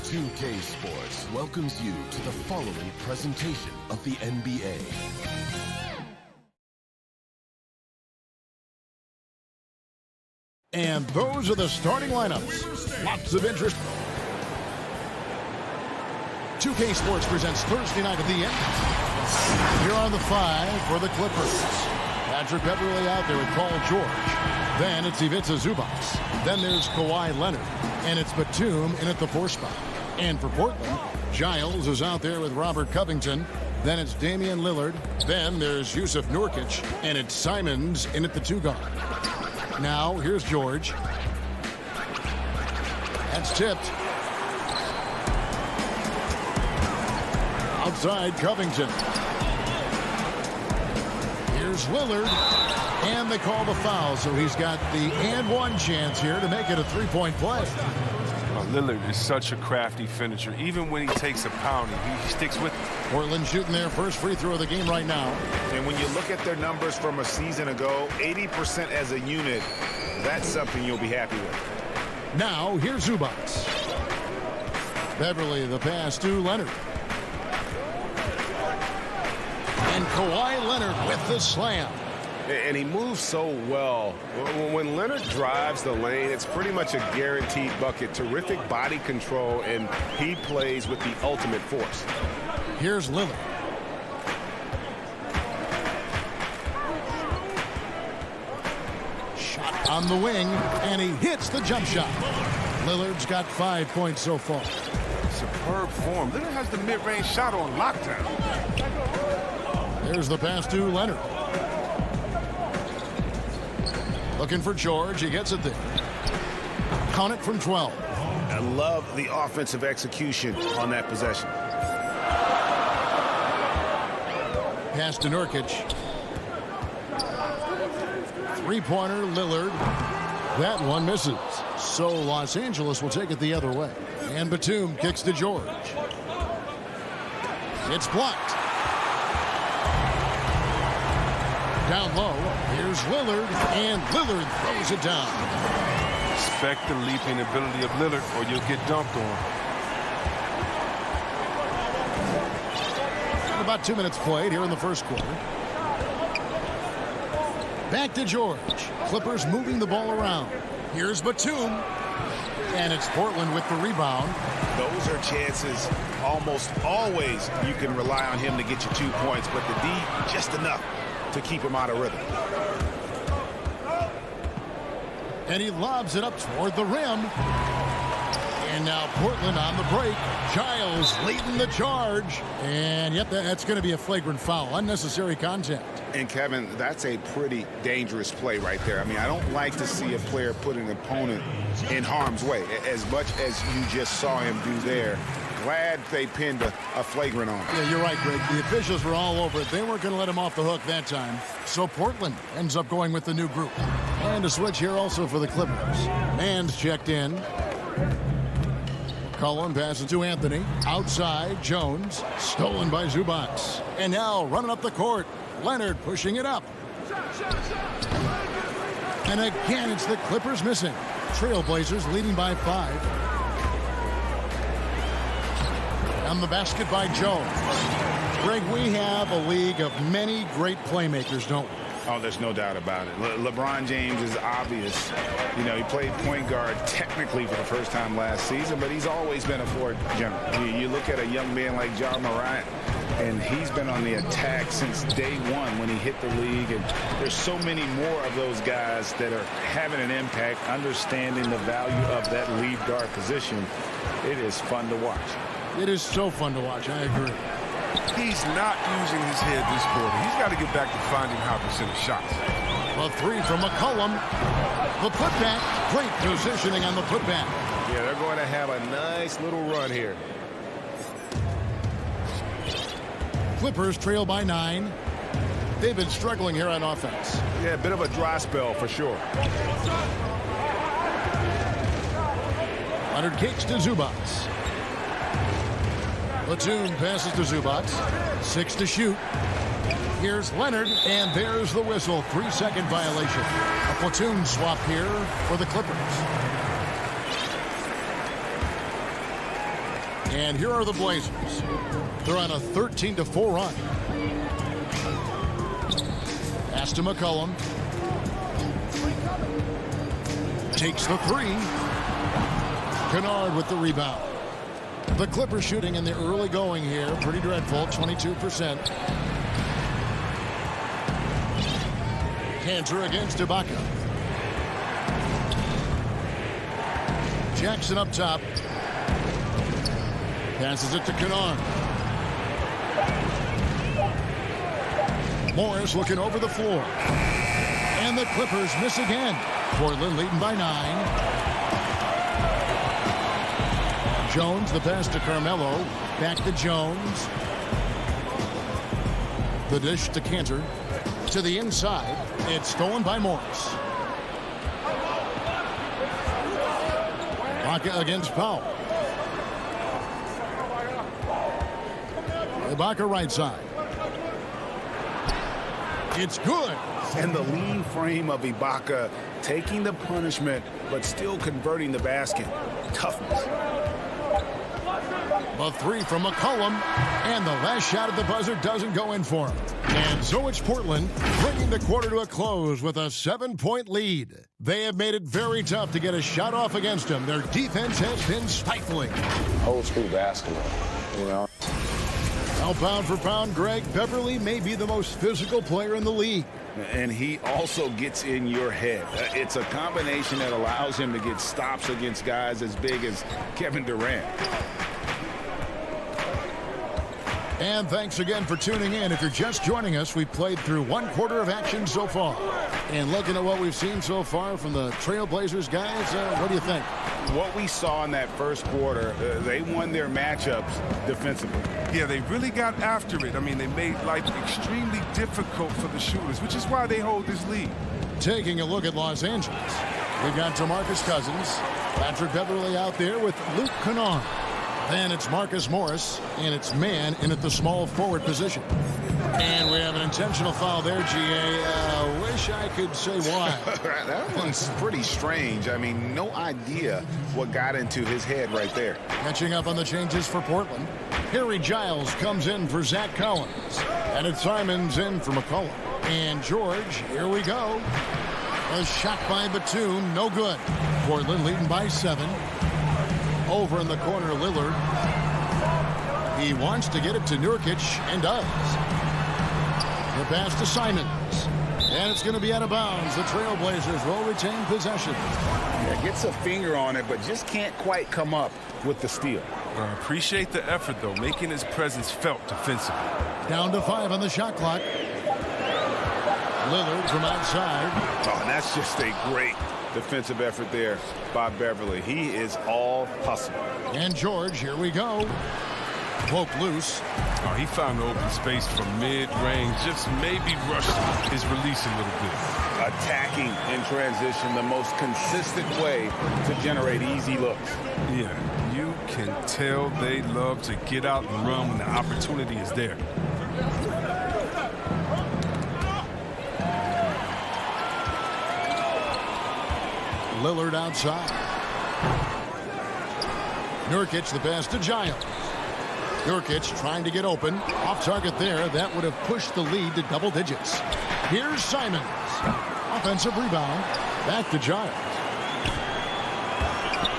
2K Sports welcomes you to the following presentation of the NBA. And those are the starting lineups. Lots of interest. 2K Sports presents Thursday night of the NBA. Here are the five for the Clippers. Patrick Beverley out there with Paul George. Then it's Ivica Zubac. Then there's Kawhi Leonard. And it's Batum in at the 4 spot. And for Portland, Giles is out there with Robert Covington. Then it's Damian Lillard. Then there's Yusuf Nurkic. And it's Simons in at the 2 guard. Now, here's George. That's tipped. Outside, Covington. Here's Lillard. And they call the foul, so he's got the and one chance here to make it a three-point play. Lillard is such a crafty finisher. Even when he takes a pounding, he sticks with it. Portland shooting their first free throw of the game right now. And when you look at their numbers from a season ago, 80% as a unit, that's something you'll be happy with. Now, here's Zubac. Beverley, the pass to Leonard. And Kawhi Leonard with the slam. And he moves so well. When Leonard drives the lane, it's pretty much a guaranteed bucket. Terrific body control, and he plays with the ultimate force. Here's Lillard. Shot on the wing, and he hits the jump shot. Lillard's got 5 points so far. Superb form. Lillard has the mid-range shot on lockdown. There's the pass to Leonard. Looking for George. He gets it there. Count it from 12. I love the offensive execution on that possession. Pass to Nurkic. Three-pointer, Lillard. That one misses. So Los Angeles will take it the other way. And Batum kicks to George. It's blocked. Down low, here's Lillard, and Lillard throws it down. Respect the leaping ability of Lillard, or you'll get dunked on. About 2 minutes played here in the first quarter. Back to George. Clippers moving the ball around. Here's Batum. And it's Portland with the rebound. Those are chances almost always you can rely on him to get you 2 points, but the D just enough to keep him out of rhythm. And he lobs it up toward the rim. And now Portland on the break. Giles leading the charge. And yep, that's going to be a flagrant foul. Unnecessary contact. And Kevin, that's a pretty dangerous play right there. I mean, I don't like to see a player put an opponent in harm's way as much as you just saw him do there. Glad they pinned a flagrant on him. Yeah, you're right, Greg. The officials were all over it. They weren't going to let him off the hook that time. So Portland ends up going with the new group. And a switch here also for the Clippers. Man's checked in. Cullen passes to Anthony. Outside, Jones. Stolen by Zubac. And now running up the court. Leonard pushing it up. And again, it's the Clippers missing. Trailblazers leading by 5. On the basket by Jones. Greg, we have a league of many great playmakers, don't we? Oh, there's no doubt about it. LeBron James is obvious. You know, he played point guard technically for the first time last season, but he's always been a floor general. You look at a young man like Ja Morant, and he's been on the attack since day one when he hit the league. And there's so many more of those guys that are having an impact, understanding the value of that lead guard position. It is fun to watch. It is so fun to watch. I agree. He's not using his head this quarter. He's got to get back to finding how to send shots. A three from McCollum. The putback. Great positioning on the putback. Yeah, they're going to have a nice little run here. Clippers trail by 9. They've been struggling here on offense. Yeah, a bit of a dry spell for sure. Leonard kicks to Zubac. Batum passes to Zubac. 6 to shoot. Here's Leonard, and there's the whistle. 3-second violation. A platoon swap here for the Clippers. And here are the Blazers. They're on a 13-4 run. Pass to McCollum. Takes the three. Kennard with the rebound. The Clippers shooting in the early going here. Pretty dreadful, 22%. Cantor against Ibaka. Jackson up top. Passes it to Kennard. Morris looking over the floor. And the Clippers miss again. Portland leading by 9. Jones, the pass to Carmelo. Back to Jones. The dish to Cantor. To the inside. It's stolen by Morris. Ibaka against Powell. Ibaka right side. It's good. And the lean frame of Ibaka taking the punishment but still converting the basket. Toughness. The three from McCollum. And the last shot at the buzzer doesn't go in for him. And so it's Portland bringing the quarter to a close with a 7-point lead. They have made it very tough to get a shot off against them. Their defense has been stifling. Old school basketball, you know. Now, pound for pound, Greg, Beverly may be the most physical player in the league. And he also gets in your head. It's a combination that allows him to get stops against guys as big as Kevin Durant. And thanks again for tuning in. If you're just joining us, we've played through one quarter of action so far. And looking at what we've seen so far from the Trailblazers guys, what do you think? What we saw in that first quarter, they won their matchups defensively. Yeah, they really got after it. I mean, they made life extremely difficult for the shooters, which is why they hold this lead. Taking a look at Los Angeles, we've got DeMarcus Cousins, Patrick Beverly out there with Luke Kennard. Then it's Marcus Morris, and it's man in at the small forward position. And we have an intentional foul there, G.A. Wish I could say why. That one's pretty strange. I mean, no idea what got into his head right there. Catching up on the changes for Portland. Harry Giles comes in for Zach Collins. And it's Simons in for McCollum. And George, here we go. A shot by Batum, no good. Portland leading by 7. Over in the corner, Lillard. He wants to get it to Nurkic and does. The pass to Simons. And it's going to be out of bounds. The Trailblazers will retain possession. Yeah, gets a finger on it, but just can't quite come up with the steal. Appreciate the effort, though, making his presence felt defensively. Down to 5 on the shot clock. Lillard from outside. Oh, and that's just a great defensive effort there by Beverly. He is all hustle. And George, here we go. Poke loose. Oh, he found the open space from mid-range, just maybe rushed his release a little bit. Attacking in transition, the most consistent way to generate easy looks. Yeah, you can tell they love to get out and run when the opportunity is there. Lillard outside. Nurkic, the pass to Giles. Nurkic trying to get open. Off target there. That would have pushed the lead to double digits. Here's Simons. Offensive rebound. Back to Giles.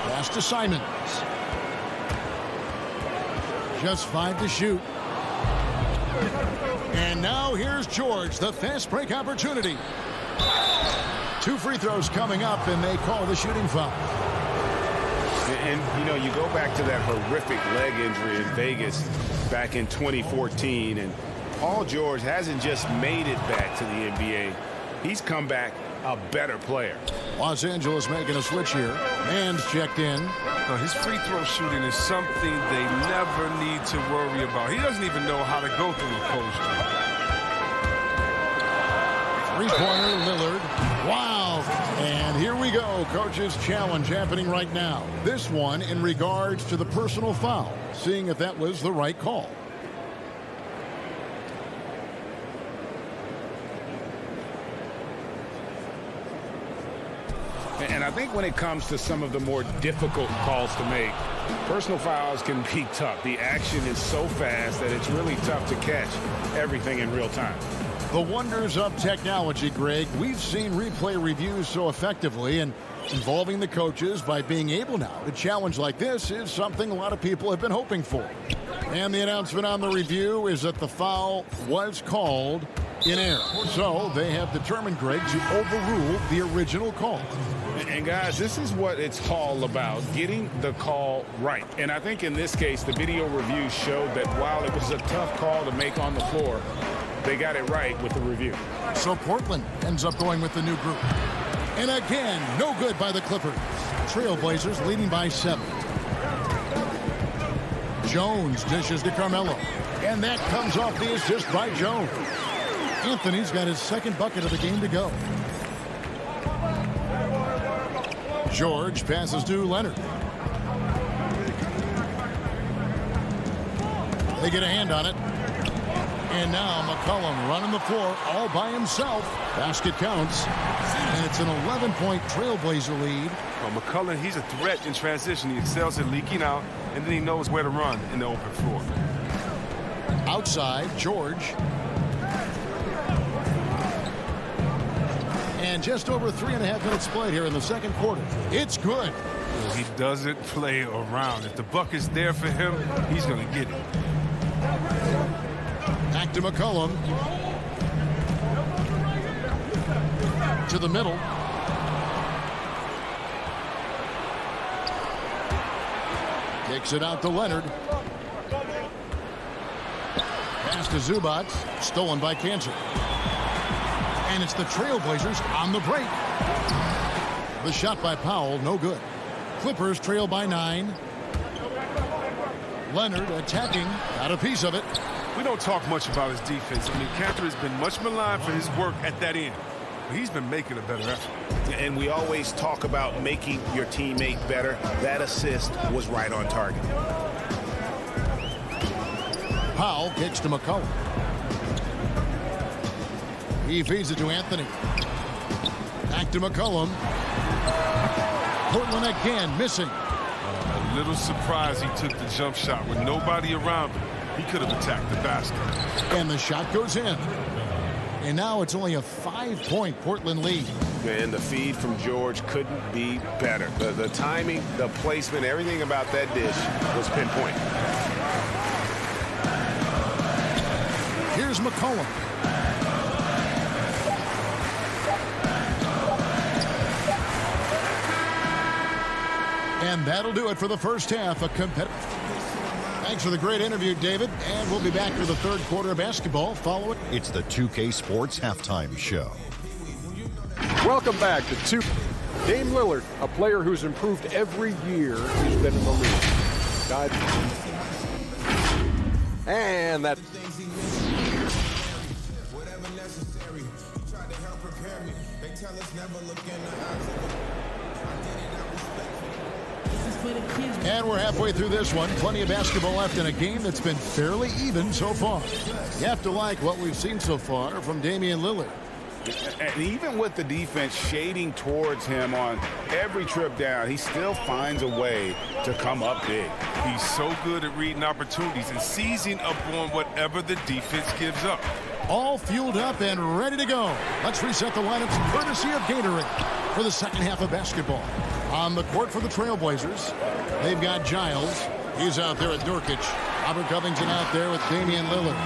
Pass to Simons. Just 5 to shoot. And now here's George. The fast break opportunity. 2 free throws coming up, and they call the shooting foul. And, you know, you go back to that horrific leg injury in Vegas back in 2014, and Paul George hasn't just made it back to the NBA. He's come back a better player. Los Angeles making a switch here. Man's checked in. His free throw shooting is something they never need to worry about. He doesn't even know how to go through a cold streak. Three-pointer, Lillard. Wow. And here we go. Coach's challenge happening right now. This one in regards to the personal foul. Seeing if that was the right call. And I think when it comes to some of the more difficult calls to make, personal fouls can be tough. The action is so fast that it's really tough to catch everything in real time. The wonders of technology, Greg. We've seen replay reviews so effectively, and involving the coaches by being able now to challenge like this is something a lot of people have been hoping for. And the announcement on the review is that the foul was called in error. So they have determined, Greg, to overrule the original call. And guys, this is what it's all about, getting the call right. And I think in this case, the video review showed that while it was a tough call to make on the floor, they got it right with the review. So Portland ends up going with the new group. And again, no good by the Clippers. Trailblazers leading by 7. Jones dishes to Carmelo. And that comes off the assist by Jones. Anthony's got his second bucket of the game to go. George passes to Leonard. They get a hand on it. And now McCollum running the floor all by himself. Basket counts. And it's an 11-point Trailblazer lead. Well, McCollum, he's a threat in transition. He excels at leaking out, and then he knows where to run in the open floor. Outside, George. And just over 3.5 minutes played here in the second quarter. It's good. He doesn't play around. If the bucket's there for him, he's going to get it. Back to McCollum. To the middle. Kicks it out to Leonard. Pass to Zubac. Stolen by Cancer. And it's the Trailblazers on the break. The shot by Powell, no good. Clippers trail by 9. Leonard attacking, got a piece of it. We don't talk much about his defense. I mean, Cantor has been much maligned for his work at that end. But he's been making a better effort. And we always talk about making your teammate better. That assist was right on target. Powell kicks to McCollum. He feeds it to Anthony. Back to McCollum. Portland again missing. A little surprised he took the jump shot with nobody around him. He could have attacked the basket. And the shot goes in. And now it's only a 5-point Portland lead. And the feed from George couldn't be better. The timing, the placement, everything about that dish was pinpoint. Here's McCollum. And that'll do it for the first half. A competitive. Thanks for the great interview, David. And we'll be back for the third quarter of basketball following. It's the 2K Sports Halftime Show. Welcome back to 2. Dame Lillard, a player who's improved every year he's been in the league. And that. And we're halfway through this one. Plenty of basketball left in a game that's been fairly even so far. You have to like what we've seen so far from Damian Lillard. And even with the defense shading towards him on every trip down, he still finds a way to come up big. He's so good at reading opportunities and seizing up on whatever the defense gives up. All fueled up and ready to go. Let's reset the lineups courtesy of Gatorade for the second half of basketball. On the court for the Trailblazers, they've got Giles. He's out there at Nurkic. Robert Covington out there with Damian Lillard.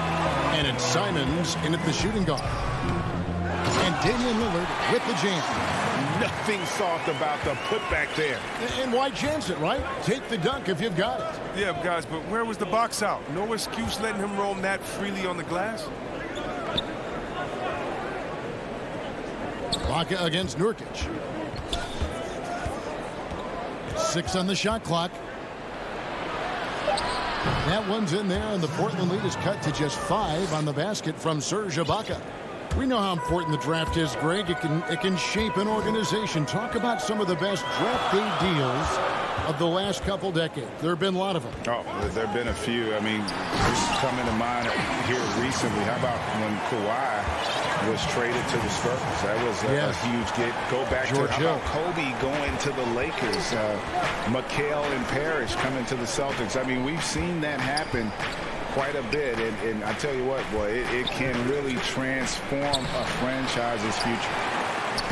And it's Simons in at the shooting guard. And Damian Lillard with the jam. Nothing soft about the putback there. And why chance it, right? Take the dunk if you've got it. Yeah, guys, but where was the box out? No excuse letting him roam that freely on the glass. Baca against Nurkic. 6 on the shot clock. That one's in there, and the Portland lead is cut to just 5 on the basket from Serge Ibaka. We know how important the draft is, Greg. It can shape an organization. Talk about some of the best draft day deals of the last couple decades. There have been a lot of them. Oh, there have been a few. I mean, just coming to mind here recently. How about when Kawhi was traded to the Spurs? That was a huge get. Go back George to how about Kobe going to the Lakers, McHale and Parrish coming to the Celtics. I mean, we've seen that happen quite a bit, and I tell you what, boy, it can really transform a franchise's future.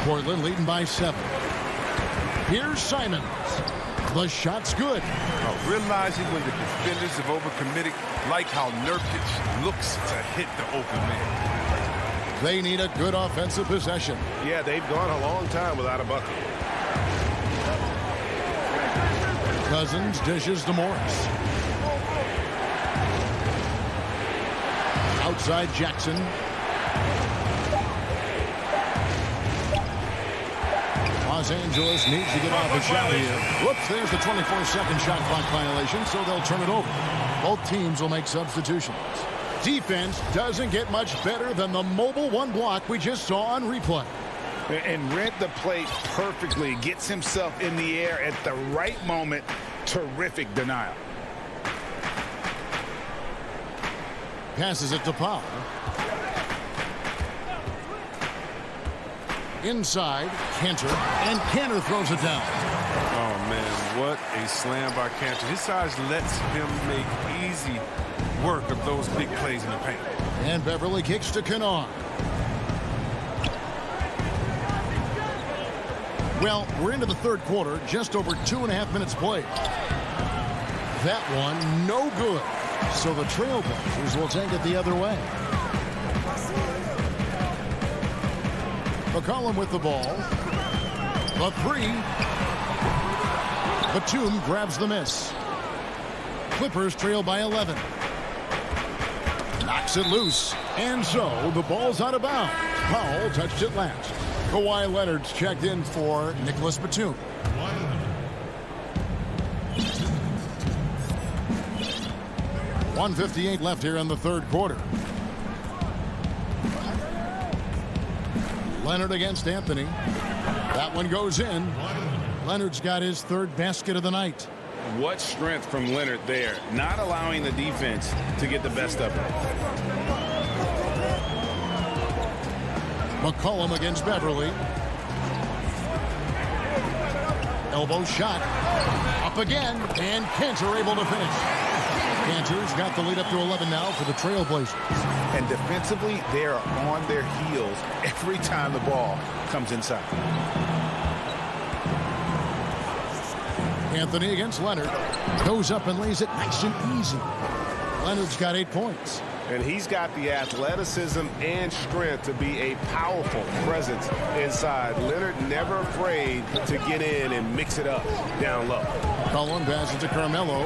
Portland leading by 7. Here's Simons. The shot's good. Realizing when the defenders have overcommitted, like how Nurkic looks to hit the open man. They need a good offensive possession. Yeah, they've gone a long time without a bucket. Cousins dishes to Morris. Outside Jackson. Los Angeles needs to get off a shot here. Whoops, there's the 24-second shot clock violation, so they'll turn it over. Both teams will make substitutions. Defense doesn't get much better than the mobile one block we just saw on replay. And read the play perfectly. Gets himself in the air at the right moment. Terrific denial. Passes it to Powell. Inside, Cantor, and Cantor throws it down. Oh, man, what a slam by Cantor. His size lets him make easy work of those big plays in the paint. And Beverly kicks to Kennard. Well, we're into the third quarter, just over 2.5 minutes played. That one, no good. So the Trailblazers will take it the other way. McCollum with the ball. The 3. Batum grabs the miss. Clippers trail by 11. Knocks it loose. And so the ball's out of bounds. Powell touched it last. Kawhi Leonard's checked in for Nicholas Batum. 1:58 left here in the third quarter. Leonard against Anthony. That one goes in. Leonard's got his third basket of the night. What strength from Leonard there, not allowing the defense to get the best of it. McCollum against Beverly. Elbow shot. Up again, and Cantor able to finish. Cantor's got the lead up to 11 now for the Trailblazers. And defensively, they are on their heels every time the ball comes inside. Anthony against Leonard. Goes up and lays it nice and easy. Leonard's got 8 points. And he's got the athleticism and strength to be a powerful presence inside. Leonard never afraid to get in and mix it up down low. Cullen passes to Carmelo.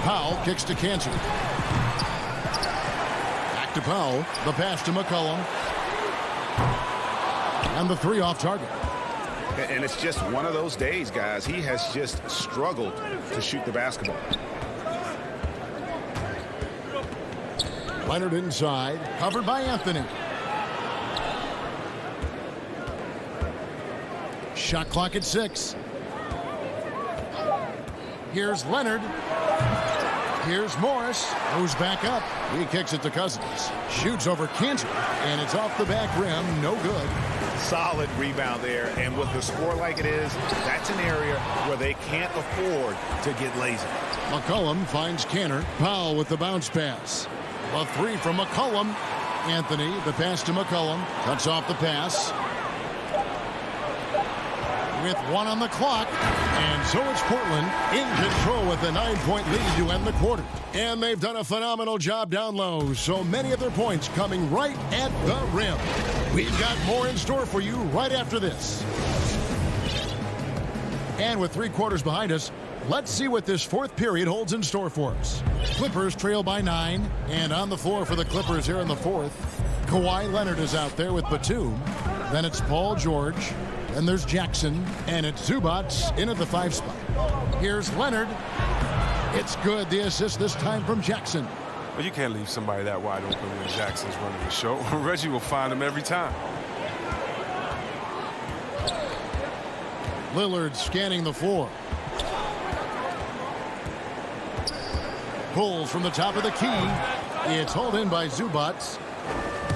Powell kicks to Cantor. Back to Powell. The pass to McCollum. And the 3 off target. And it's just one of those days, guys. He has just struggled to shoot the basketball. Leonard inside, covered by Anthony. Shot clock at 6. Here's Leonard. Here's Morris, who's back up. He kicks it to Cousins. Shoots over Cantor, and it's off the back rim. No good. Solid rebound there, and with the score like it is, that's an area where they can't afford to get lazy. McCollum finds Cantor. Powell with the bounce pass. A 3 from McCollum. Anthony, the pass to McCollum. Cuts off the pass. With 1 on the clock. And so it's Portland in control with a 9-point lead to end the quarter. And they've done a phenomenal job down low. So many of their points coming right at the rim. We've got more in store for you right after this. And with 3 quarters behind us, let's see what this fourth period holds in store for us. Clippers trail by 9. And on the floor for the Clippers here in the fourth, Kawhi Leonard is out there with Batum. Then it's Paul George. Then there's Jackson. And it's Zubac in at the 5 spot. Here's Leonard. It's good. The assist this time from Jackson. Well, you can't leave somebody that wide open when Jackson's running the show. Reggie will find him every time. Lillard scanning the floor. Pulls from the top of the key. It's hauled in by Zubats.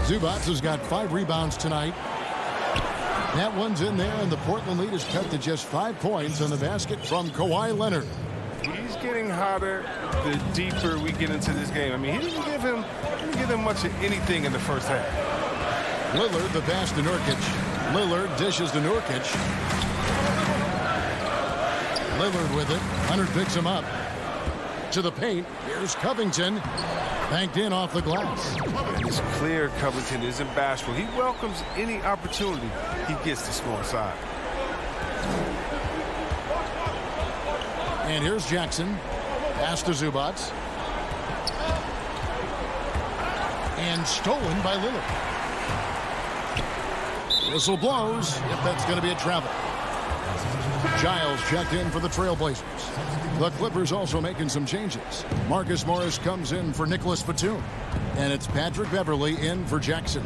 Zubats has got 5 rebounds tonight. That one's in there, and the Portland lead is cut to just 5 points on the basket from Kawhi Leonard. He's getting hotter the deeper we get into this game. I mean, he didn't give him much of anything in the first half. Lillard, the pass to Nurkic. Lillard dishes to Nurkic. Lillard with it. Leonard picks him up. To the paint. Here's Covington. Banked in off the glass. And it's clear Covington isn't bashful. He welcomes any opportunity he gets to score inside. And here's Jackson. Pass to Zubats. And stolen by Lillard. Whistle blows, if that's going to be a travel. Giles checked in for the Trailblazers. The Clippers also making some changes. Marcus Morris comes in for Nicholas Batum. And it's Patrick Beverley in for Jackson.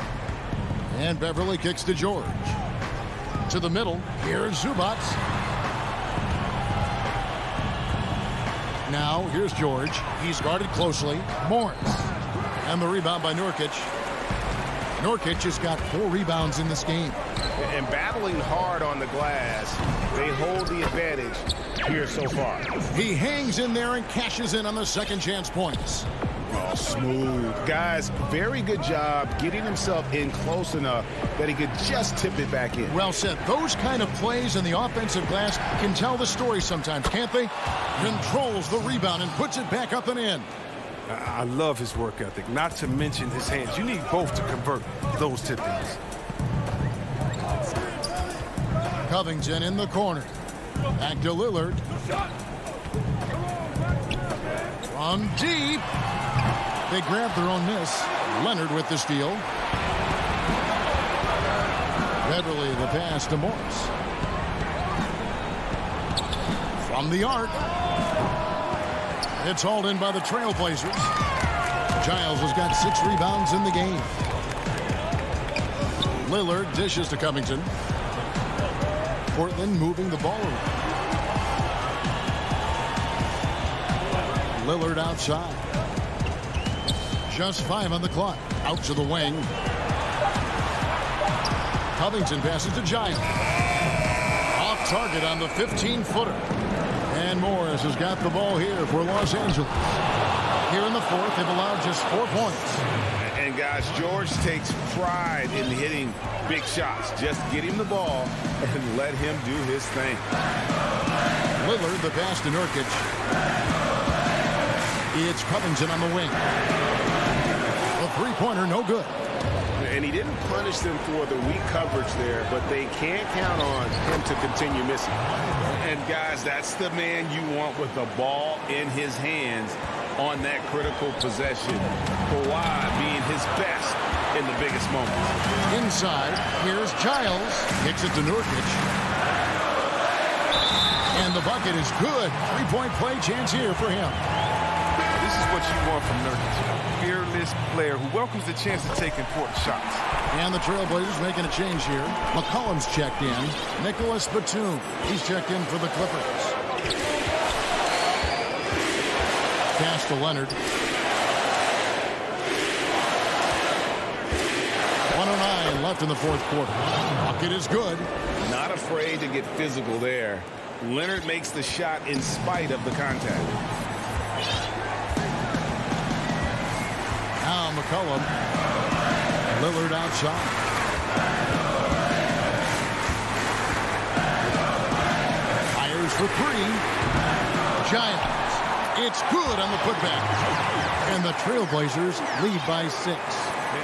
And Beverley kicks to George. To the middle, here's Zubats. Now, here's George. He's guarded closely. Morris. And the rebound by Nurkic. Nurkic has got 4 rebounds in this game. And battling hard on the glass, they hold the advantage here so far. He hangs in there and cashes in on the second chance points. Oh, smooth. Guys, very good job getting himself in close enough that he could just tip it back in. Well said. Those kind of plays in the offensive glass can tell the story sometimes, can't they? Controls the rebound and puts it back up and in. I love his work ethic, not to mention his hands. You need both to convert those tip-ins. Covington in the corner. Back to Lillard. From deep. They grab their own miss. Leonard with the steal. Beverley the pass to Morris. From the arc. It's hauled in by the Trailblazers. Giles has got 6 rebounds in the game. Lillard dishes to Covington. Portland moving the ball around. Lillard outside. Just 5 on the clock. Out to the wing. Covington passes to Giles. Off target on the 15-footer. And Morris has got the ball here for Los Angeles. Here in the fourth, they've allowed just 4 points. And guys, George takes pride in hitting big shots. Just get him the ball and let him do his thing. Lillard, the pass to Nurkic. It's Covington on the wing. A 3-pointer, no good. And he didn't punish them for the weak coverage there, but they can't count on him to continue missing. And guys, that's the man you want with the ball in his hands on that critical possession. Kawhi being his best in the biggest moments. Inside, here's Giles. Kicks it to Nurkic. And the bucket is good. 3-point play chance here for him. This is what you want from Nurkic. A fearless player who welcomes the chance to take important shots. And the Trailblazers making a change here. McCollum's checked in. Nicholas Batum. He's checked in for the Clippers. Pass to Leonard. 1:09 left in the fourth quarter. Bucket is good. Not afraid to get physical there. Leonard makes the shot in spite of the contact. Now McCollum. Lillard outside. Fires for 3. Giants. It's good on the putback. And the Trailblazers lead by 6.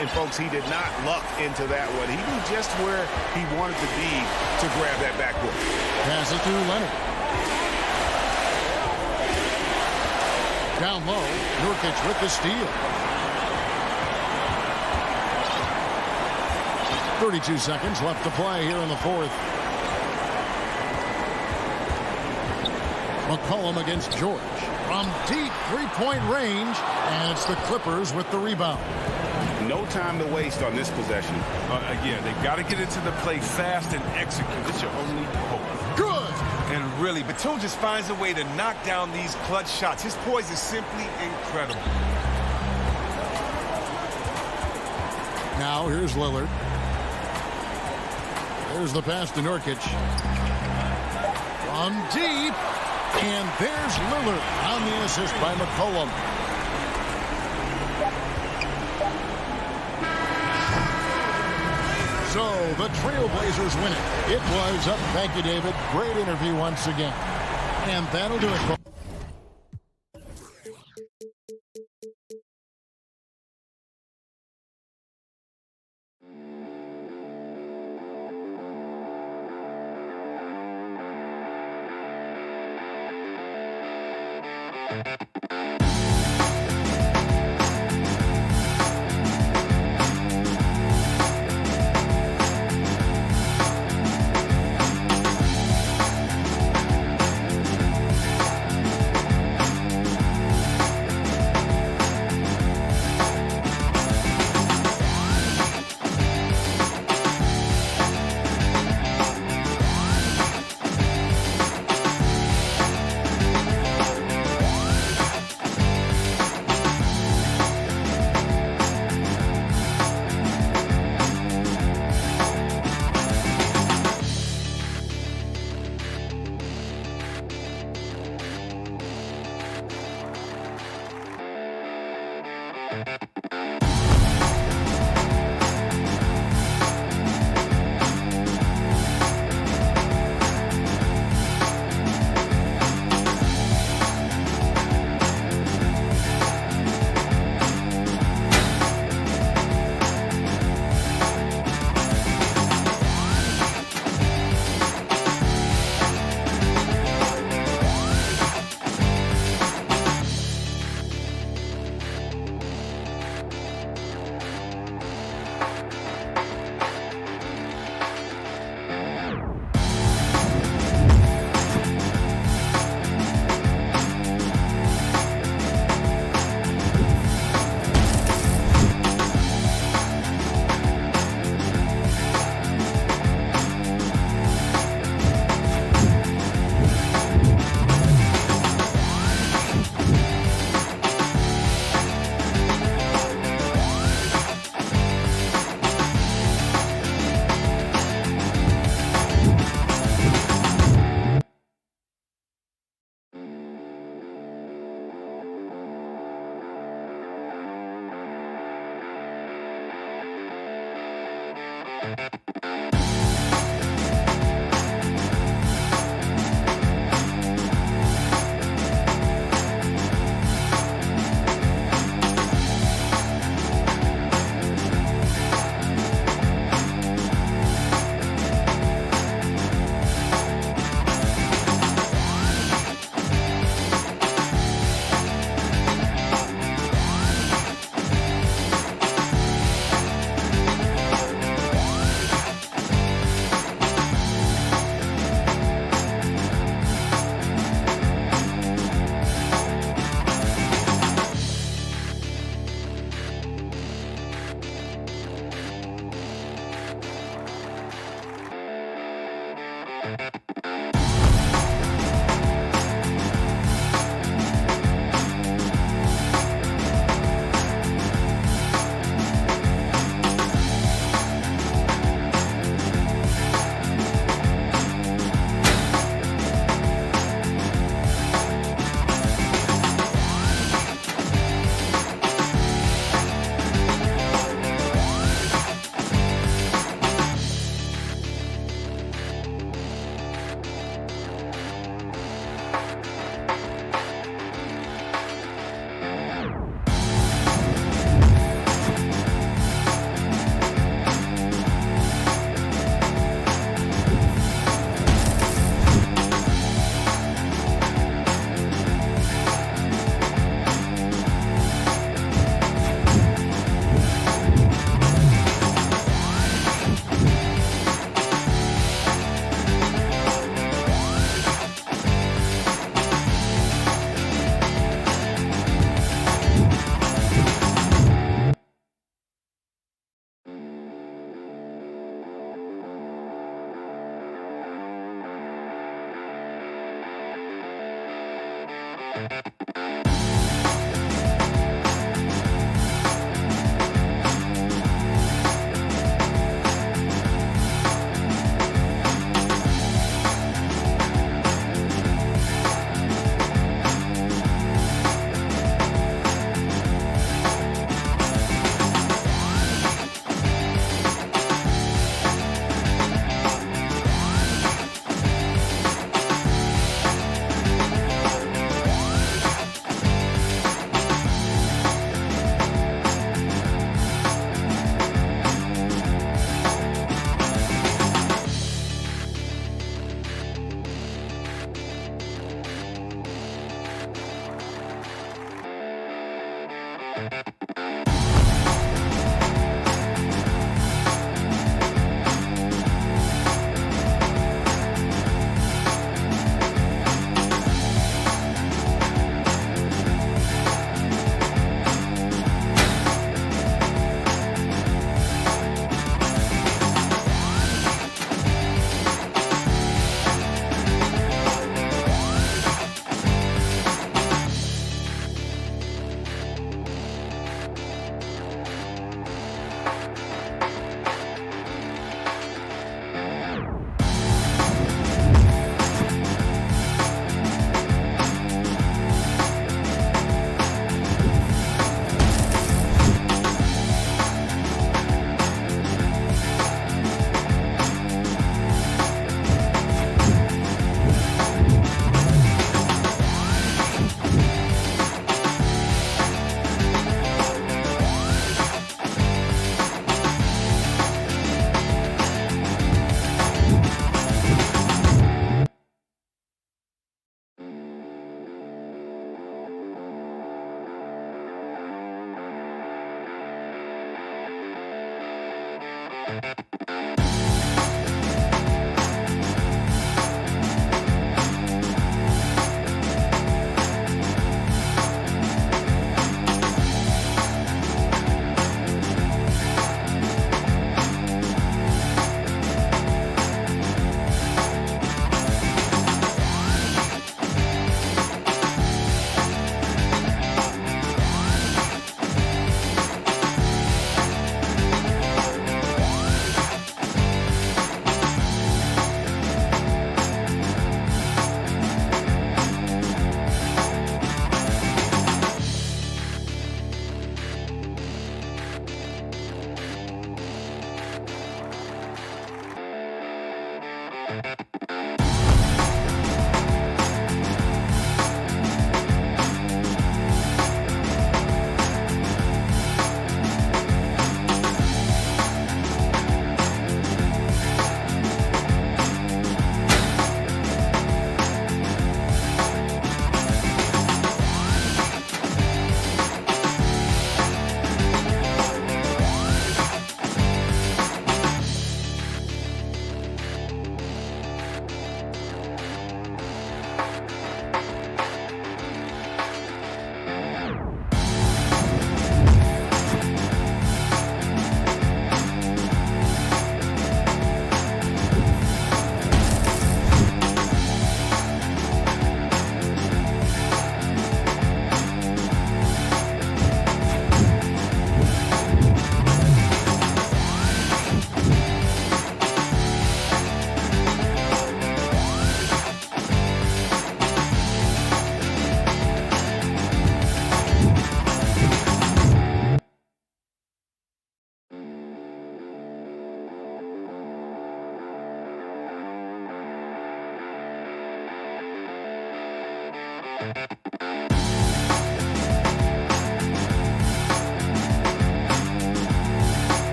And folks, he did not luck into that one. He knew just where he wanted to be to grab that backboard. Pass it to Leonard. Down low, Nurkic with the steal. 32 seconds left to play here in the fourth. McCollum against George. From deep three-point range, and it's the Clippers with the rebound. No time to waste on this possession. Again, they've got to get into the play fast and execute. It's your only hope. Good! And really, Batum just finds a way to knock down these clutch shots. His poise is simply incredible. Now here's Lillard. There's the pass to Nurkic. From deep. And there's Lillard on the assist by McCollum. So the Trailblazers win it. It was up. Thank you, David. Great interview once again. And that'll do it, folks.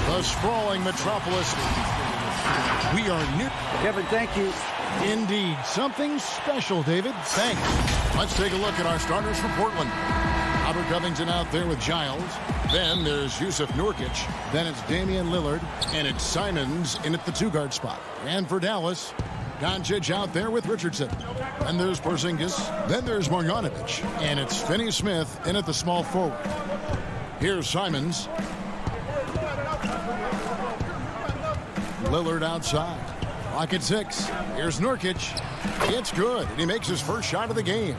The sprawling metropolis. We are near. Kevin, thank you. Indeed. Something special, David. Thanks. Let's take a look at our starters for Portland. Robert Covington out there with Giles. Then there's Yusuf Nurkic. Then it's Damian Lillard. And it's Simons in at the two-guard spot. And for Dallas, Doncic out there with Richardson. Then there's Porzingis. Then there's Marjanovic. And it's Finney-Smith in at the small forward. Here's Simons. Lillard outside. Clock at 6. Here's Nurkic. It's good, and he makes his first shot of the game.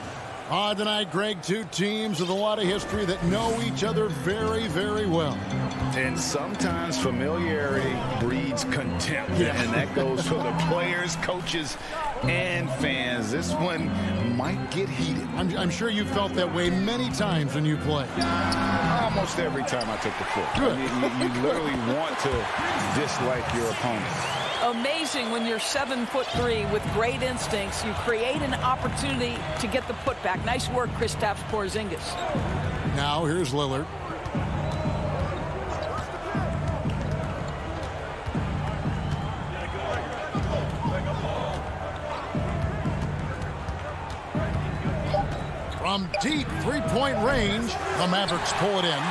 Tonight, Greg, two teams with a lot of history that know each other very, very well. And sometimes familiarity breeds contempt. Yeah. And that goes for the players, coaches, and fans. This one might get heated. I'm sure you felt that way many times when you play. Almost every time I took the floor. Good. You literally want to dislike your opponent. Amazing when you're 7'3" with great instincts. You create an opportunity to get the putback. Nice work, Kristaps Porzingis. Now here's Lillard. From deep three-point range, the Mavericks pull it in.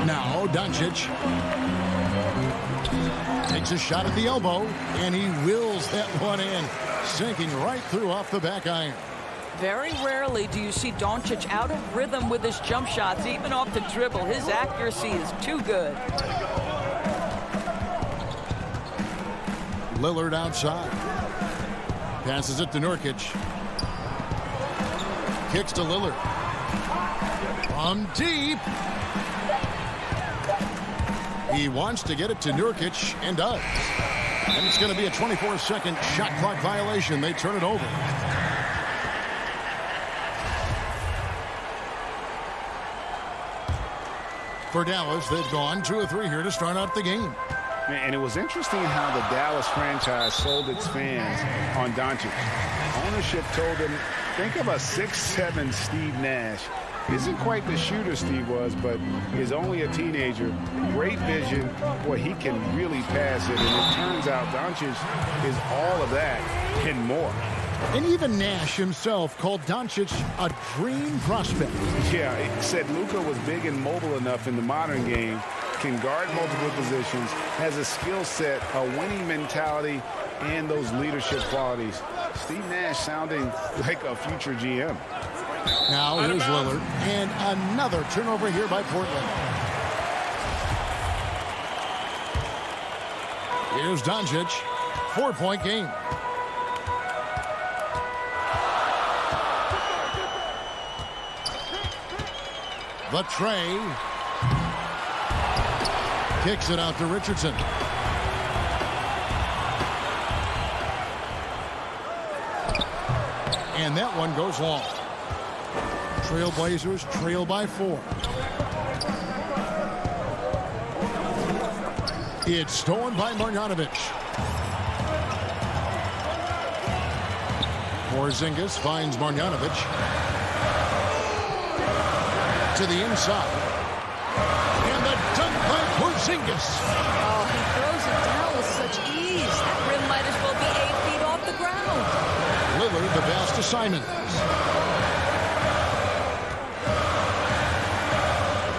Now Doncic takes a shot at the elbow, and he wills that one in, sinking right through off the back iron. Very rarely do you see Doncic out of rhythm with his jump shots, even off the dribble. His accuracy is too good. Lillard outside. Passes it to Nurkic. Kicks to Lillard. From deep. He wants to get it to Nurkic and does. And it's going to be a 24-second shot clock violation. They turn it over. For Dallas, they've gone 2 of 3 here to start out the game. And it was interesting how the Dallas franchise sold its fans on Doncic. Ownership told them, think of a 6'7" Steve Nash. Isn't quite the shooter Steve was, but is only a teenager. Great vision. Boy, he can really pass it. And it turns out Doncic is all of that and more. And even Nash himself called Doncic a dream prospect. Yeah, he said Luka was big and mobile enough in the modern game, can guard multiple positions, has a skill set, a winning mentality, and those leadership qualities. Steve Nash sounding like a future GM. Now here's Lillard, and another turnover here by Portland. Here's Doncic, 4-point game. The tray. Kicks it out to Richardson. And that one goes long. Trailblazers trail by 4. It's stolen by Marjanovic. Porzingis finds Marjanovic. To the inside. And the dunk by Porzingis. Oh, he throws it down with such ease. That rim might as well be 8 feet off the ground. Lillard the pass to Simons.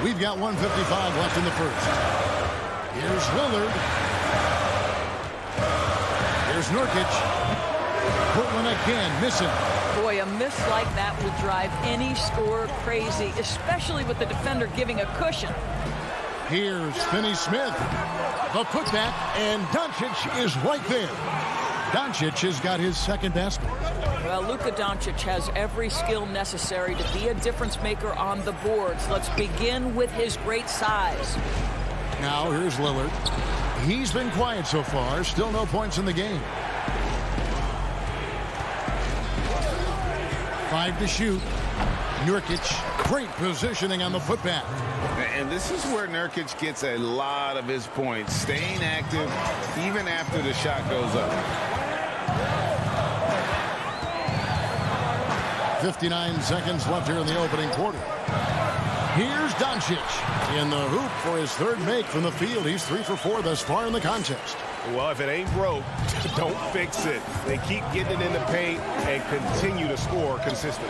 We've got 1:55 left in the first. Here's Lillard. Here's Nurkic. Portland again missing. Boy, a miss like that would drive any scorer crazy, especially with the defender giving a cushion. Here's Finney Smith. The putback, and Doncic is right there. Doncic has got his second basket. Well, Luka Doncic has every skill necessary to be a difference maker on the boards. Let's begin with his great size. Now here's Lillard. He's been quiet so far. Still no points in the game. 5 to shoot. Nurkic, great positioning on the putback. And this is where Nurkic gets a lot of his points, staying active even after the shot goes up. 59 seconds left here in the opening quarter. Here's Doncic in the hoop for his third make from the field. He's 3 for 4 thus far in the contest. Well, if it ain't broke, don't fix it. They keep getting it in the paint and continue to score consistently.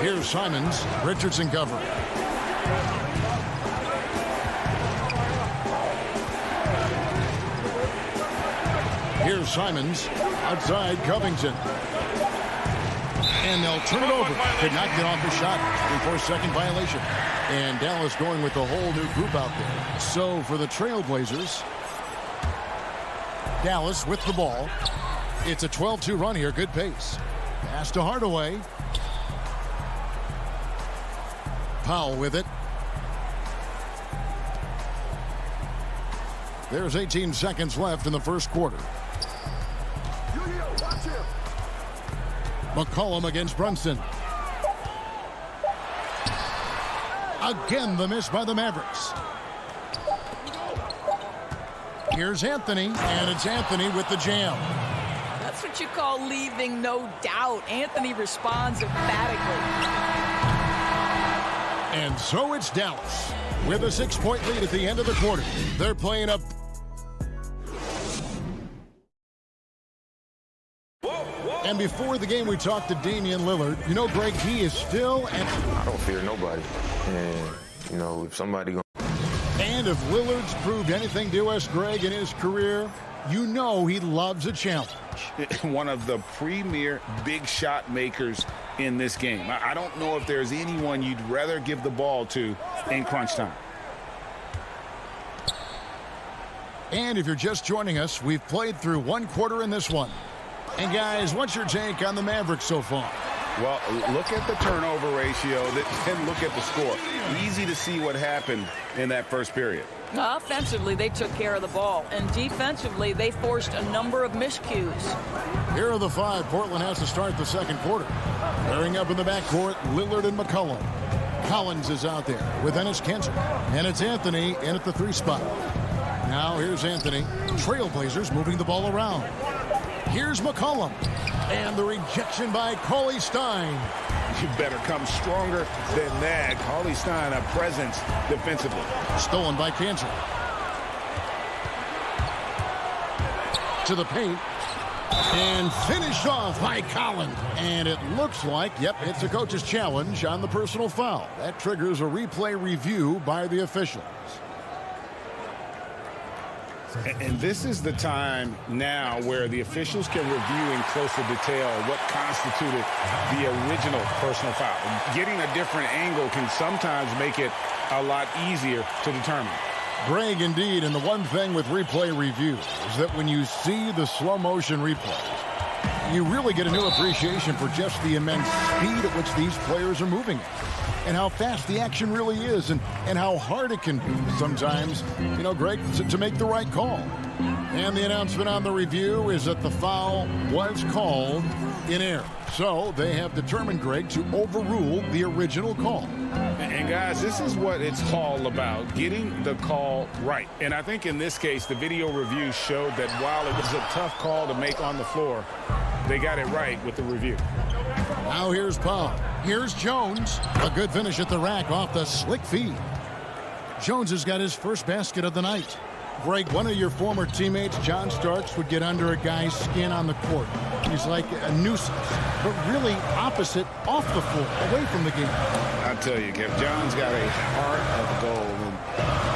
Here's Simons. Richardson covering. Here's Simons. Outside Covington. And they'll turn it over. Could not get off the shot before a second violation. And Dallas going with the whole new group out there. So for the Trailblazers, Dallas with the ball. It's a 12-2 run here. Good pace. Pass to Hardaway. Powell with it. There's 18 seconds left in the first quarter. McCollum against Brunson. Again, the miss by the Mavericks. Here's Anthony, and it's Anthony with the jam. That's what you call leaving no doubt. Anthony responds emphatically. And so it's Dallas with a 6-point lead at the end of the quarter. They're playing up. And before the game, we talked to Damian Lillard. You know, Greg, he is still... I don't fear nobody. And, you know, if somebody going... And if Lillard's proved anything to us, Greg, in his career, you know he loves a challenge. One of the premier big shot makers in this game. I don't know if there's anyone you'd rather give the ball to in crunch time. And if you're just joining us, we've played through one quarter in this one. And guys, what's your take on the Mavericks so far? Well, look at the turnover ratio, then look at the score. Easy to see what happened in that first period. Offensively, they took care of the ball. And defensively, they forced a number of miscues. Here are the 5 Portland has to start the second quarter. Pairing up in the backcourt, Lillard and McCollum. Collins is out there with Enes Kanter. And it's Anthony in at the 3 spot. Now here's Anthony. Trailblazers moving the ball around. Here's McCollum. And the rejection by Cauley Stein. You better come stronger than that. Cauley Stein, a presence defensively. Stolen by Kanter. To the paint. And finished off by Collins. And it looks like, yep, it's a coach's challenge on the personal foul. That triggers a replay review by the officials. And this is the time now where the officials can review in closer detail what constituted the original personal foul. Getting a different angle can sometimes make it a lot easier to determine. Greg, indeed, and the one thing with replay review is that when you see the slow motion replays, you really get a new appreciation for just the immense speed at which these players are moving and how fast the action really is and how hard it can be sometimes, you know, Greg, to make the right call. And the announcement on the review is that the foul was called in error. So they have determined, Greg, to overrule the original call. And guys, this is what it's all about, getting the call right. And I think in this case, the video review showed that while it was a tough call to make on the floor, they got it right with the review. Now here's Powell. Here's Jones. A good finish at the rack off the slick feed. Jones has got his first basket of the night. Greg, one of your former teammates, John Starks, would get under a guy's skin on the court. He's like a nuisance, but really opposite off the floor, away from the game. I tell you, Kev, John's got a heart of gold.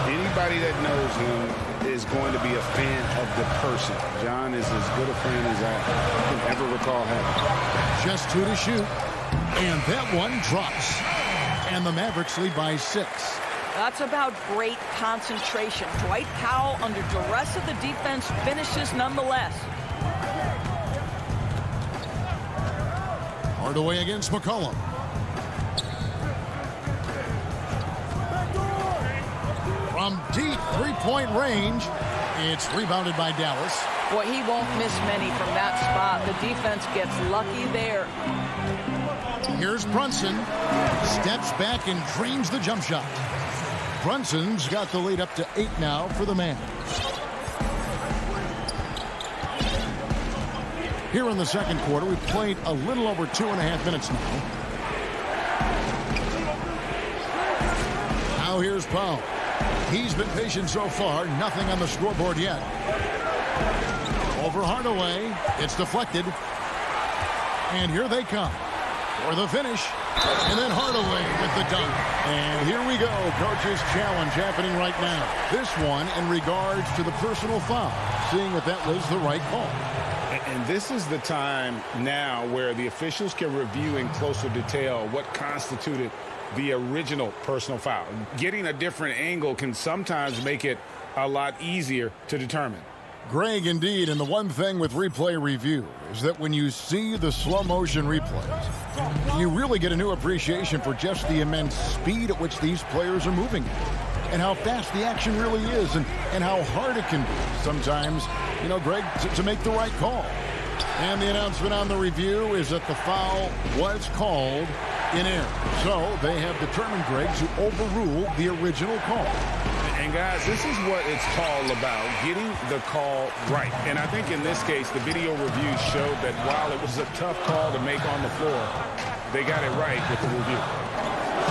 And Anybody that knows him is going to be a fan of the person. John is as good a fan as I can ever recall having. Just 2 to shoot. And that one drops. And the Mavericks lead by 6. That's about great concentration. Dwight Powell, under duress of the defense, finishes nonetheless. Hardaway against McCollum. From deep three-point range, it's rebounded by Dallas. Boy, he won't miss many from that spot. The defense gets lucky there. Here's Brunson. Steps back and drains the jump shot. Brunson's got the lead up to 8 now for the Mavs. Here in the second quarter, we've played a little over 2.5 minutes now. Now here's Powell. He's been patient so far. Nothing on the scoreboard yet. Over Hardaway. It's deflected. And here they come for the finish. And then Hardaway with the dunk. And here we go. Coach's challenge happening right now. This one in regards to the personal foul. Seeing if that was the right call. And this is the time now where the officials can review in closer detail what constituted the original personal foul. Getting a different angle can sometimes make it a lot easier to determine. Greg, indeed, and the one thing with replay review is that when you see the slow motion replays, you really get a new appreciation for just the immense speed at which these players are moving and how fast the action really is and how hard it can be sometimes, you know, Greg, to make the right call. And the announcement on the review is that the foul was called in error. So they have determined, Greg, to overrule the original call. And guys, this is what it's all about, getting the call right. And I think in this case, the video review showed that while it was a tough call to make on the floor, they got it right with the review.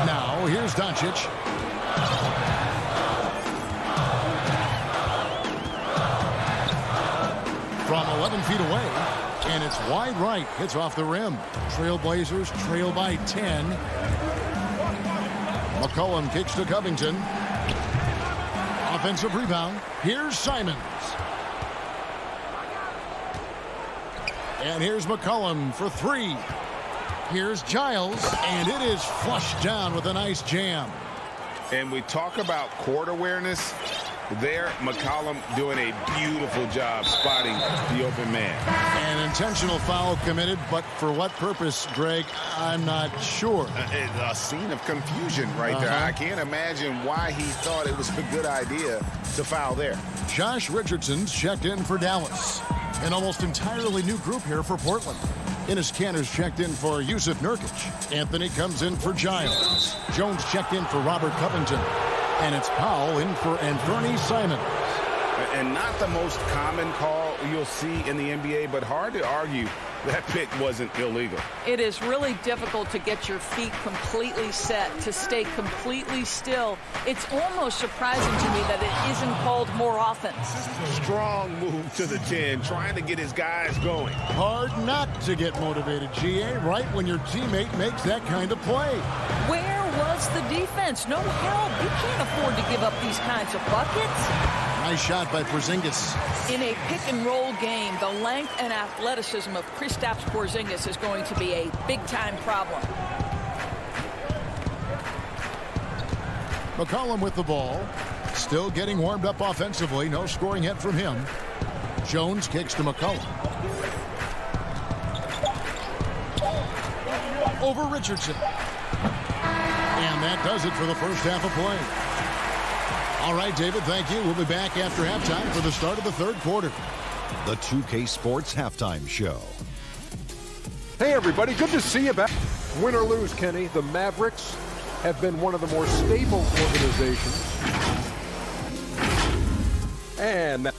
Now, here's Doncic. From 11 feet away, and it's wide right. Hits off the rim. Trailblazers trail by 10. McCollum kicks to Covington. Offensive rebound. Here's Simons. And here's McCollum for 3. Here's Giles, and it is flushed down with a nice jam. And we talk about court awareness. There, McCollum doing a beautiful job spotting the open man. An intentional foul committed, but for what purpose, Greg, I'm not sure. A scene of confusion right there. I can't imagine why he thought it was a good idea to foul there. Josh Richardson's checked in for Dallas. An almost entirely new group here for Portland. Enes Kanter's checked in for Yusuf Nurkic. Anthony comes in for Giles. Jones checked in for Robert Covington. And it's Powell in for Anthony Simons. And not the most common call you'll see in the NBA, but hard to argue that pick wasn't illegal. It is really difficult to get your feet completely set, to stay completely still. It's almost surprising to me that it isn't called more often. Strong move to the 10, trying to get his guys going. Hard not to get motivated, GA, right when your teammate makes that kind of play. Where was the defense? No help. You can't afford to give up these kinds of buckets. Nice shot by Porzingis. In a pick-and-roll game, the length and athleticism of Kristaps Porzingis is going to be a big-time problem. McCollum with the ball. Still getting warmed up offensively. No scoring yet from him. Jones kicks to McCollum. Over Richardson. And that does it for the first half of play. All right, David, thank you. We'll be back after halftime for the start of the third quarter. The 2K Sports Halftime Show. Hey, everybody. Good to see you back. Win or lose, Kenny, the Mavericks have been one of the more stable organizations. And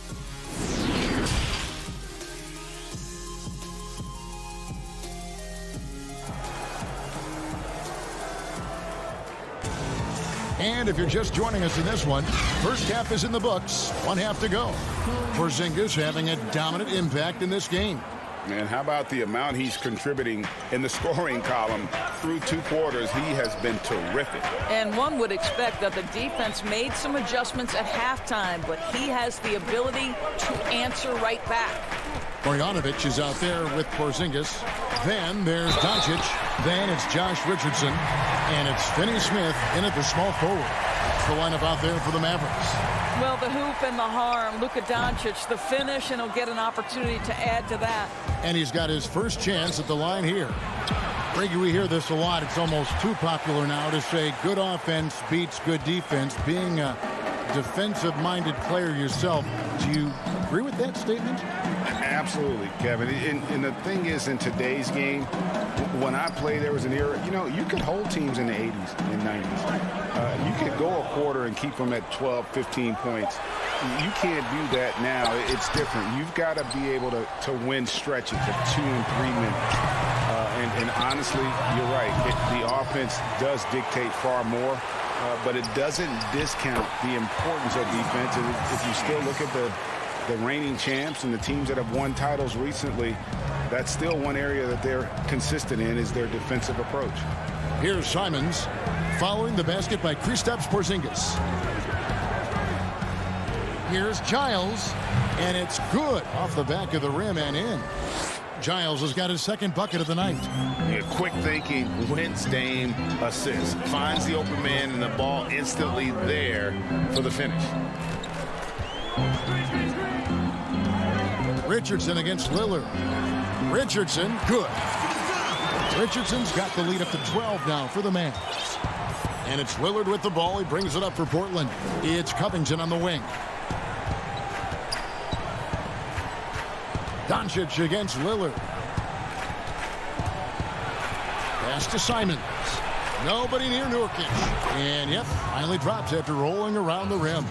And if you're just joining us in this one, first half is in the books. 1 half to go. Porzingis having a dominant impact in this game. And how about the amount he's contributing in the scoring column through 2 quarters? He has been terrific. And one would expect that the defense made some adjustments at halftime, but he has the ability to answer right back. Bogdanovic is out there with Porzingis. Then there's Doncic. Then it's Josh Richardson. And it's Finney Smith in at the small forward. That's the lineup out there for the Mavericks. Well, the hoop and the harm. Luka Doncic, the finish, and he'll get an opportunity to add to that. And he's got his first chance at the line here. Brady, we hear this a lot. It's almost too popular now to say good offense beats good defense. Being a defensive-minded player yourself, do you agree with that statement? Absolutely, Kevin. And the thing is, in today's game, when I played, there was an era, you could hold teams in the 80s and 90s. You could go a quarter and keep them at 12, 15 points. You can't do that now. It's different. You've got to be able to win stretches of 2 and 3 minutes. And honestly, you're right. The offense does dictate far more, but it doesn't discount the importance of defense. And if you still look at the reigning champs and the teams that have won titles recently, that's still one area that they're consistent in is their defensive approach. Here's Simons following the basket by Kristaps Porzingis. Here's Giles, and it's good off the back of the rim and in. Giles has got his second bucket of the night. Yeah, quick thinking, wins Dame assist. Finds the open man and the ball instantly there for the finish. Richardson against Lillard. Richardson, good. Richardson's got the lead up to 12 now for the Mavs. And it's Lillard with the ball. He brings it up for Portland. It's Covington on the wing. Doncic against Lillard. Pass to Simons. Nobody near Nurkic. And yep, finally drops after rolling around the rim.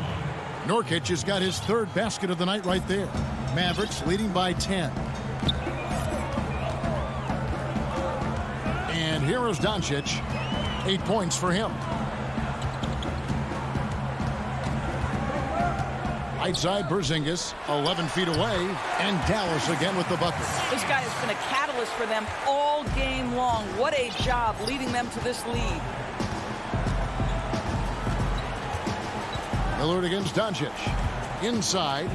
Nurkic has got his third basket of the night right there. Mavericks leading by 10. And here is Doncic. 8 points for him. Right side, Porzingis, 11 feet away, and Dallas again with the bucket. This guy has been a catalyst for them all game long. What a job leading them to this lead. Lillard against Doncic. Inside,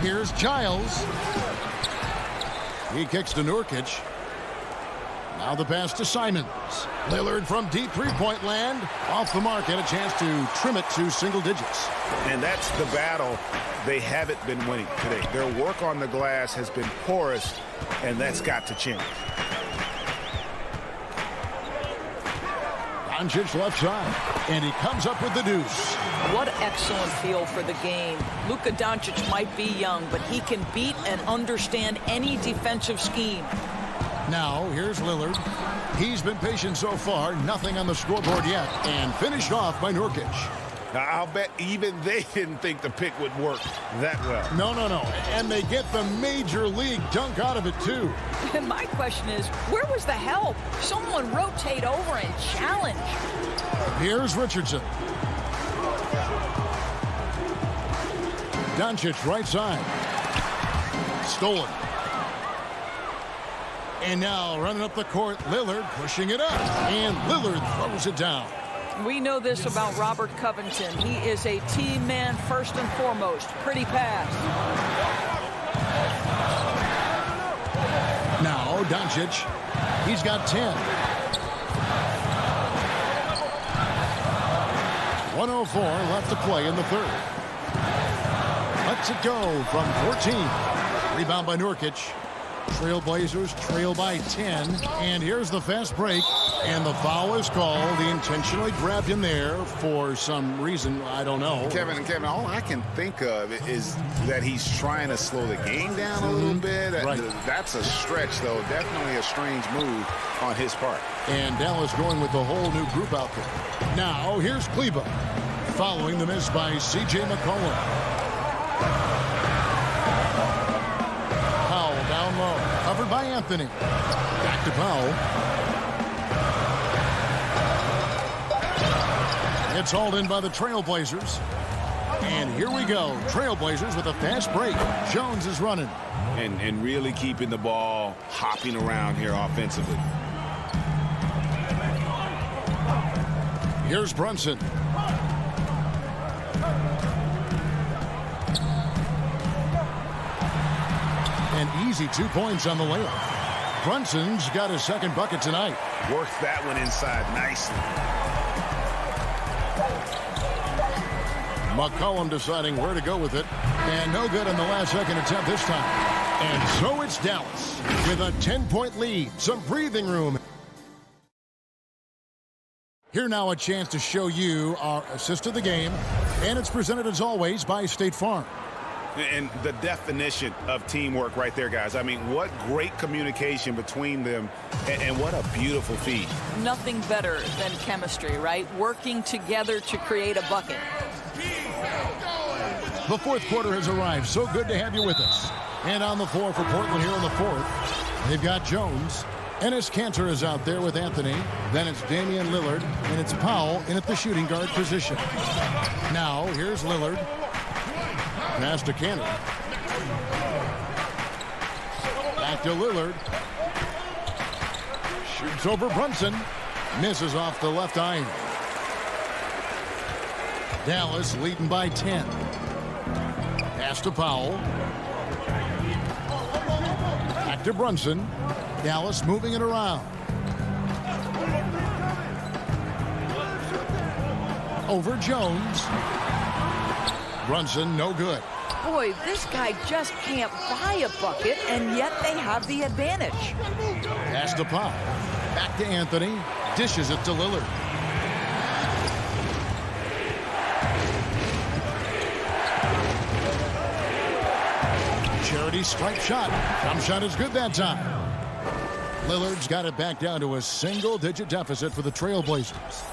here's Giles. He kicks to Nurkic. Now the pass to Simons. Lillard from deep three-point land. Off the mark, had a chance to trim it to single digits. And that's the battle they haven't been winning today. Their work on the glass has been porous, and that's got to change. Doncic left side, and he comes up with the deuce. What excellent feel for the game. Luka Doncic might be young, but he can beat and understand any defensive scheme. Now, here's Lillard. He's been patient so far. Nothing on the scoreboard yet. And finished off by Nurkic. Now, I'll bet even they didn't think the pick would work that well. No. And they get the major league dunk out of it, too. And my question is, where was the help? Someone rotate over and challenge. Here's Richardson. Doncic right side. Stolen. And now running up the court, Lillard pushing it up. And Lillard throws it down. We know this about Robert Covington. He is a team man first and foremost. Pretty pass. Now Doncic. He's got 10. 1:04 left to play in the third. Lets it go from 14. Rebound by Nurkic. Trailblazers trail by 10. And here's the fast break. And the foul is called. He intentionally grabbed him there for some reason. I don't know. Kevin, all I can think of is that he's trying to slow the game down a little bit. Right. That's a stretch, though. Definitely a strange move on his part. And Dallas going with the whole new group out there. Now, here's Kleba. Following the miss by C.J. McCollum. Powell down low. Covered by Anthony. Back to Powell. It's hauled in by the Trailblazers. And here we go. Trailblazers with a fast break. Jones is running. And really keeping the ball hopping around here offensively. Here's Brunson. An easy 2 points on the layup. Brunson's got his second bucket tonight. Worked that one inside nicely. McCollum deciding where to go with it. And no good on the last second attempt this time. And so it's Dallas with a 10-point lead. Some breathing room. Here now a chance to show you our assist of the game. And it's presented as always by State Farm. And the definition of teamwork right there, guys. I mean, what great communication between them, and what a beautiful feed. Nothing better than chemistry, right? Working together to create a bucket. The fourth quarter has arrived. So good to have you with us. And on the floor for Portland here in the fourth, they've got Jones. Enes Kanter is out there with Anthony. Then it's Damian Lillard, and it's Powell in at the shooting guard position. Now, here's Lillard. Pass to Kanter. Back to Lillard. Shoots over Brunson. Misses off the left iron. Dallas leading by 10. Pass to Powell. Back to Brunson. Dallas moving it around. Over Jones. Brunson, no good. Boy, this guy just can't buy a bucket, and yet they have the advantage. Pass to Powell. Back to Anthony. Dishes it to Lillard. Charity stripe shot. Jump shot is good that time. Lillard's got it back down to a single-digit deficit for the Trailblazers.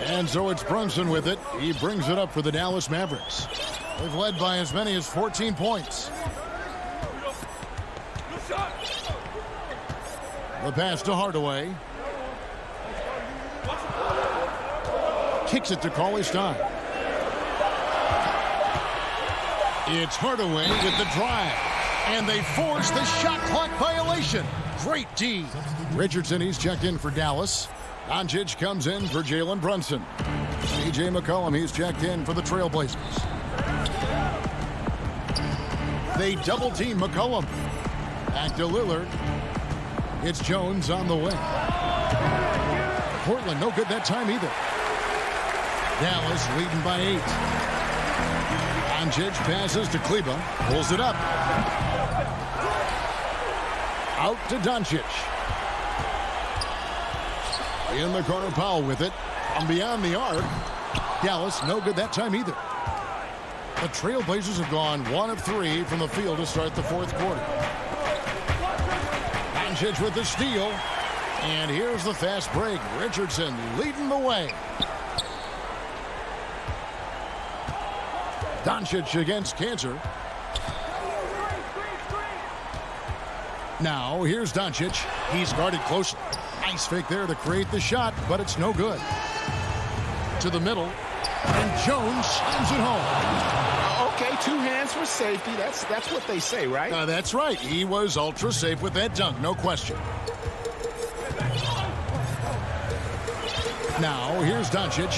And so it's Brunson with it. He brings it up for the Dallas Mavericks. They've led by as many as 14 points. The pass to Hardaway. Kicks it to Cauley-Stein. It's Hardaway with the drive. And they force the shot clock violation. Great D. Richardson, he's checked in for Dallas. Doncic comes in for Jalen Brunson. A.J. McCollum, he's checked in for the Trailblazers. They double-team McCollum. Back to Lillard. It's Jones on the wing. Portland, no good that time either. Dallas leading by 8. Doncic passes to Kleba. Pulls it up. Out to Doncic. In the corner, Powell with it. And beyond the arc. Dallas, no good that time either. The Trailblazers have gone 1 of 3 from the field to start the fourth quarter. Doncic with the steal. And here's the fast break. Richardson leading the way. Doncic against Kanter. Now, here's Doncic. He's guarded closely. Nice fake there to create the shot, but it's no good. To the middle. And Jones slams it home. Okay, 2 hands for safety. That's what they say, right? That's right. He was ultra safe with that dunk, no question. Now, here's Doncic.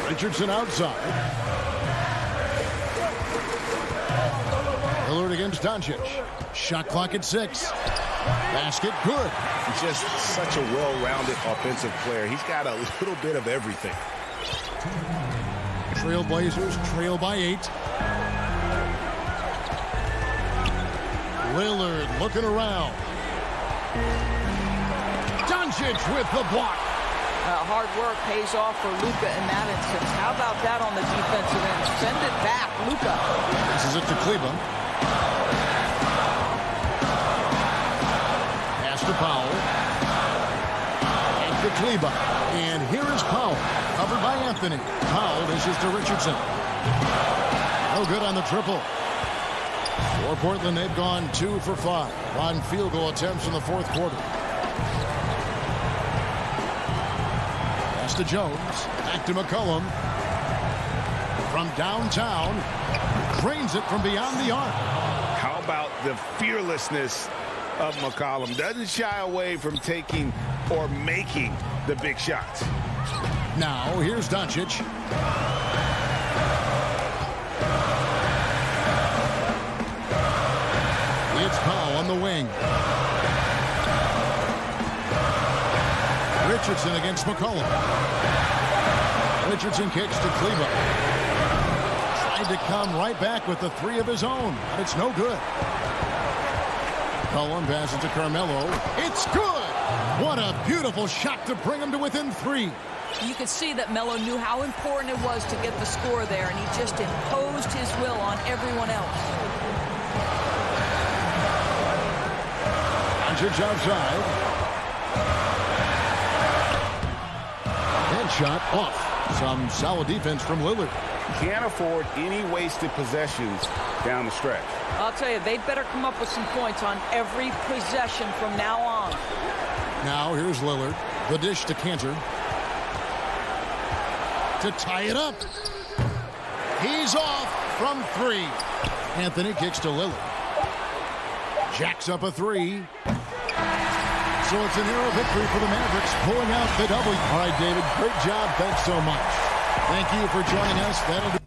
Richardson outside. Lillard against Doncic. Shot clock at 6. Basket good. He's just such a well-rounded offensive player. He's got a little bit of everything. Trailblazers trail by 8. Lillard looking around. Doncic with the block. Hard work pays off for Luka in that instance. How about that on the defensive end? Send it back, Luka. This is it to Kleba. Pass to Powell. And to Kleba. And here is Powell. Covered by Anthony. Powell dishes to Richardson. No good on the triple. For Portland, they've gone 2 for 5 on field goal attempts in the fourth quarter. Pass to Jones. Back to McCollum. from downtown. Drains it from beyond the arc. How about the fearlessness of McCollum? Doesn't shy away from taking or making the big shots. Now, here's Doncic. It's Powell on the wing. Richardson against McCollum. Richardson kicks to Kleber. Tried to come right back with the three of his own, but it's no good. McCollum passes to Carmelo. It's good! What a beautiful shot to bring him to within 3. You could see that Melo knew how important it was to get the score there, and he just imposed his will on everyone else. Doncic outside. And shot off. Some solid defense from Lillard. Can't afford any wasted possessions down the stretch. I'll tell you, they'd better come up with some points on every possession from now on. Now here's Lillard. The dish to Cantor. To tie it up. He's off from 3. Anthony kicks to Lillard. Jacks up a 3. So it's a narrow victory for the Mavericks, pulling out the W. All right, David, great job. Thanks so much. Thank you for joining us. That'll do.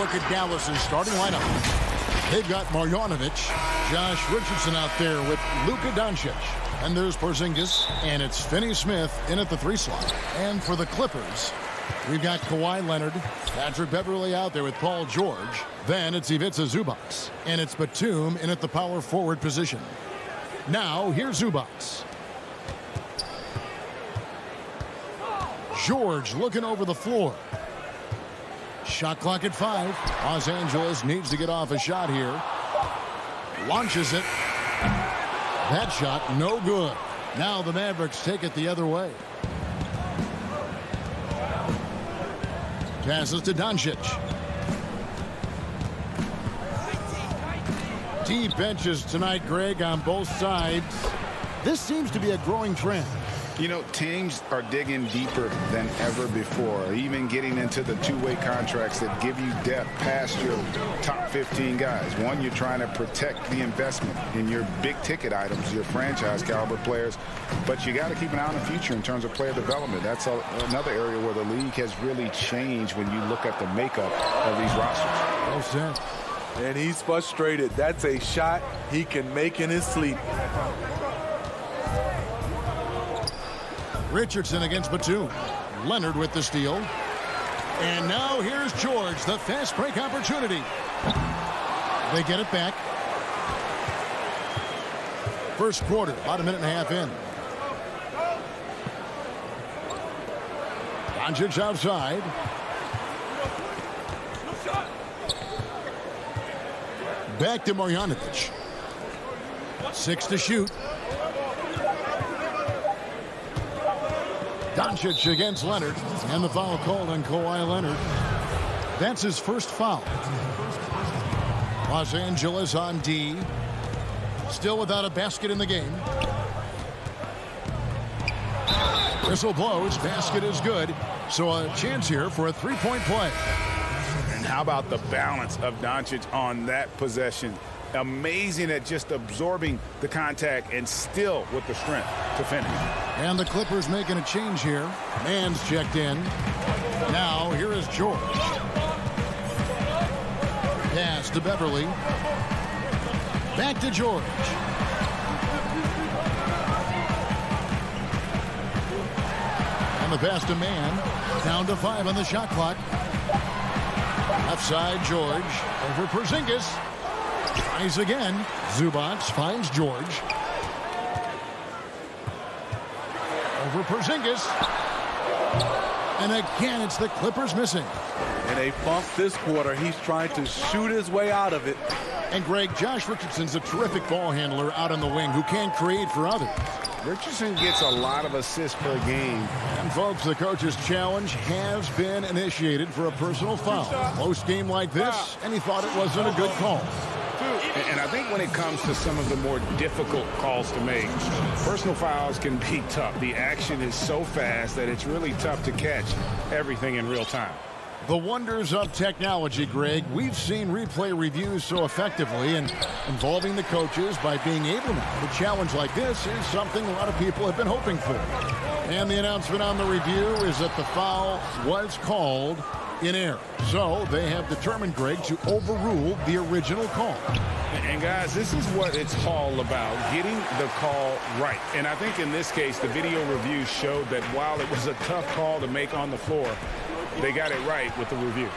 look at Dallas's starting lineup. They've got Marjanovic, Josh Richardson out there with Luka Doncic. And there's Porzingis, and it's Finney-Smith in at the 3 slot. And for the Clippers, we've got Kawhi Leonard, Patrick Beverley out there with Paul George. Then it's Ivica Zubac, and it's Batum in at the power forward position. Now, here's Zubac. George looking over the floor. Shot clock at 5. Los Angeles needs to get off a shot here. Launches it. That shot, no good. Now the Mavericks take it the other way. Passes to Doncic. Deep benches tonight, Greg, on both sides. This seems to be a growing trend. You know, teams are digging deeper than ever before, even getting into the two-way contracts that give you depth past your top 15 guys. One, you're trying to protect the investment in your big-ticket items, your franchise-caliber players, but you got to keep an eye on the future in terms of player development. That's another area where the league has really changed when you look at the makeup of these rosters. Well said. And he's frustrated. That's a shot he can make in his sleep. Richardson against Batum. Leonard with the steal. And now here's George, the fast break opportunity. They get it back. First quarter, about a minute and a half in. Doncic outside. Back to Marjanovic. 6 to shoot. Doncic against Leonard, and the foul called on Kawhi Leonard. That's his first foul. Los Angeles on D. Still without a basket in the game. Whistle blows. Basket is good. So a chance here for a three-point play. And how about the balance of Doncic on that possession? Amazing at just absorbing the contact and still with the strength to finish. And the Clippers making a change here. Mann's checked in. Now here is George. Pass to Beverley. Back to George. And the pass to Mann. Down to 5 on the shot clock. Left side George. Over Porzingis. Tries again. Zubac finds George. Over Porzingis. And again, it's the Clippers missing. In a funk this quarter, he's trying to shoot his way out of it. And Greg, Josh Richardson's a terrific ball handler out on the wing who can create for others. Richardson gets a lot of assists per game. And folks, the coach's challenge has been initiated for a personal foul. Most game like this, and he thought it wasn't a good call. And I think when it comes to some of the more difficult calls to make, personal fouls can be tough. The action is so fast that it's really tough to catch everything in real time. The wonders of technology, Greg. We've seen replay reviews so effectively, and involving the coaches by being able now to challenge like this is something a lot of people have been hoping for. And the announcement on the review is that the foul was called in error. So they have determined, Greg, to overrule the original call. And guys, this is what it's all about, getting the call right. And I think in this case, the video review showed that while it was a tough call to make on the floor, they got it right with the review.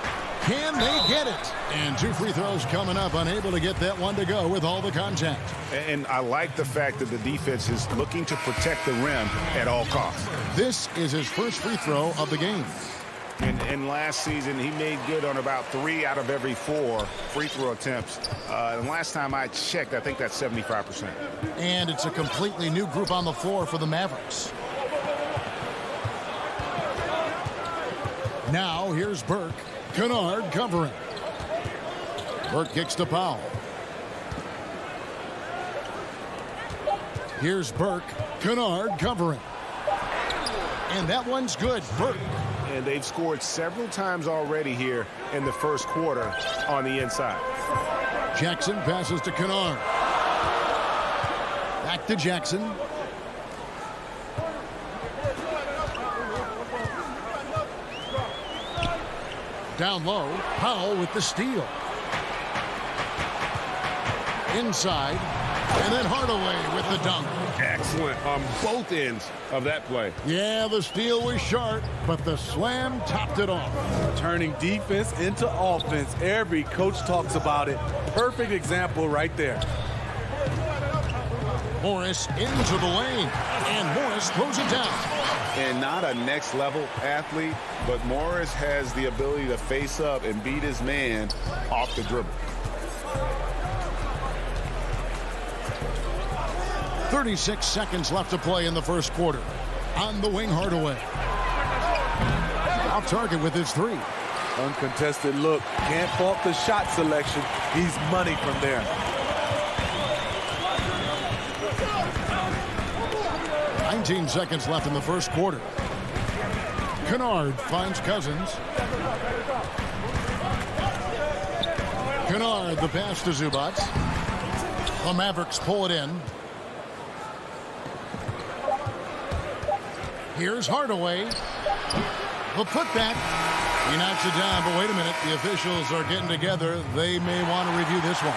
Can they get it? And 2 free throws coming up, unable to get that one to go with all the contact. And I like the fact that the defense is looking to protect the rim at all costs. This is his first free throw of the game. And last season, he made good on about 3 out of every 4 free throw attempts. And last time I checked, I think that's 75%. And it's a completely new group on the floor for the Mavericks. Now here's Burke. Kennard covering. Burke kicks to Powell. Here's Burke. Kennard covering. And that one's good. Burke. And they've scored several times already here in the first quarter on the inside. Jackson passes to Kennard. Back to Jackson. Down low, Powell with the steal. Inside, and then Hardaway with the dunk. Excellent on both ends of that play. Yeah, the steal was sharp, but the slam topped it off. Turning defense into offense. Every coach talks about it. Perfect example right there. Morris into the lane, and Morris throws it down. And not a next-level athlete, but Morris has the ability to face up and beat his man off the dribble. 36 seconds left to play in the first quarter. On the wing, Hardaway. Off target with his three. Uncontested look. Can't fault the shot selection. He's money from there. 19 seconds left in the first quarter. Kennard finds Cousins. Kennard, the pass to Zubac. The Mavericks pull it in. Here's Hardaway. The putback. He knocks it down, but wait a minute. The officials are getting together. They may want to review this one.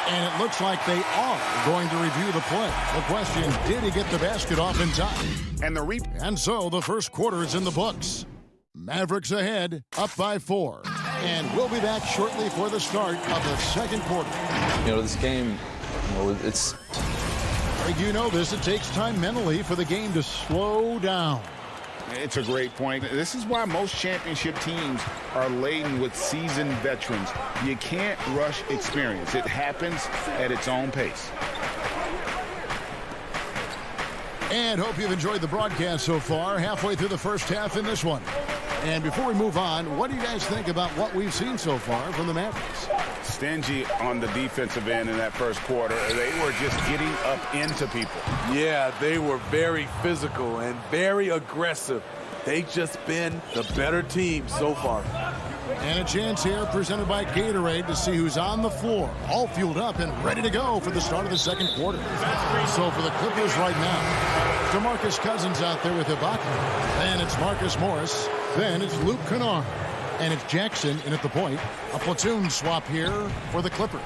And it looks like they are going to review the play. The question, did he get the basket off in time? And so the first quarter is in the books. Mavericks ahead, up by 4. And we'll be back shortly for the start of the second quarter. You know, this game, it's... You know this, it takes time mentally for the game to slow down. It's a great point. This is why most championship teams are laden with seasoned veterans. You can't rush experience. It happens at its own pace. And hope you've enjoyed the broadcast so far. Halfway through the first half in this one. And before we move on, what do you guys think about what we've seen so far from the Mavericks? Stingy on the defensive end in that first quarter. They were just getting up into people. Yeah, they were very physical and very aggressive. They've just been the better team so far. And a chance here presented by Gatorade to see who's on the floor. All fueled up and ready to go for the start of the second quarter. So for the Clippers right now, DeMarcus Cousins out there with Ibaka. Then it's Marcus Morris. Then it's Luke Kennard. And it's Jackson in at the point. A platoon swap here for the Clippers.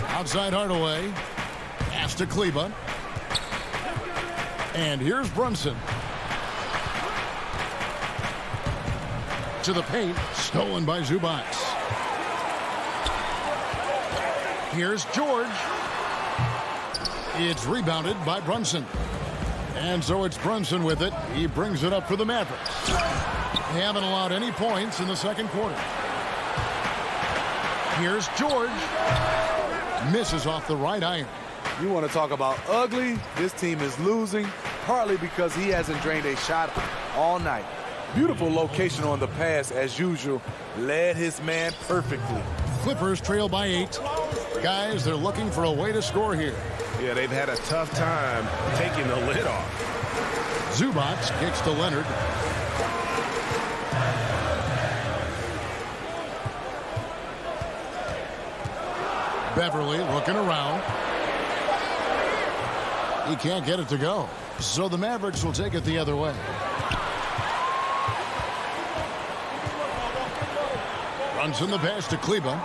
Outside Hardaway. Pass to Kleba. And here's Brunson. To the paint. Stolen by Zubac. Here's George. It's rebounded by Brunson. And so it's Brunson with it. He brings it up for the Mavericks. They haven't allowed any points in the second quarter. Here's George. Misses off the right iron. You want to talk about ugly? This team is losing, partly because he hasn't drained a shot all night. Beautiful location on the pass, as usual. Led his man perfectly. Clippers trail by 8. Guys, they're looking for a way to score here. Yeah, they've had a tough time taking the lid off. Zubac kicks to Leonard. Beverly looking around. He can't get it to go. So the Mavericks will take it the other way. Brunson the pass to Kleba.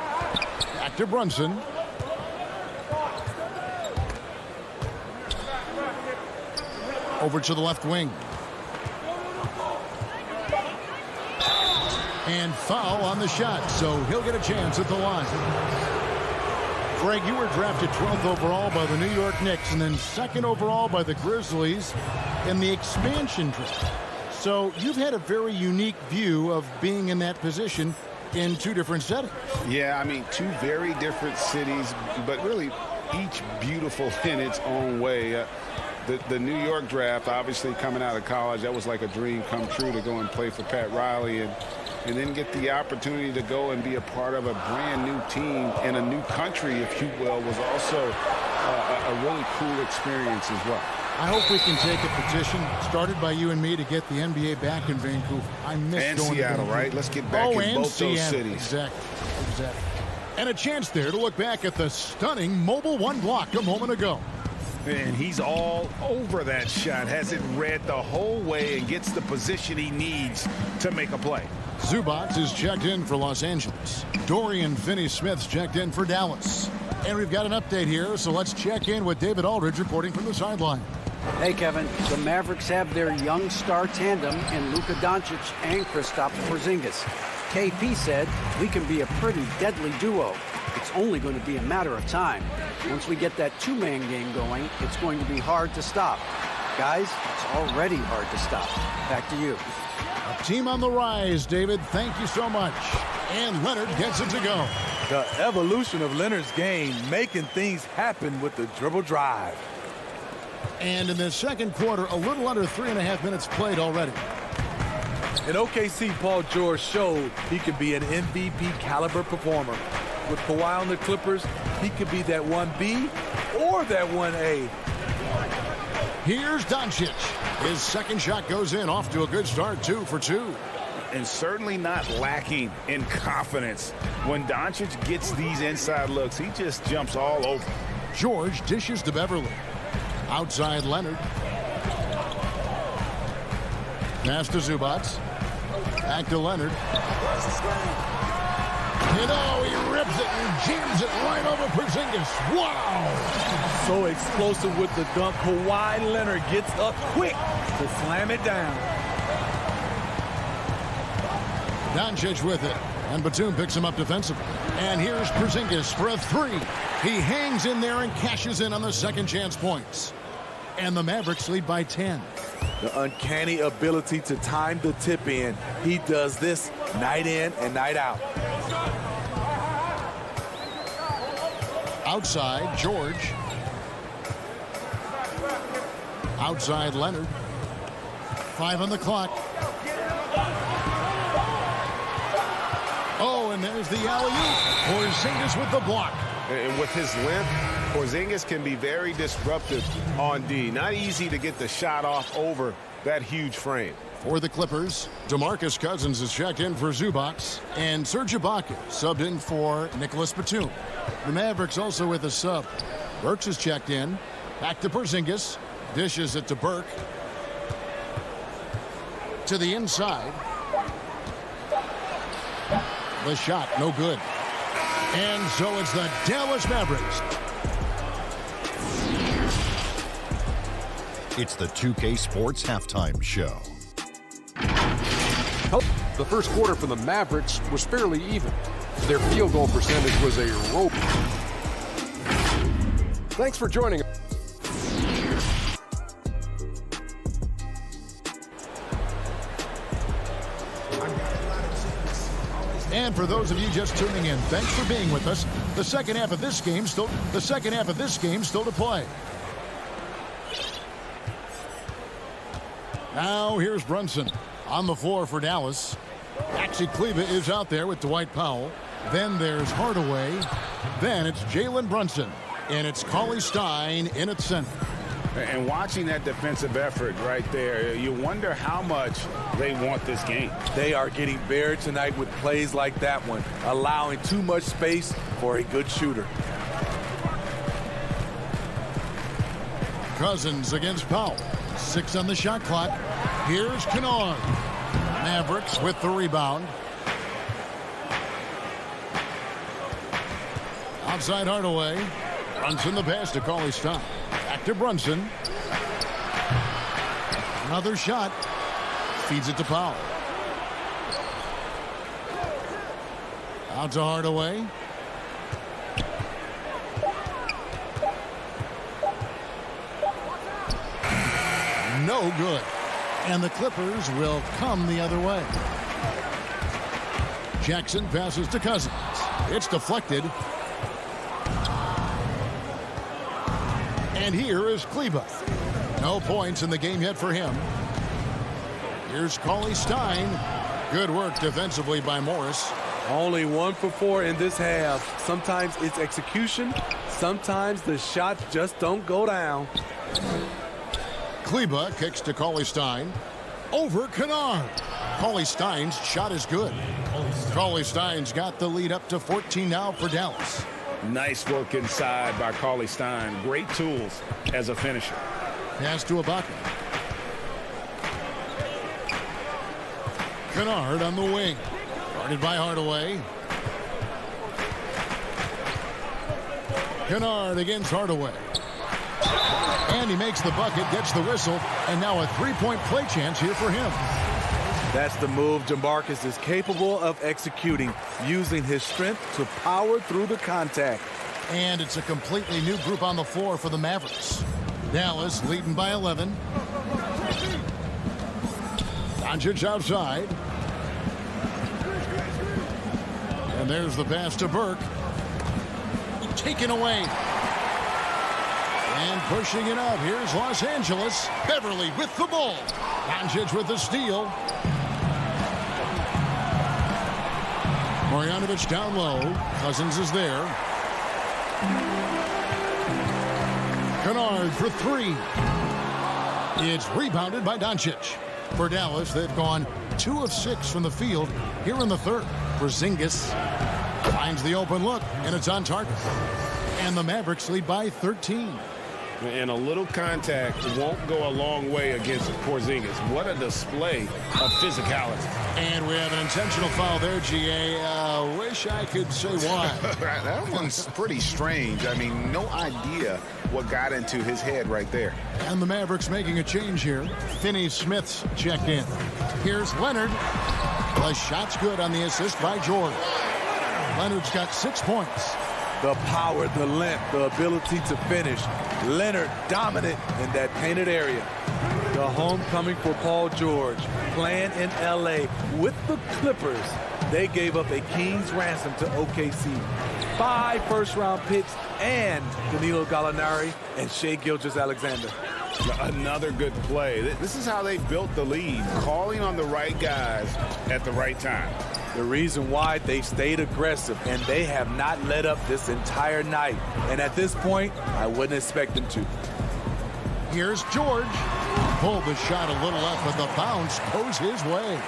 Back to Brunson. Over to the left wing. And foul on the shot, so he'll get a chance at the line. Greg, you were drafted 12th overall by the New York Knicks and then 2nd overall by the Grizzlies in the expansion draft. So you've had a very unique view of being in that position in 2 different settings. Yeah, I mean, 2 very different cities, but really each beautiful in its own way. The New York draft, obviously coming out of college, that was like a dream come true to go and play for Pat Riley and then get the opportunity to go and be a part of a brand new team in a new country, if you will, was also a really cool experience as well. I hope we can take a petition started by you and me to get the NBA back in Vancouver. I miss and going Seattle, to right? Let's get back in both Seattle. those cities. Exactly. And a chance there to look back at the stunning Mobile One block a moment ago. And he's all over that shot. Has it read the whole way and gets the position he needs to make a play. Zubac is checked in for Los Angeles. Dorian Finney-Smith's checked in for Dallas. And we've got an update here, so let's check in with David Aldridge reporting from the sideline. Hey, Kevin. The Mavericks have their young star tandem in Luka Doncic and Kristaps Porzingis. KP said, we can be a pretty deadly duo. It's only going to be a matter of time. Once we get that two-man game going, it's going to be hard to stop. Guys, it's already hard to stop. Back to you. A team on the rise, David. Thank you so much. And Leonard gets it to go. The evolution of Leonard's game, making things happen with the dribble drive. And in the second quarter, a little under 3.5 minutes played already. In OKC, Paul George showed he could be an MVP caliber performer. With Kawhi on the Clippers, he could be that 1B or that 1A. Here's Doncic. His second shot goes in, off to a good start, 2 for 2. And certainly not lacking in confidence. When Doncic gets these inside looks, he just jumps all over. George dishes to Beverly. Outside Leonard. Pass to Zubac. Back to Leonard. You know, he rips it and jams it right over Porzingis. Wow! So explosive with the dunk. Kawhi Leonard gets up quick to slam it down. Doncic with it. And Batum picks him up defensively. And here's Porzingis for a 3. He hangs in there and cashes in on the second chance points. And the Mavericks lead by 10. The uncanny ability to time the tip in. He does this night in and night out. Outside, George. Outside, Leonard. 5 on the clock. Oh, and there's the alley-oop. Porzingis with the block. And with his length, Porzingis can be very disruptive on D. Not easy to get the shot off over that huge frame. For the Clippers, DeMarcus Cousins is checked in for Zubac, and Serge Ibaka subbed in for Nicholas Batum. The Mavericks also with a sub. Burks is checked in. Back to Porzingis. Dishes it to Burke. To the inside. The shot, no good. And so it's the Dallas Mavericks. It's the 2K Sports Halftime Show. The first quarter for the Mavericks was fairly even. Their field goal percentage was a rope. Thanks for joining us. And for those of you just tuning in, thanks for being with us. The second half of this game still to play. Now here's Brunson on the floor for Dallas. Maxi Kleber is out there with Dwight Powell. Then there's Hardaway. Then it's Jalen Brunson. And it's Cauley Stein in at center. And watching that defensive effort right there, you wonder how much they want this game. They are getting buried tonight with plays like that one, allowing too much space for a good shooter. Cousins against Powell. 6 on the shot clock. Here's Kennard. Mavericks with the rebound. Outside Hardaway. Brunson the pass to Cauley Stein. Back to Brunson. Another shot. Feeds it to Powell. Out to Hardaway. No good. And the Clippers will come the other way. Jackson passes to Cousins. It's deflected. And here is Kleber. No points in the game yet for him. Here's Cauley Stein. Good work defensively by Morris. Only 1 for 4 in this half. Sometimes it's execution. Sometimes the shots just don't go down. Kleber kicks to Cauley Stein. Over Kennard. Cauley Stein's shot is good. Cauley Stein's got the lead up to 14 now for Dallas. Nice work inside by Cauley Stein. Great tools as a finisher. Pass to Ibaka. Kennard on the wing. Guarded by Hardaway. Kennard against Hardaway. And he makes the bucket, gets the whistle, and now a three-point play chance here for him. That's the move Jamarcus is capable of executing, using his strength to power through the contact. And it's a completely new group on the floor for the Mavericks. Dallas leading by 11. Doncic outside. And there's the pass to Burke. Taken away. And pushing it up. Here's Los Angeles. Beverly with the ball. Doncic with the steal. Marjanovic down low. Cousins is there. Kennard for three. It's rebounded by Doncic. For Dallas, they've gone 2 of 6 from the field here in the third. Porzingis finds the open look, and it's on target. And the Mavericks lead by 13. And a little contact won't go a long way against Porzingis. What a display of physicality. And we have an intentional foul there, GA. Wish I could say why. That one's pretty strange. I mean, no idea what got into his head right there. And the Mavericks making a change here. Finney-Smith's checked in. Here's Leonard. The shot's good on the assist by George. Leonard's got 6 points. The power, the length, the ability to finish. Leonard dominant in that painted area. The homecoming for Paul George, playing in LA with the Clippers. They gave up a king's ransom to OKC. 5 first-round picks and Danilo Gallinari and Shai Gilgeous-Alexander. Another good play. This is how they built the lead, calling on the right guys at the right time. The reason why they stayed aggressive, and they have not let up this entire night. And at this point, I wouldn't expect them to. Here's George. Pulled the shot a little left, but the bounce goes his way.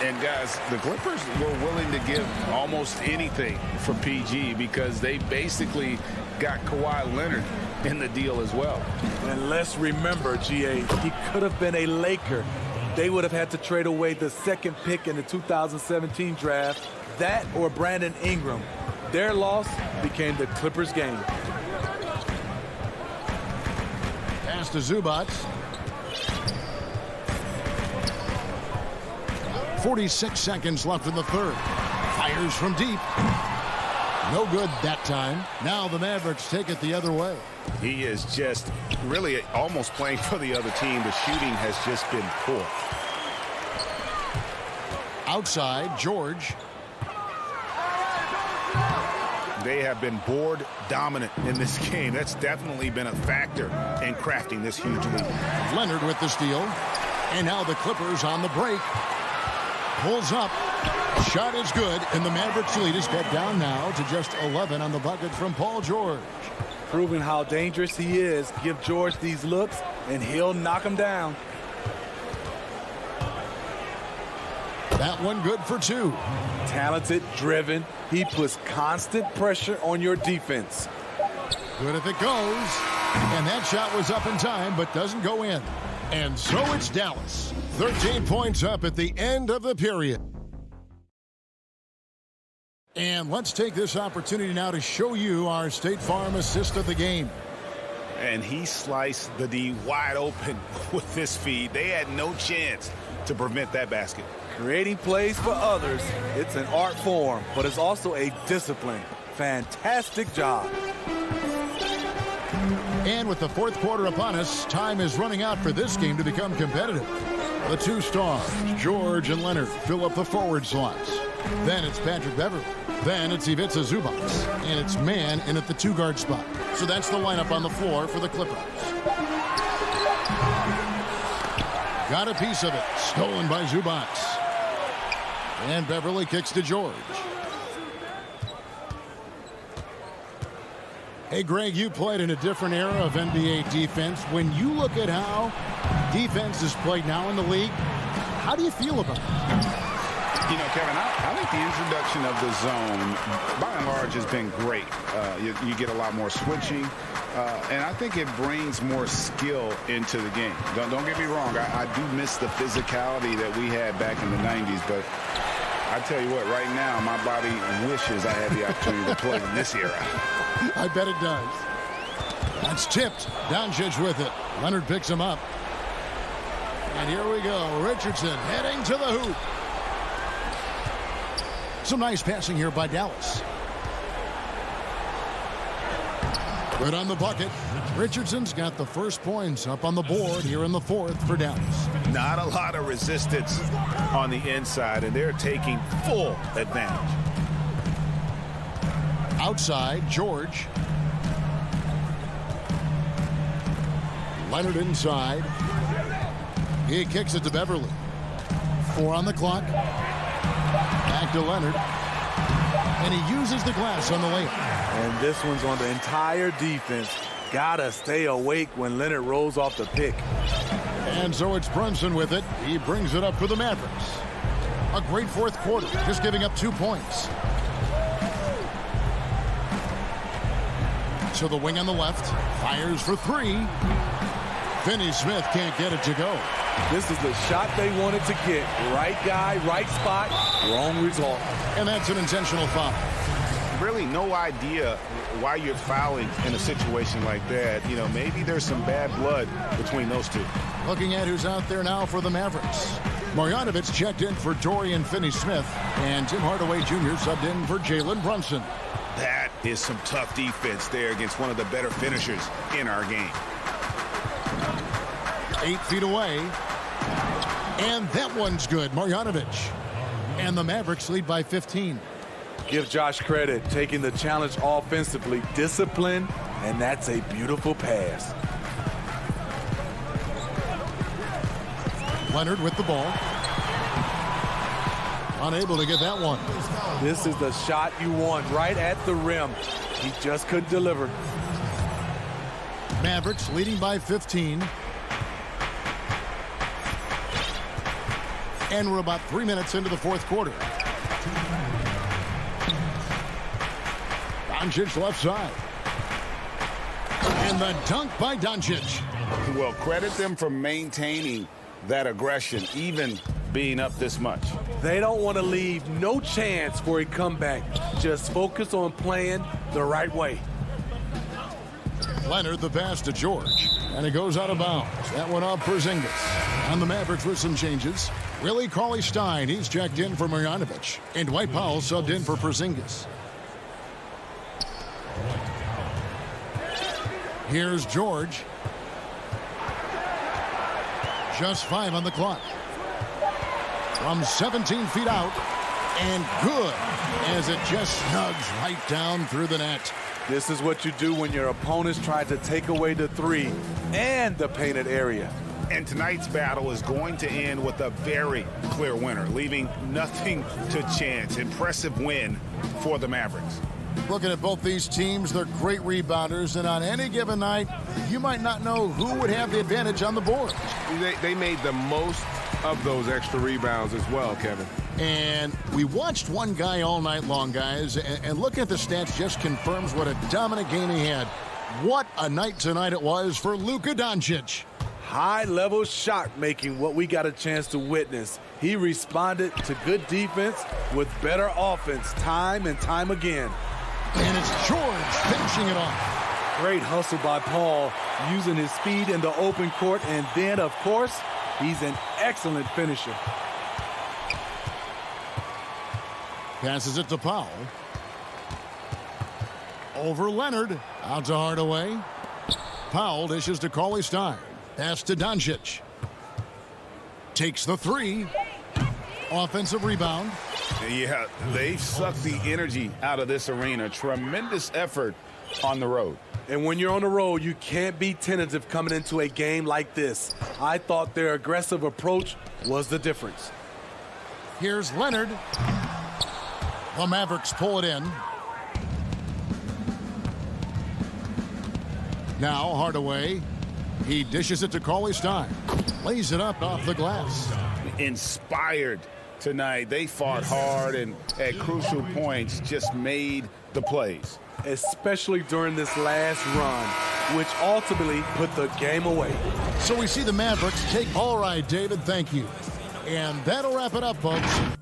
And guys, the Clippers were willing to give almost anything for PG because they basically got Kawhi Leonard in the deal as well. And let's remember, GA, he could have been a Laker. They would have had to trade away the 2nd pick in the 2017 draft, that or Brandon Ingram. Their loss became the Clippers' game. Pass to Zubac. 46 seconds left in the third. Fires from deep. No good that time. Now the Mavericks take it the other way. He is just really almost playing for the other team. The shooting has just been poor. Outside, George. They have been board dominant in this game. That's definitely been a factor in crafting this huge lead. Leonard with the steal. And now the Clippers on the break. Pulls up. Shot is good, and the Mavericks lead is cut down now to just 11 on the bucket from Paul George. Proving how dangerous he is. Give George these looks, and he'll knock him down. That one good for 2. Talented, driven. He puts constant pressure on your defense. Good if it goes. And that shot was up in time, but doesn't go in. And so it's Dallas. 13 points up at the end of the period. And let's take this opportunity now to show you our State Farm assist of the game. And he sliced the D wide open with this feed. They had no chance to prevent that basket. Creating plays for others, it's an art form, but it's also a discipline. Fantastic job. And with the fourth quarter upon us, time is running out for this game to become competitive. The 2 stars, George and Leonard, fill up the forward slots. Then it's Patrick Beverly. Then it's Ivica Zubac. And it's man in at the 2-guard spot. So that's the lineup on the floor for the Clippers. Got a piece of it. Stolen by Zubac. And Beverly kicks to George. Hey, Greg, you played in a different era of NBA defense. When you look at how defense is played now in the league, how do you feel about it? You know, Kevin, I think the introduction of the zone, by and large, has been great. You get a lot more switching, and I think it brings more skill into the game. Don't get me wrong. I do miss the physicality that we had back in the 90s, but I tell you what, right now, my body wishes I had the opportunity to play in this era. I bet it does. That's tipped. Doncic with it. Leonard picks him up. And here we go. Richardson heading to the hoop. Some nice passing here by Dallas. Good on the bucket. Richardson's got the first points up on the board here in the fourth for Dallas. Not a lot of resistance on the inside, and they're taking full advantage. Outside, George. Leonard inside. He kicks it to Beverly. 4 on the clock. Back to Leonard. And he uses the glass on the layup. And this one's on the entire defense. Gotta stay awake when Leonard rolls off the pick. And so it's Brunson with it. He brings it up for the Mavericks. A great fourth quarter, just giving up 2 points. So the wing on the left fires for 3. Finney Smith can't get it to go. This is the shot they wanted to get. Right guy, right spot, wrong result. And that's an intentional foul. Really no idea why you're fouling in a situation like that. You know, maybe there's some bad blood between those two. Looking at who's out there now for the Mavericks. Marjanovic checked in for Dorian Finney-Smith, and Tim Hardaway Jr. subbed in for Jalen Brunson. That is some tough defense there against one of the better finishers in our game. 8 feet away. And that one's good. Marjanovic. And the Mavericks lead by 15. Give Josh credit, taking the challenge offensively, discipline, and that's a beautiful pass. Leonard with the ball. Unable to get that one. This is the shot you want, right at the rim. He just couldn't deliver. Mavericks leading by 15. And we're about 3 minutes into the fourth quarter. Doncic left side. And the dunk by Doncic. Well, credit them for maintaining that aggression, even being up this much. They don't want to leave no chance for a comeback. Just focus on playing the right way. Leonard the pass to George. And it goes out of bounds. That one off Porzingis. On the Mavericks with some changes. Willie Cauley-Stein, he's checked in for Marjanovic. And Dwight Powell subbed in for Porzingis. Here's George. Just 5 on the clock. From 17 feet out. And good as it just snugs right down through the net. This is what you do when your opponents try to take away the 3 and the painted area. And tonight's battle is going to end with a very clear winner, leaving nothing to chance. Impressive win for the Mavericks. Looking at both these teams, they're great rebounders, and on any given night, you might not know who would have the advantage on the board. They made the most of those extra rebounds as well, Kevin. And we watched one guy all night long, guys, and looking at the stats just confirms what a dominant game he had. What a night tonight it was for Luka Doncic. High-level shot making, what we got a chance to witness. He responded to good defense with better offense time and time again. And it's George finishing it off. Great hustle by Paul, using his speed in the open court. And then, of course, he's an excellent finisher. Passes it to Powell. Over Leonard. Out to Hardaway. Powell dishes to Cauley-Stein. Pass to Doncic. Takes the 3. Offensive rebound. Yeah, they sucked the energy out of this arena. Tremendous effort on the road. And when you're on the road, you can't be tentative coming into a game like this. I thought their aggressive approach was the difference. Here's Leonard. The Mavericks pull it in. Now Hardaway. He dishes it to Cauley-Stein. Lays it up off the glass. Inspired tonight. They fought hard and at crucial points just made the plays. Especially during this last run, which ultimately put the game away. So we see the Mavericks take. All right, David, thank you. And that'll wrap it up, folks.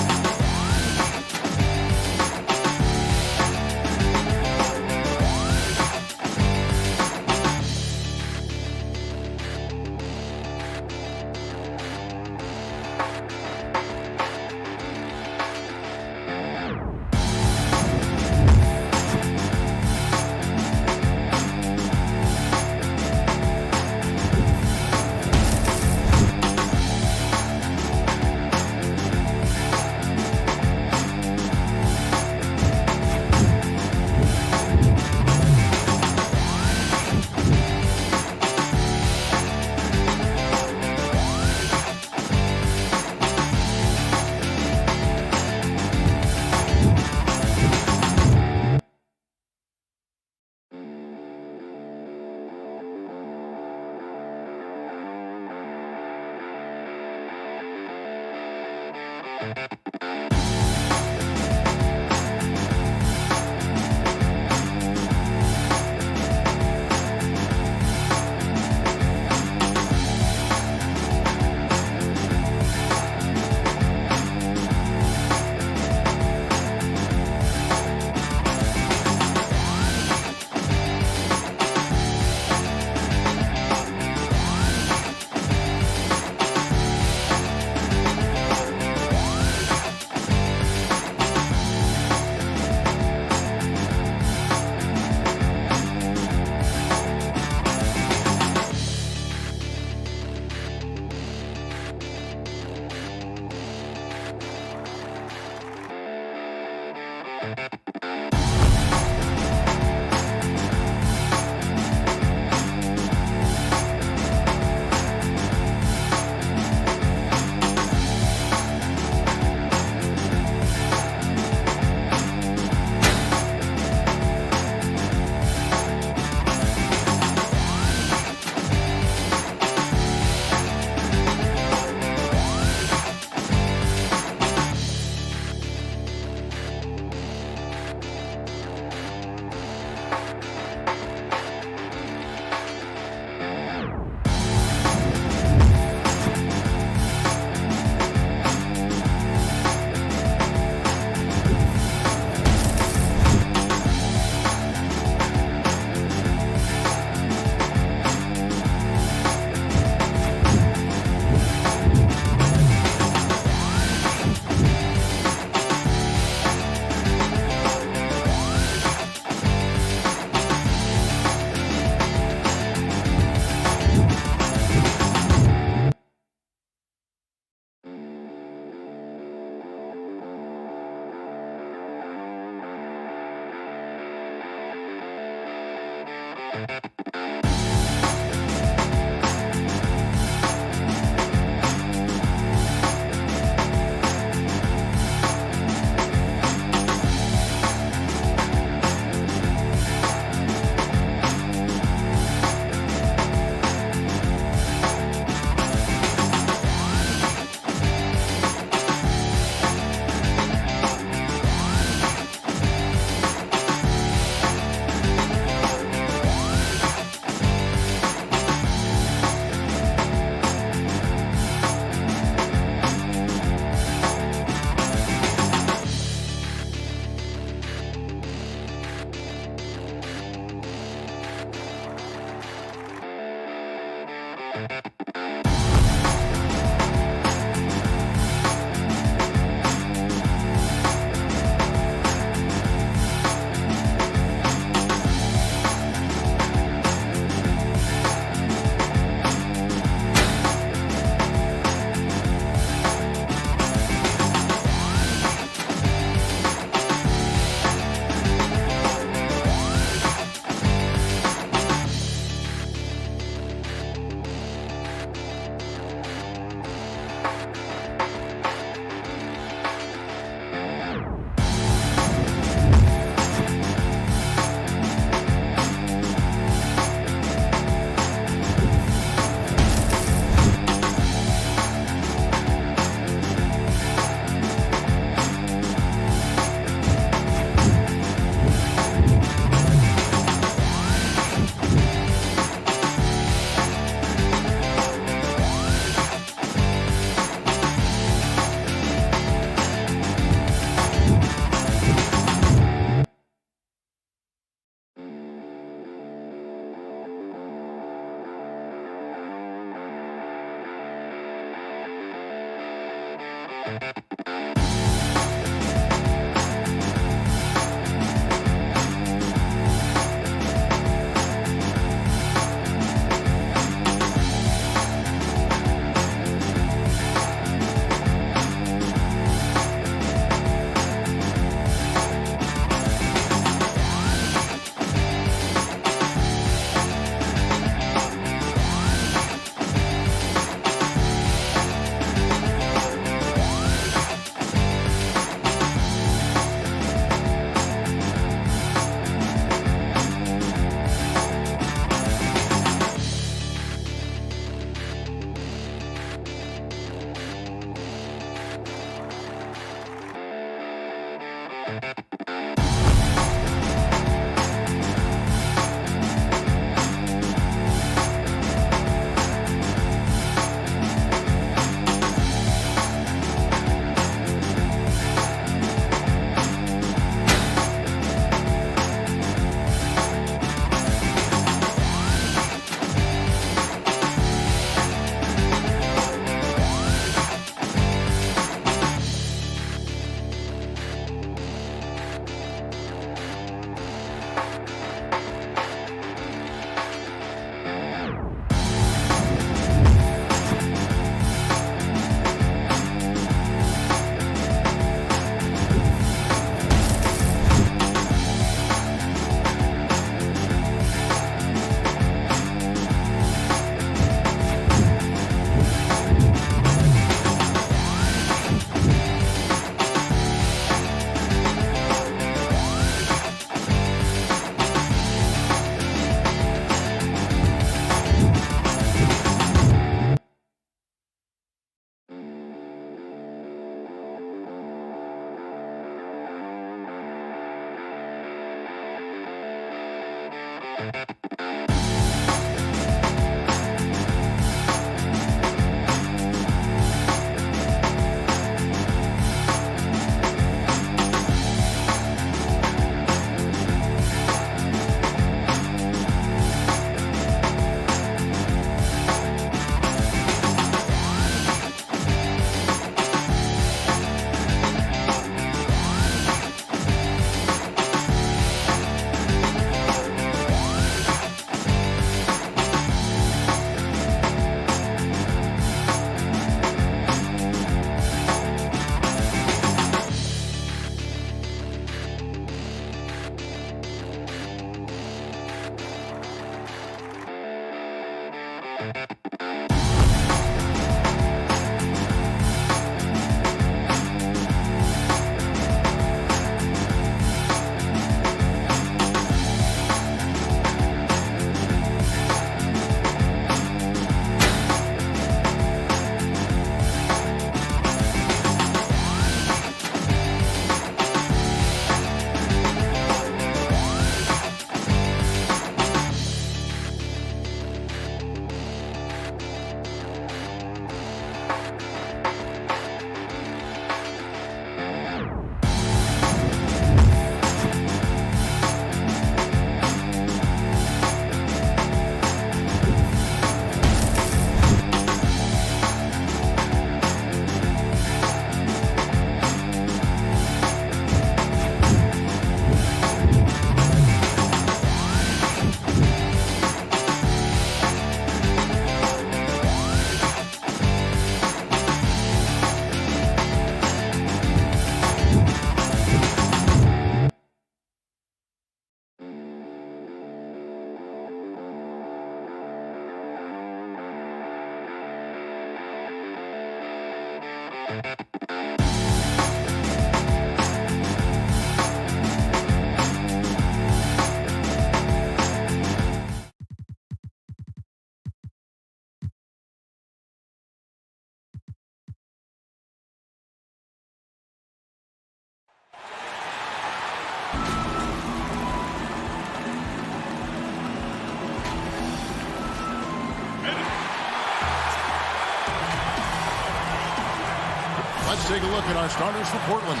Let's take a look at our starters for Portland.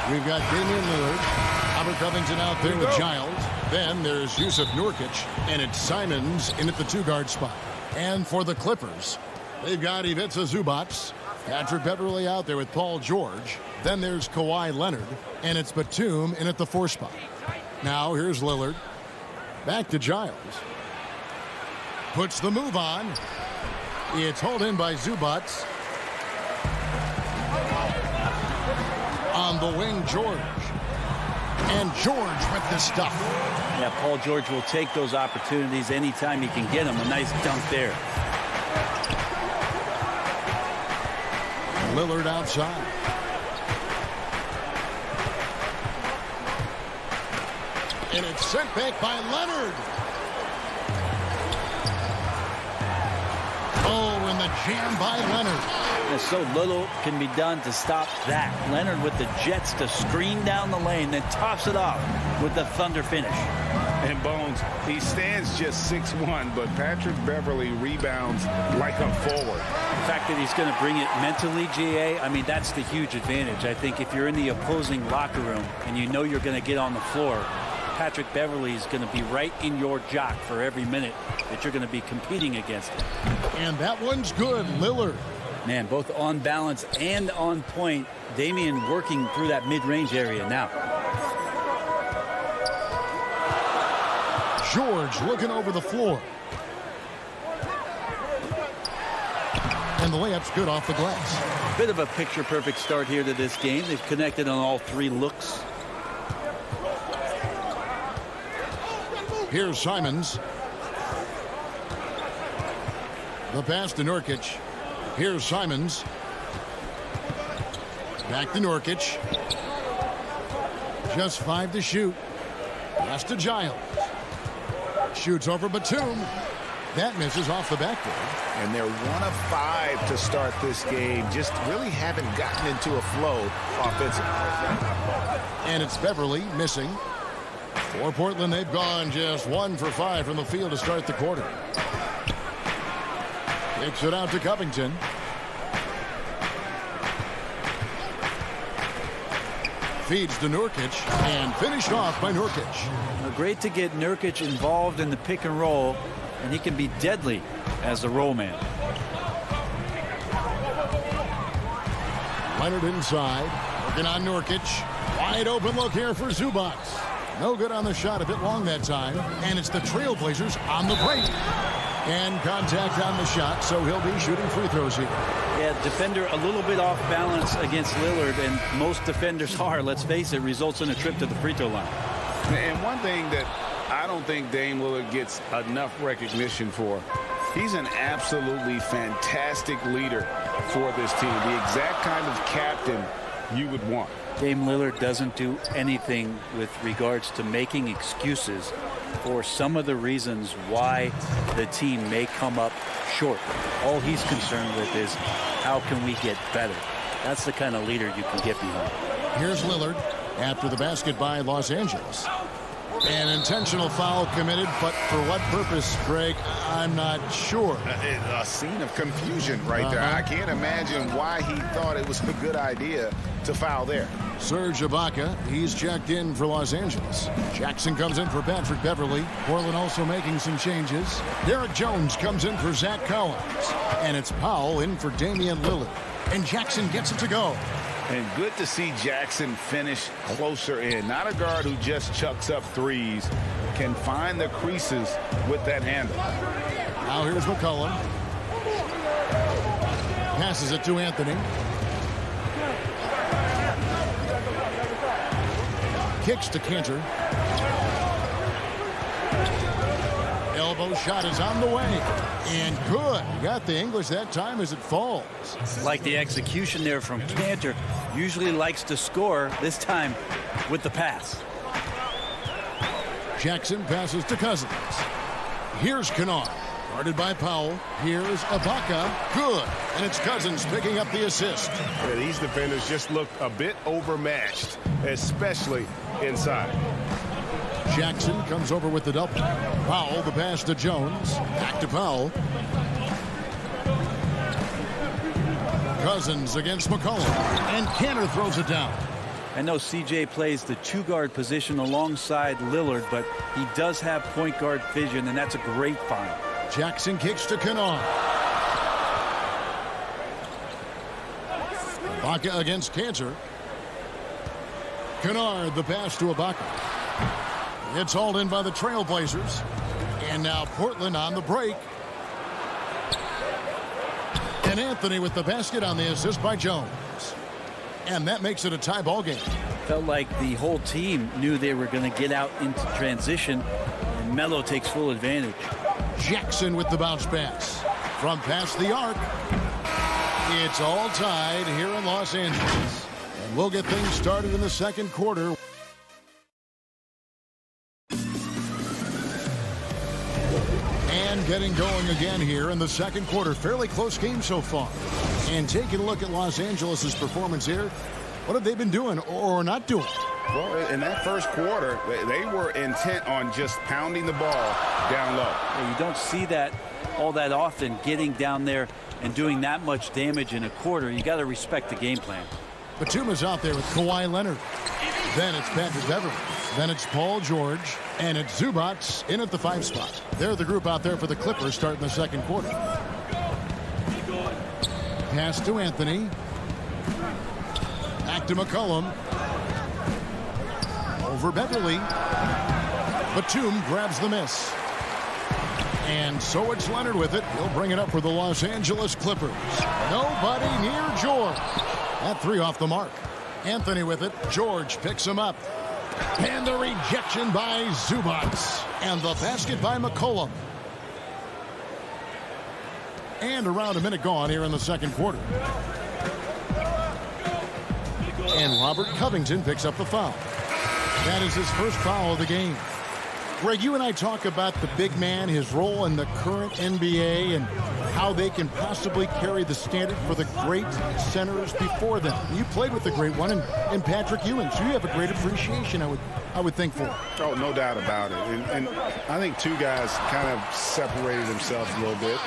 We've got Damian Lillard, Robert Covington out there with Giles. Then there's Yusuf Nurkic, and it's Simons in at the two-guard spot. And for the Clippers, they've got Ivica Zubac, Patrick Beverley out there with Paul George. Then there's Kawhi Leonard, and it's Batum in at the four spot. Now here's Lillard. Back to Giles. Puts the move on. It's hauled in by Zubac. On the wing, George. And George with the stuff. Yeah, Paul George will take those opportunities anytime he can get them. A nice dunk there. Lillard outside. And it's sent back by Leonard. Oh, and the jam by Leonard. And so little can be done to stop that. Leonard with the jets to screen down the lane, then tops it off with the thunder finish. And Bones, he stands just 6'1", but Patrick Beverley rebounds like a forward. The fact that he's going to bring it mentally, GA, I mean, that's the huge advantage. I think if you're in the opposing locker room and you know you're going to get on the floor, Patrick Beverley is going to be right in your jock for every minute that you're going to be competing against him. And that one's good, Lillard. Man, both on balance and on point. Damian working through that mid-range area now. George looking over the floor. And the layup's good off the glass. Bit of a picture-perfect start here to this game. They've connected on all three looks. Here's Simons. The pass to Nurkic. Here's Simons. Back to Nurkic. Just 5 to shoot. Pass to Giles. Shoots over Batum. That misses off the backboard. And they're 1 of 5 to start this game. Just really haven't gotten into a flow offensively. And it's Beverley missing. For Portland, they've gone just 1 for 5 from the field to start the quarter. Kicks it out to Covington. Feeds to Nurkic and finished off by Nurkic. Well, great to get Nurkic involved in the pick and roll, and he can be deadly as the roll man. Leonard inside, working on Nurkic. Wide open look here for Zubac. No good on the shot, a bit long that time. And it's the Trailblazers on the break. And contact on the shot, so he'll be shooting free throws here. Yeah, defender a little bit off balance against Lillard, and most defenders are, let's face it, results in a trip to the free throw line. And one thing that I don't think Dame Lillard gets enough recognition for, he's an absolutely fantastic leader for this team. The exact kind of captain you would want. Dame Lillard doesn't do anything with regards to making excuses for some of the reasons why the team may come up short. All he's concerned with is how can we get better. That's the kind of leader you can get behind. Here's Lillard after the basket by Los Angeles. An intentional foul committed, but for what purpose, Greg, I'm not sure. A scene of confusion right there. I can't imagine why he thought it was a good idea to foul there. Serge Ibaka, he's checked in for Los Angeles. Jackson comes in for Patrick Beverley. Portland also making some changes. Derek Jones comes in for Zach Collins. And it's Powell in for Damian Lillard. And Jackson gets it to go. And good to see Jackson finish closer in. Not a guard who just chucks up threes. Can find the creases with that handle. Now here's McCollum. Passes it to Anthony. Kicks to Cantor. Elbow shot is on the way. And good. Got the English that time as it falls. Like the execution there from Cantor. Usually likes to score, this time with the pass. Jackson passes to Cousins. Here's Kennard. Guarded by Powell. Here's Ibaka. Good. And it's Cousins picking up the assist. Yeah, these defenders just look a bit overmatched, especially inside. Jackson comes over with the double. Powell, the pass to Jones. Back to Powell. Cousins against McCollum. And Cantor throws it down. I know CJ plays the two-guard position alongside Lillard, but he does have point guard vision, and that's a great find. Jackson kicks to Kennard. Ibaka against Cantor. Kennard, the pass to Ibaka. It's hauled in by the Trailblazers. And now Portland on the break. And Anthony with the basket on the assist by Jones. And that makes it a tie ball game. Felt like the whole team knew they were going to get out into transition. And Melo takes full advantage. Jackson with the bounce pass. From past the arc. It's all tied here in Los Angeles. And we'll get things started in the second quarter. And getting going again here in the second quarter. Fairly close game so far. And taking a look at Los Angeles' performance here. What have they been doing or not doing? Well, in that first quarter, they were intent on just pounding the ball down low. Yeah, you don't see that all that often, getting down there and doing that much damage in a quarter. You got to respect the game plan. Batuma's out there with Kawhi Leonard. Then it's Patrick Beverley. Then it's Paul George. And it's Zubac in at the 5 spot. They're the group out there for the Clippers starting the second quarter. Pass to Anthony. Back to McCollum. Over Beverley. Batum grabs the miss. And so it's Leonard with it. He'll bring it up for the Los Angeles Clippers. Nobody near George. That 3 off the mark. Anthony with it. George picks him up. And the rejection by Zubac. And the basket by McCollum. And around a minute gone here in the second quarter. And Robert Covington picks up the foul. That is his first foul of the game. Greg, you and I talk about the big man, his role in the current NBA, and how they can possibly carry the standard for the great centers before them. You played with the great one in Patrick Ewing, so you have a great appreciation, I would think, for it. Oh, no doubt about it. And I think two guys kind of separated themselves a little bit.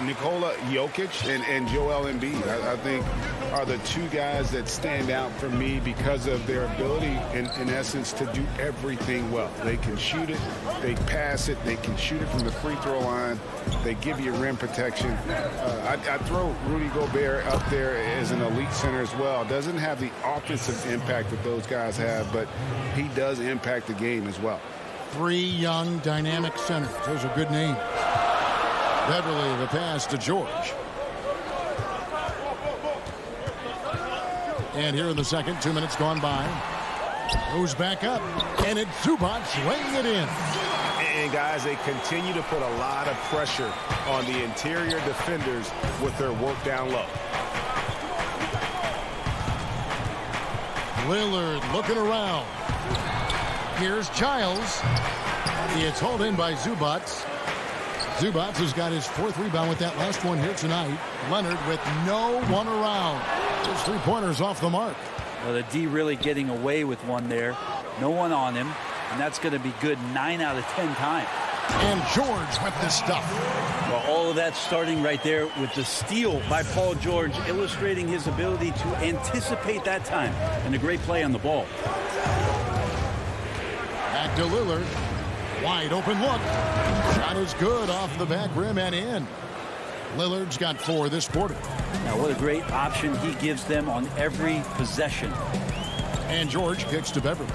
Nikola Jokic and Joel Embiid, I think, are the two guys that stand out for me because of their ability, in essence, to do everything well. They can shoot it, they pass it, they can shoot it from the free throw line, they give you rim protection. I throw Rudy Gobert up there as an elite center as well. Doesn't have the offensive impact that those guys have, but he does impact the game as well. 3 young, dynamic centers. Those are good names. Beverley, the pass to George. And here in the second, 2 minutes gone by. Goes back up, and it's Zubac laying it in. And guys, they continue to put a lot of pressure on the interior defenders with their work down low. Lillard looking around. Here's Childs. It's hauled in by Zubac. Zubac has got his 4th rebound with that last one here tonight. Leonard with no one around. Those 3-pointers off the mark. Well, the D really getting away with one there. No one on him. And that's going to be good 9 out of 10 times. And George with the stuff. Well, all of that starting right there with the steal by Paul George, illustrating his ability to anticipate that time. And a great play on the ball. Back to Lillard. Wide open look. Shot is good off the back rim and in. Lillard's got 4 this quarter. Now, what a great option he gives them on every possession. And George kicks to Beverley.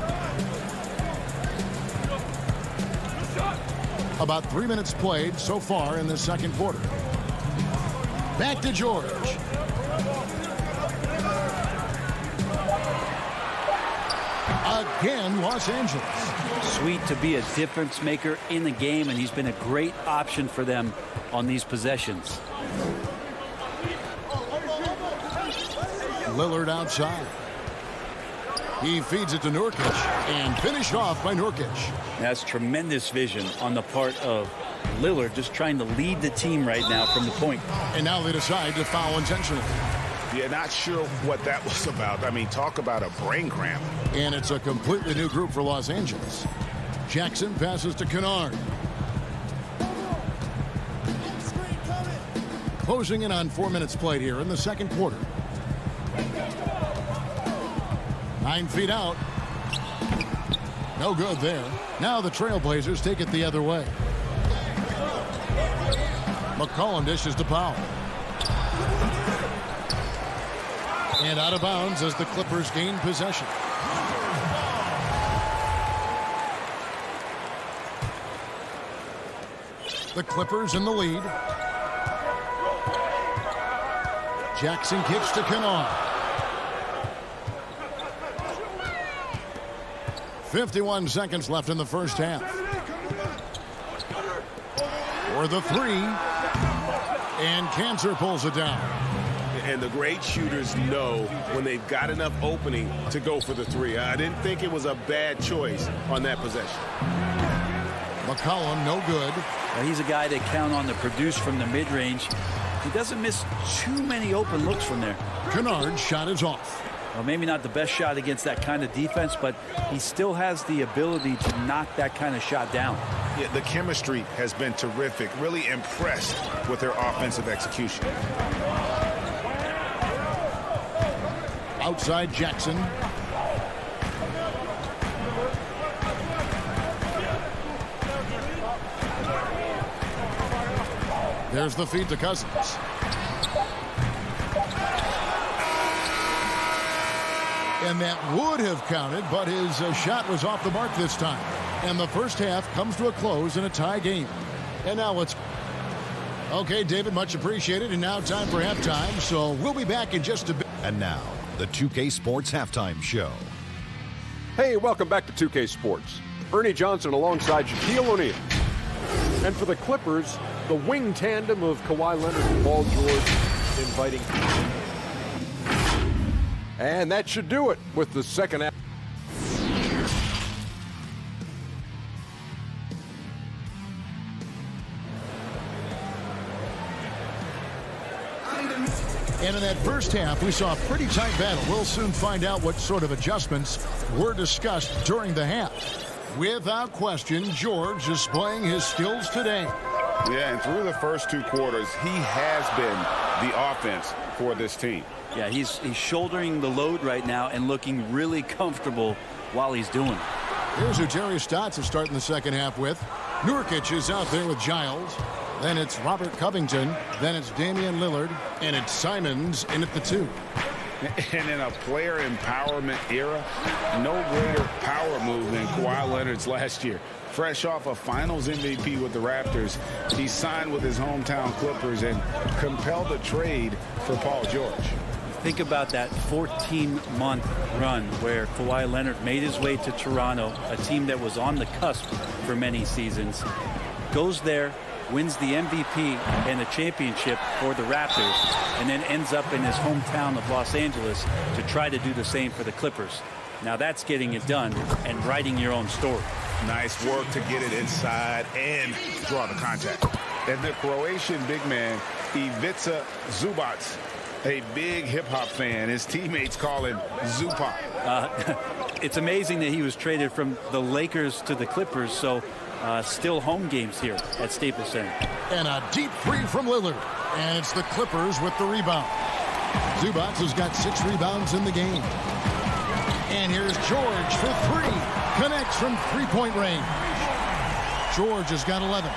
About 3 minutes played so far in the second quarter. Back to George. Again, Los Angeles. sweet to be a difference maker in the game, and he's been a great option for them on these possessions. Lillard outside. He feeds it to Nurkic and finished off by Nurkic. That's tremendous vision on the part of Lillard, just trying to lead the team right now from the point. And now they decide to foul intentionally. Yeah, not sure what that was about. I mean, talk about a brain cramp. And it's a completely new group for Los Angeles. Jackson passes to Kennard. Closing in on 4 minutes played here in the second quarter. 9 feet out. No good there. Now the Trailblazers take it the other way. McCollum dishes to Powell. And out of bounds as the Clippers gain possession. The Clippers in the lead. Jackson kicks to Kennard. 51 seconds left in the first half. For the three. And Cancer pulls it down. And the great shooters know when they've got enough opening to go for the three. I didn't think it was a bad choice on that possession. McCollum, no good. He's a guy they count on to produce from the mid-range. He doesn't miss too many open looks from there. Kennard's shot is off. Well, maybe not the best shot against that kind of defense, but he still has the ability to knock that kind of shot down. Yeah, the chemistry has been terrific. Really impressed with their offensive execution. Outside Jackson. There's the feed to Cousins. And that would have counted, but his shot was off the mark this time. And the first half comes to a close in a tie game. And now let's... Okay, David, much appreciated. And now time for halftime, so we'll be back in just a bit. And now, the 2K Sports Halftime Show. Hey, welcome back to 2K Sports. Ernie Johnson alongside Shaquille O'Neal. And for the Clippers, the wing tandem of Kawhi Leonard and Paul George inviting. And that should do it with the second half. And in that first half, we saw a pretty tight battle. We'll soon find out what sort of adjustments were discussed during the half. Without question, George displaying his skills today. Yeah, and through the first 2 quarters, he has been the offense for this team. Yeah, he's shouldering the load right now and looking really comfortable while he's doing it. Here's who Terry Stotts is starting the second half with. Nurkic is out there with Giles. Then it's Robert Covington. Then it's Damian Lillard. And it's Simons in at the 2. And in a player empowerment era, no greater power move than Kawhi Leonard's last year. Fresh off a finals MVP with the Raptors, he signed with his hometown Clippers and compelled a trade for Paul George. Think about that 14-month run where Kawhi Leonard made his way to Toronto, a team that was on the cusp for many seasons, goes there, wins the MVP and the championship for the Raptors, and then ends up in his hometown of Los Angeles to try to do the same for the Clippers. Now that's getting it done and writing your own story. Nice work to get it inside and draw the contact. And the Croatian big man, Ivica Zubac, a big hip-hop fan. His teammates call him Zupac. It's amazing that he was traded from the Lakers to the Clippers, so still home games here at Staples Center. And a deep three from Lillard. And it's the Clippers with the rebound. Zubac has got 6 rebounds in the game. And here's George for 3. Connects from three-point range. George has got 11.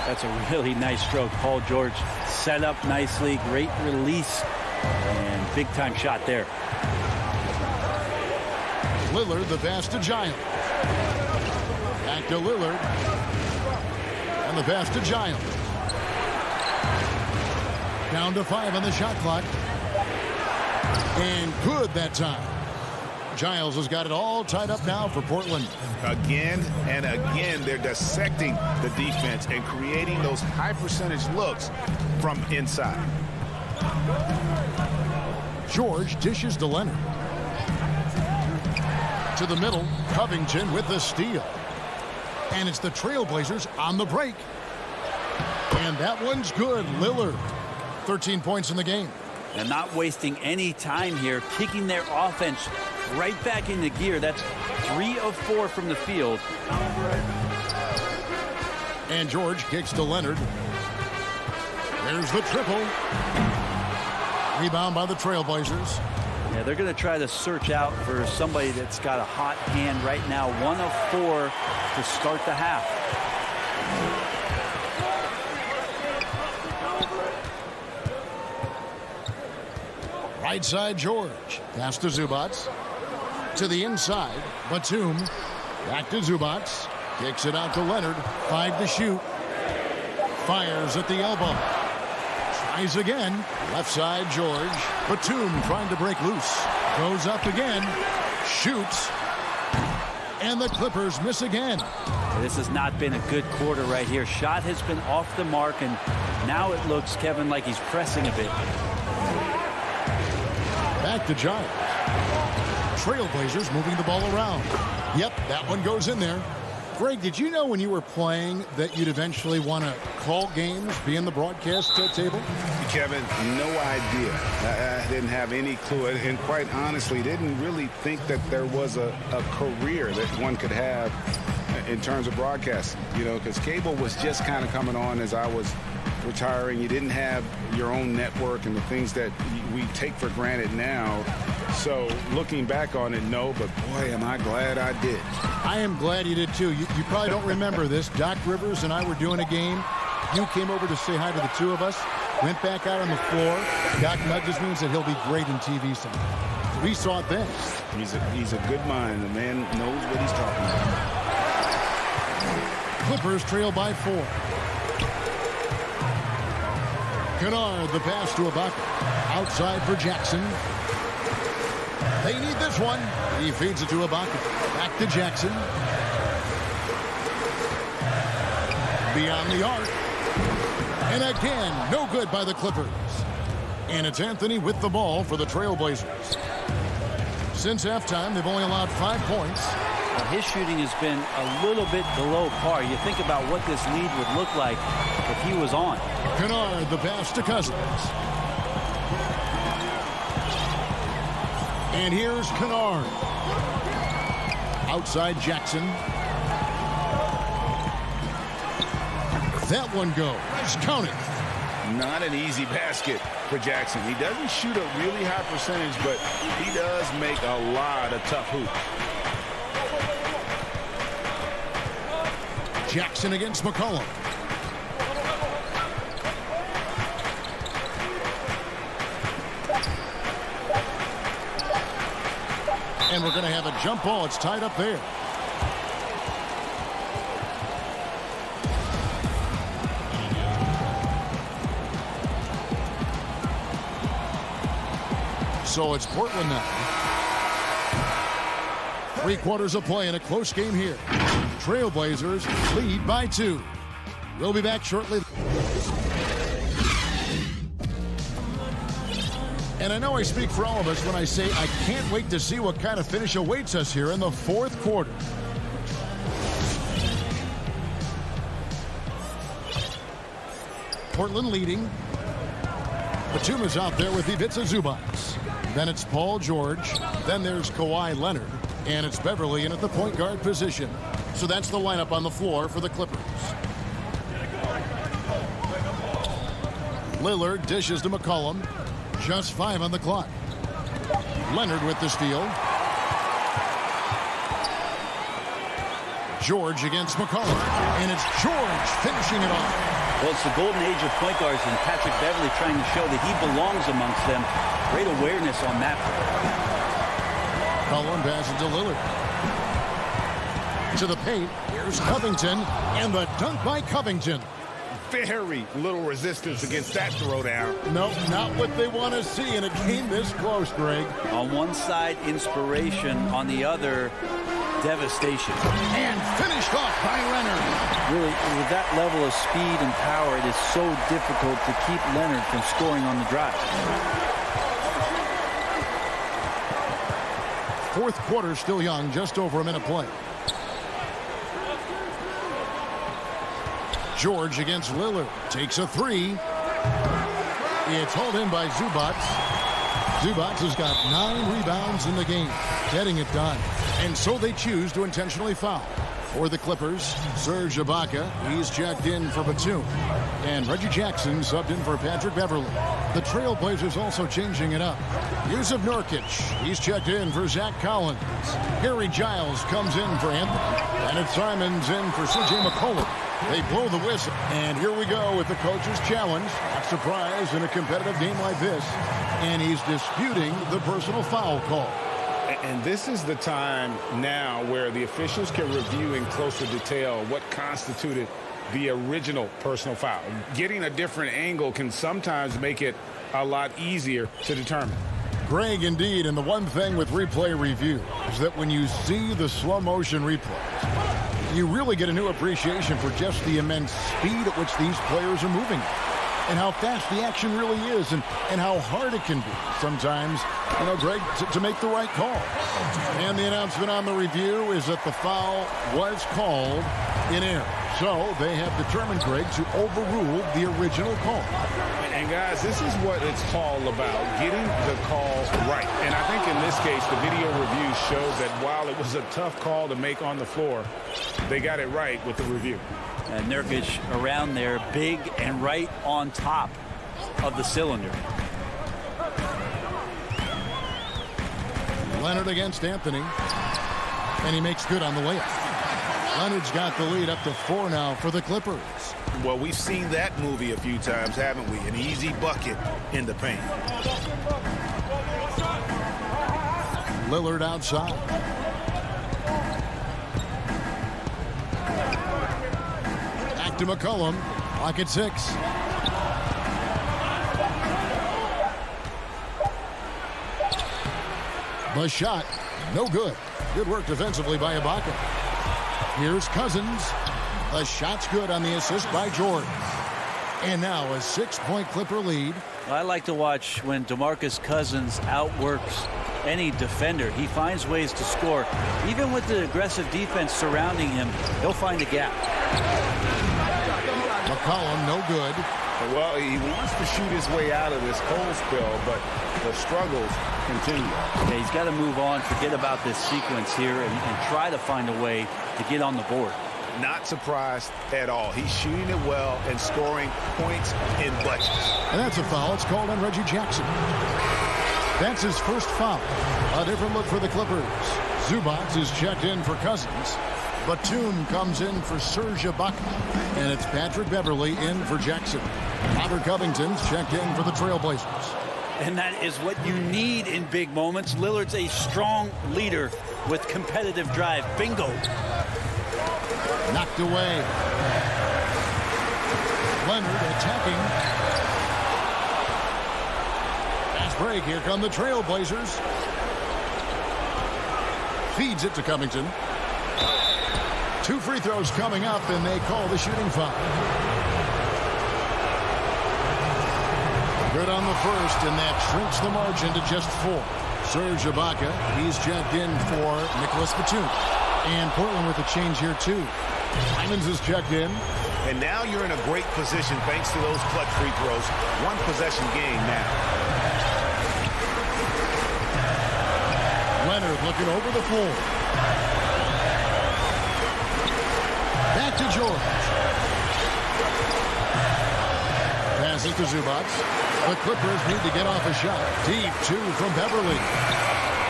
That's a really nice stroke. Paul George set up nicely. Great release. And big-time shot there. Lillard, the pass to Giles. Back to Lillard. And the pass to Giles. Down to 5 on the shot clock. And good that time. Giles has got it all tied up now for Portland. Again and again, they're dissecting the defense and creating those high-percentage looks from inside. George dishes to Leonard. To the middle, Covington with the steal. And it's the Trailblazers on the break. And that one's good. Lillard, 13 points in the game. And not wasting any time here, kicking their offense right back into gear. That's 3 of 4 from the field. And George kicks to Leonard. There's the triple. Rebound by the Trailblazers. Yeah, they're going to try to search out for somebody that's got a hot hand right now. 1 of 4 to start the half. Right side, George. Pass to Zubats. To the inside, Batum. Back to Zubats. Kicks it out to Leonard. 5 to shoot. Fires at the elbow. Tries again. Left side, George. Batum trying to break loose. Goes up again. Shoots. And the Clippers miss again. This has not been a good quarter right here. Shot has been off the mark, and now it looks, Kevin, like he's pressing a bit. Back to Giles. Trailblazers moving the ball around. Yep, that one goes in there. Greg, did you know when you were playing that you'd eventually want to call games, be in the broadcast table? Kevin, no idea. I didn't have any clue, and quite honestly, didn't really think that there was a career that one could have in terms of broadcasting. You know, because cable was just kind of coming on as I was retiring. You didn't have your own network and the things that we take for granted now. So looking back on it, no, but boy, am I glad I did. I am glad you did too. You probably don't remember this. Doc Rivers and I were doing a game. You came over to say hi to the two of us, went back out on the floor. Doc nudges me and said he'll be great in TV someday. We saw it then. He's a good mind. The man knows what he's talking about. Clippers trail by 4. Kennard, the pass to Ibaka. Outside for Jackson. They need this one. He feeds it to Ibaka. Back to Jackson. Beyond the arc. And again, no good by the Clippers. And it's Anthony with the ball for the Trailblazers. Since halftime, they've only allowed 5 points. Well, his shooting has been a little bit below par. You think about what this lead would look like if he was on. Kennard, the pass to Cousins. And here's Kennard. Outside Jackson. That one goes. Count it. Not an easy basket for Jackson. He doesn't shoot a really high percentage, but he does make a lot of tough hoops. Jackson against McCollum. And we're going to have a jump ball. It's tied up there. So it's Portland now. 3 quarters of play in a close game here. Trailblazers lead by 2. We'll be back shortly. And I know I speak for all of us when I say I can't wait to see what kind of finish awaits us here in the 4th quarter. Portland leading. Batum is out there with Ivica Zubac. Then it's Paul George. Then there's Kawhi Leonard. And it's Beverly in at the point guard position. So that's the lineup on the floor for the Clippers. Lillard dishes to McCollum. Just 5 on the clock. Leonard with the steal. George against McCollum. And it's George finishing it off. Well, it's the golden age of point guards, and Patrick Beverly trying to show that he belongs amongst them. Great awareness on that. McCollum passes to Lillard. To the paint. Here's Covington. And the dunk by Covington. very little resistance against that throwdown. No, not what they want to see in a game this close, Greg. On one side, inspiration. On the other, devastation. And finished off by Leonard. Really, with that level of speed and power, it is so difficult to keep Leonard from scoring on the drive. Fourth quarter still young, just over a minute play. George against Lillard. Takes a three. It's hauled in by Zubac. Zubac has got 9 rebounds in the game, getting it done. And so they choose to intentionally foul. For the Clippers, Serge Ibaka, he's checked in for Batum. And Reggie Jackson subbed in for Patrick Beverly. The Trailblazers also changing it up. Yusuf Nurkic, he's checked in for Zach Collins. Harry Giles comes in for Anthony. And it's Simons in for C.J. McCollum. They blow the whistle. And here we go with the coach's challenge. Not surprised in a competitive game like this. And he's disputing the personal foul call. And this is the time now where the officials can review in closer detail what constituted the original personal foul. Getting a different angle can sometimes make it a lot easier to determine. Greg, indeed, and the one thing with replay review is that when you see the slow motion replays, you really get a new appreciation for just the immense speed at which these players are moving and how fast the action really is and how hard it can be sometimes, you know, Greg, to make the right call. And the announcement on the review is that the foul was called in error. So they have determined, Greg, to overrule the original call. And guys, this is what it's all about, getting the calls right. And I think in this case, the video review shows that while it was a tough call to make on the floor, they got it right with the review. And Nurkic around there, big and right on top of the cylinder. Leonard against Anthony. And he makes good on the layup. Leonard's got the lead up to 4 now for the Clippers. Well, we've seen that movie a few times, haven't we? An easy bucket in the paint. Lillard outside. Back to McCollum. Clock at 6. The shot, no good. Good work defensively by Ibaka. Here's Cousins. The shot's good on the assist by George. And now a 6-point Clipper lead. I like to watch when DeMarcus Cousins outworks any defender. He finds ways to score. Even with the aggressive defense surrounding him, he'll find a gap. McCollum, no good. Well, he wants to shoot his way out of this cold spell, but the struggles continue. Yeah, he's got to move on, forget about this sequence here, and try to find a way to get on the board. Not surprised at all. He's shooting it well and scoring points in bunches. And that's a foul. It's called on Reggie Jackson. That's his first foul. A different look for the Clippers. Zubac is checked in for Cousins. Batum comes in for Serge Ibaka. And it's Patrick Beverly in for Jackson. Robert Covington's checked in for the Trailblazers. And that is what you need in big moments. Lillard's a strong leader with competitive drive. Bingo. Knocked away. Leonard attacking. Fast break. Here come the Trailblazers. Feeds it to Covington. 2 free throws coming up, and they call the shooting foul. Good on the first, and that shrinks the margin to just 4. Serge Ibaka, he's checked in for Nicholas Batum. And Portland with a change here, too. Simons is checked in. And now you're in a great position thanks to those clutch free throws. 1 possession game now. Leonard looking over the floor. Back to George. Pass it to Zubac. The Clippers need to get off a shot. Deep 2 from Beverly.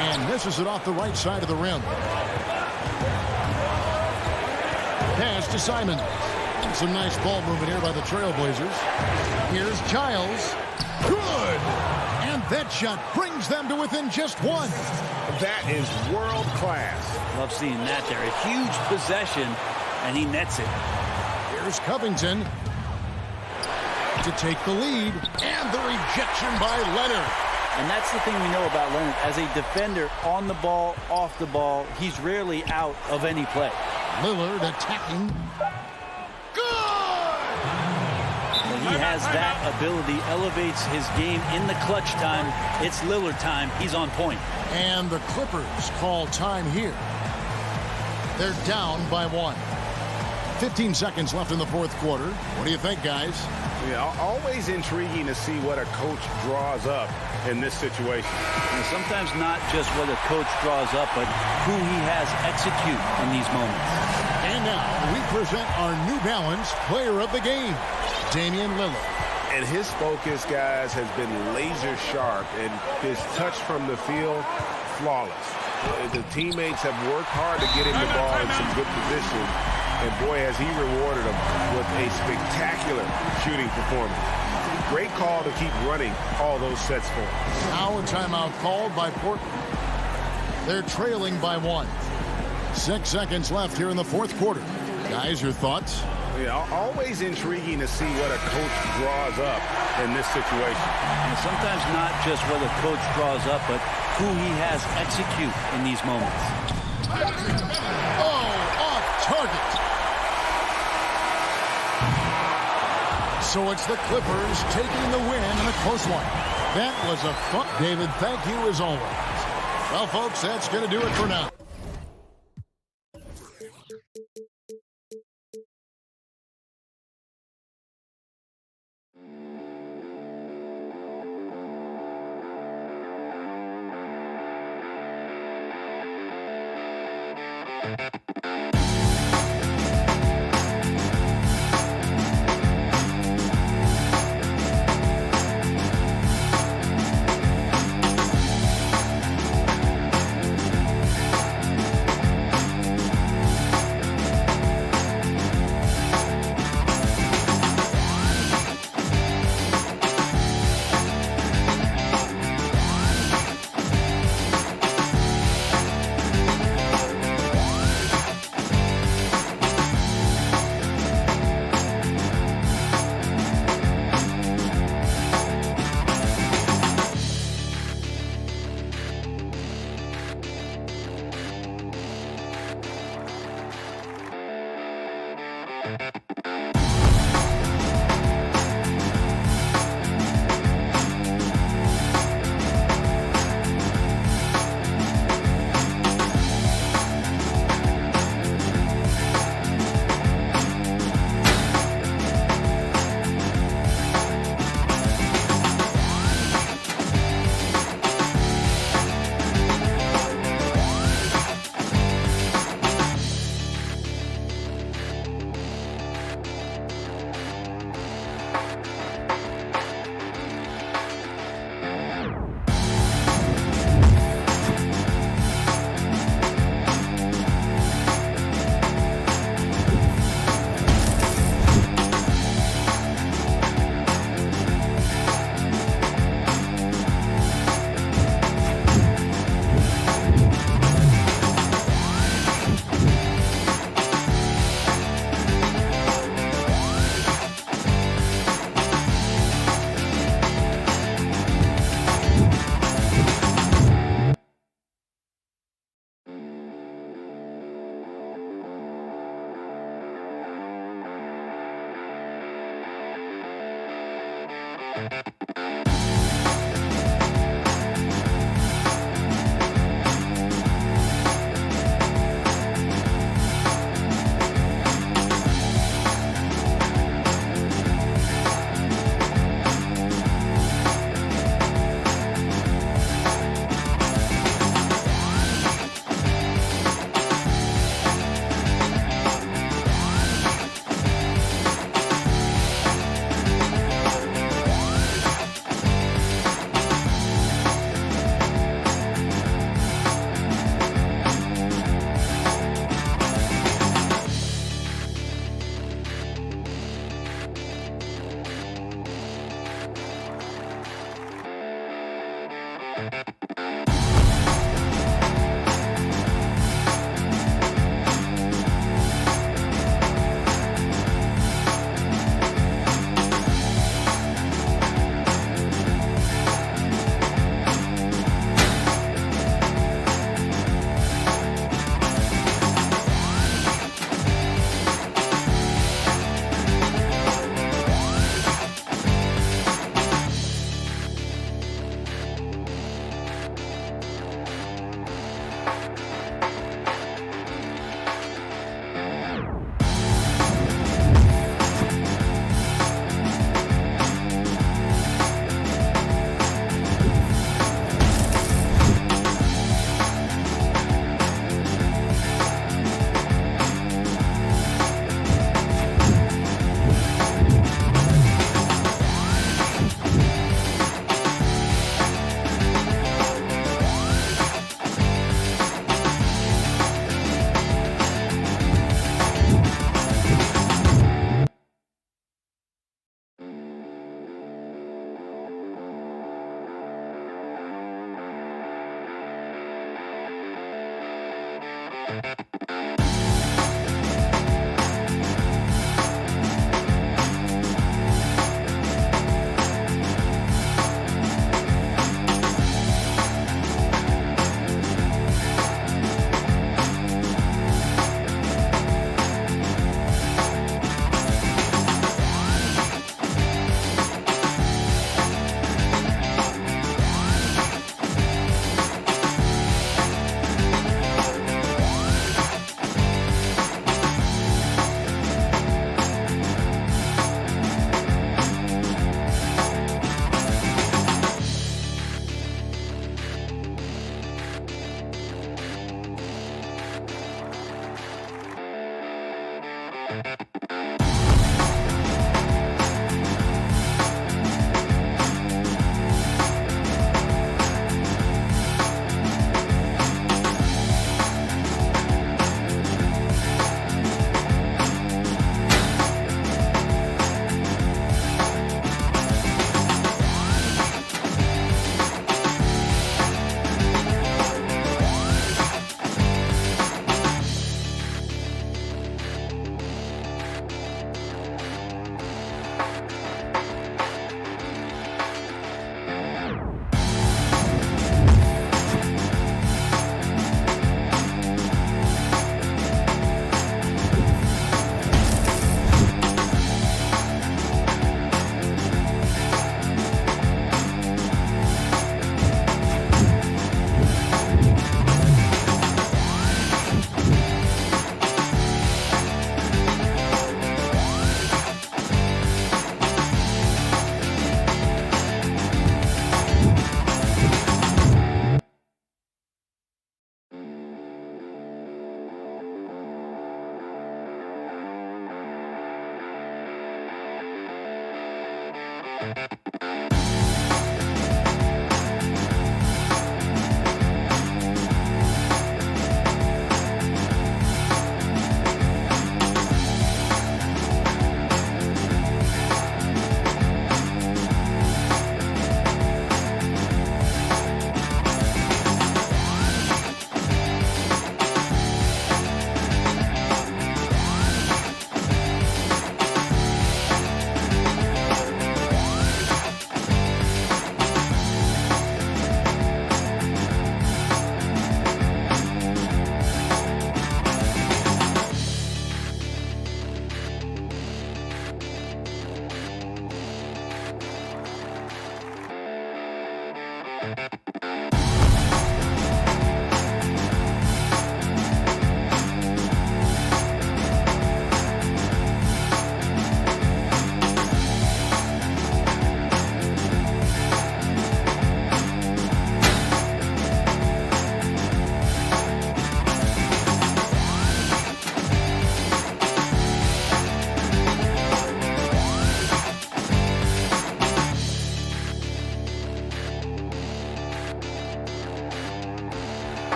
And misses it off the right side of the rim. Pass to Simons. Some nice ball movement here by the Trailblazers. Here's Giles. Good! And that shot brings them to within just 1. That is world class. Love seeing that there. A huge possession, and he nets it. Here's Covington. to take the lead. And the rejection by Leonard. And that's the thing we know about Leonard. As a defender, on the ball, off the ball, he's rarely out of any play. Lillard attacking. He has that ability, elevates his game in the clutch time. It's Lillard time. He's on point. And the Clippers call time here. They're down by 1. 15 seconds left in the fourth quarter. What do you think, guys? Yeah, always intriguing to see what a coach draws up in this situation. And sometimes not just what a coach draws up, but who he has execute in these moments. And now we present our New Balance player of the game, Damian Lillard. And his focus, guys, has been laser sharp, and his touch from the field, flawless. The teammates have worked hard to get him the ball in some good position. And boy, has he rewarded them with a spectacular shooting performance. Great call to keep running all those sets for him. Now a timeout called by Portland. They're trailing by 1. 6 seconds left here in the fourth quarter. Guys, your thoughts? Yeah, always intriguing to see what a coach draws up in this situation. And sometimes not just what a coach draws up, but who he has execute in these moments. Oh, off target. So it's the Clippers taking the win in a close one. That was a fun. David, thank you as always. Well, folks, that's going to do it for now.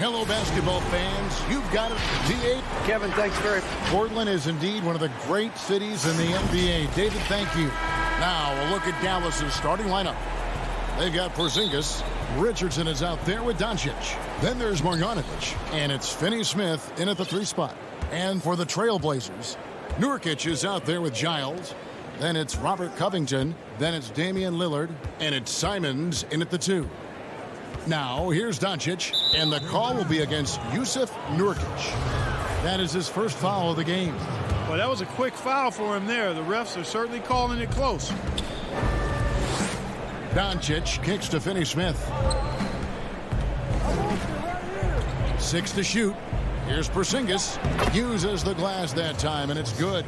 Hello, basketball fans. You've got it. D8. Kevin, thanks very much. Portland is indeed one of the great cities in the NBA. David, thank you. Now, a look at Dallas's starting lineup. They've got Porzingis, Richardson is out there with Doncic. Then there's Marjanovic. And it's Finney-Smith in at the 3 spot. And for the Trailblazers, Nurkic is out there with Giles. Then it's Robert Covington. Then it's Damian Lillard. And it's Simons in at the 2. Now, here's Doncic. And the call will be against Jusuf Nurkic. That is his first foul of the game. Well, that was a quick foul for him there. The refs are certainly calling it close. Doncic kicks to Finney-Smith. 6 to shoot. Here's Porzingis. Uses the glass that time, and it's good.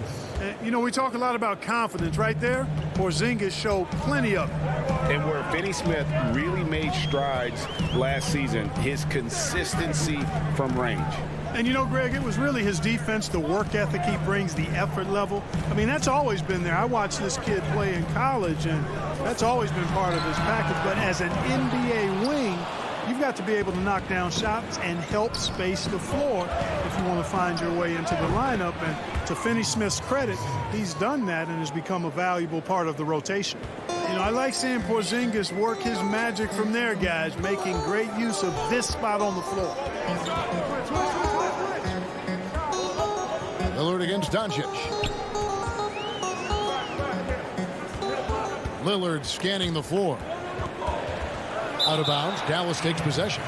You know, we talk a lot about confidence right there. Porzingis showed plenty of it. And where Finney-Smith really made strides last season, his consistency from range. And you know, Greg, it was really his defense, the work ethic he brings, the effort level. I mean, that's always been there. I watched this kid play in college, and that's always been part of his package. But as an NBA wing, you've got to be able to knock down shots and help space the floor if you want to find your way into the lineup. And to Finney-Smith's credit, he's done that and has become a valuable part of the rotation. You know, I like seeing Porzingis work his magic from there, guys, making great use of this spot on the floor. Lillard against Doncic. Lillard scanning the floor. Out of bounds. Dallas takes possession.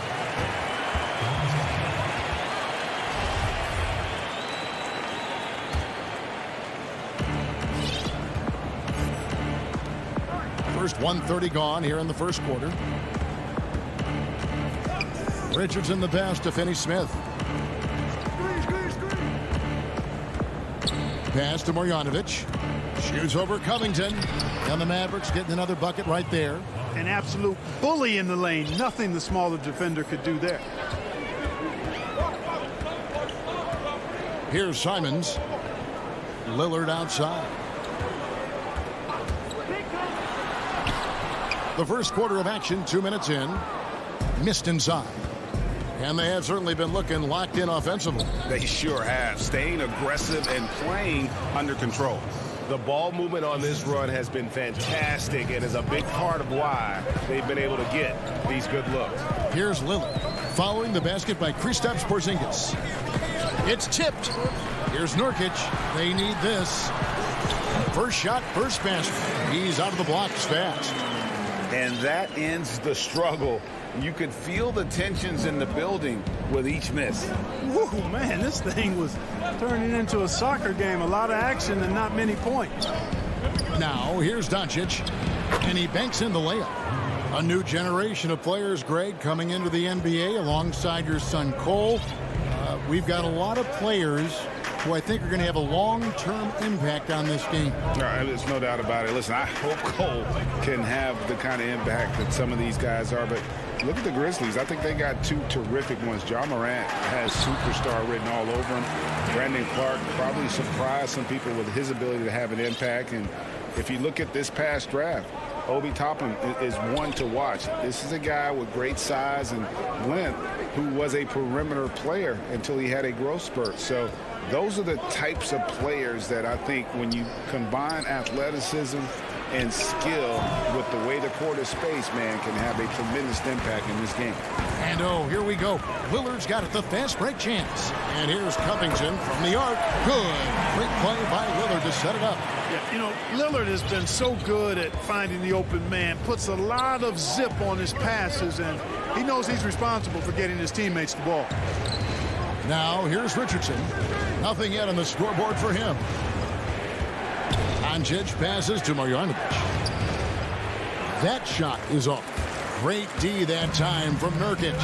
First 1:30 gone here in the first quarter. Richardson the pass to Finney-Smith. Pass to Marjanovic. Shoots over Covington. And the Mavericks getting another bucket right there. An absolute bully in the lane. Nothing the smaller defender could do there. Here's Simons. Lillard outside. The first quarter of action, 2 minutes in. Missed inside. And they have certainly been looking locked in offensively. They sure have. Staying aggressive and playing under control. The ball movement on this run has been fantastic and is a big part of why they've been able to get these good looks. Here's Lillard. Following the basket by Kristaps Porzingis. It's tipped. Here's Nurkic. They need this. First shot, first basket. He's out of the blocks fast. And that ends the struggle. You could feel the tensions in the building with each miss. Woo, man, this thing was turning into a soccer game. A lot of action and not many points. Now, here's Doncic, and he banks in the layup. A new generation of players, Greg, coming into the NBA alongside your son Cole. We've got a lot of players who I think are going to have a long-term impact on this game. There's no doubt about it. Listen, I hope Cole can have the kind of impact that some of these guys are, but look at the Grizzlies. I think they got 2 terrific ones. Ja Morant has superstar written all over him. Brandon Clark probably surprised some people with his ability to have an impact. And if you look at this past draft, Obi Toppin is one to watch. This is a guy with great size and length who was a perimeter player until he had a growth spurt. So those are the types of players that I think when you combine athleticism and skill with the way the court is spaced, man, can have a tremendous impact in this game. And oh, here we go. Lillard's got it, the fast break chance. And here's Covington from the arc. Good. Great play by Lillard to set it up. Yeah, you know, Lillard has been so good at finding the open man, puts a lot of zip on his passes, and he knows he's responsible for getting his teammates the ball. Now, here's Richardson. Nothing yet on the scoreboard for him. Doncic passes to Marjanovic. That shot is off. Great D that time from Nurkic.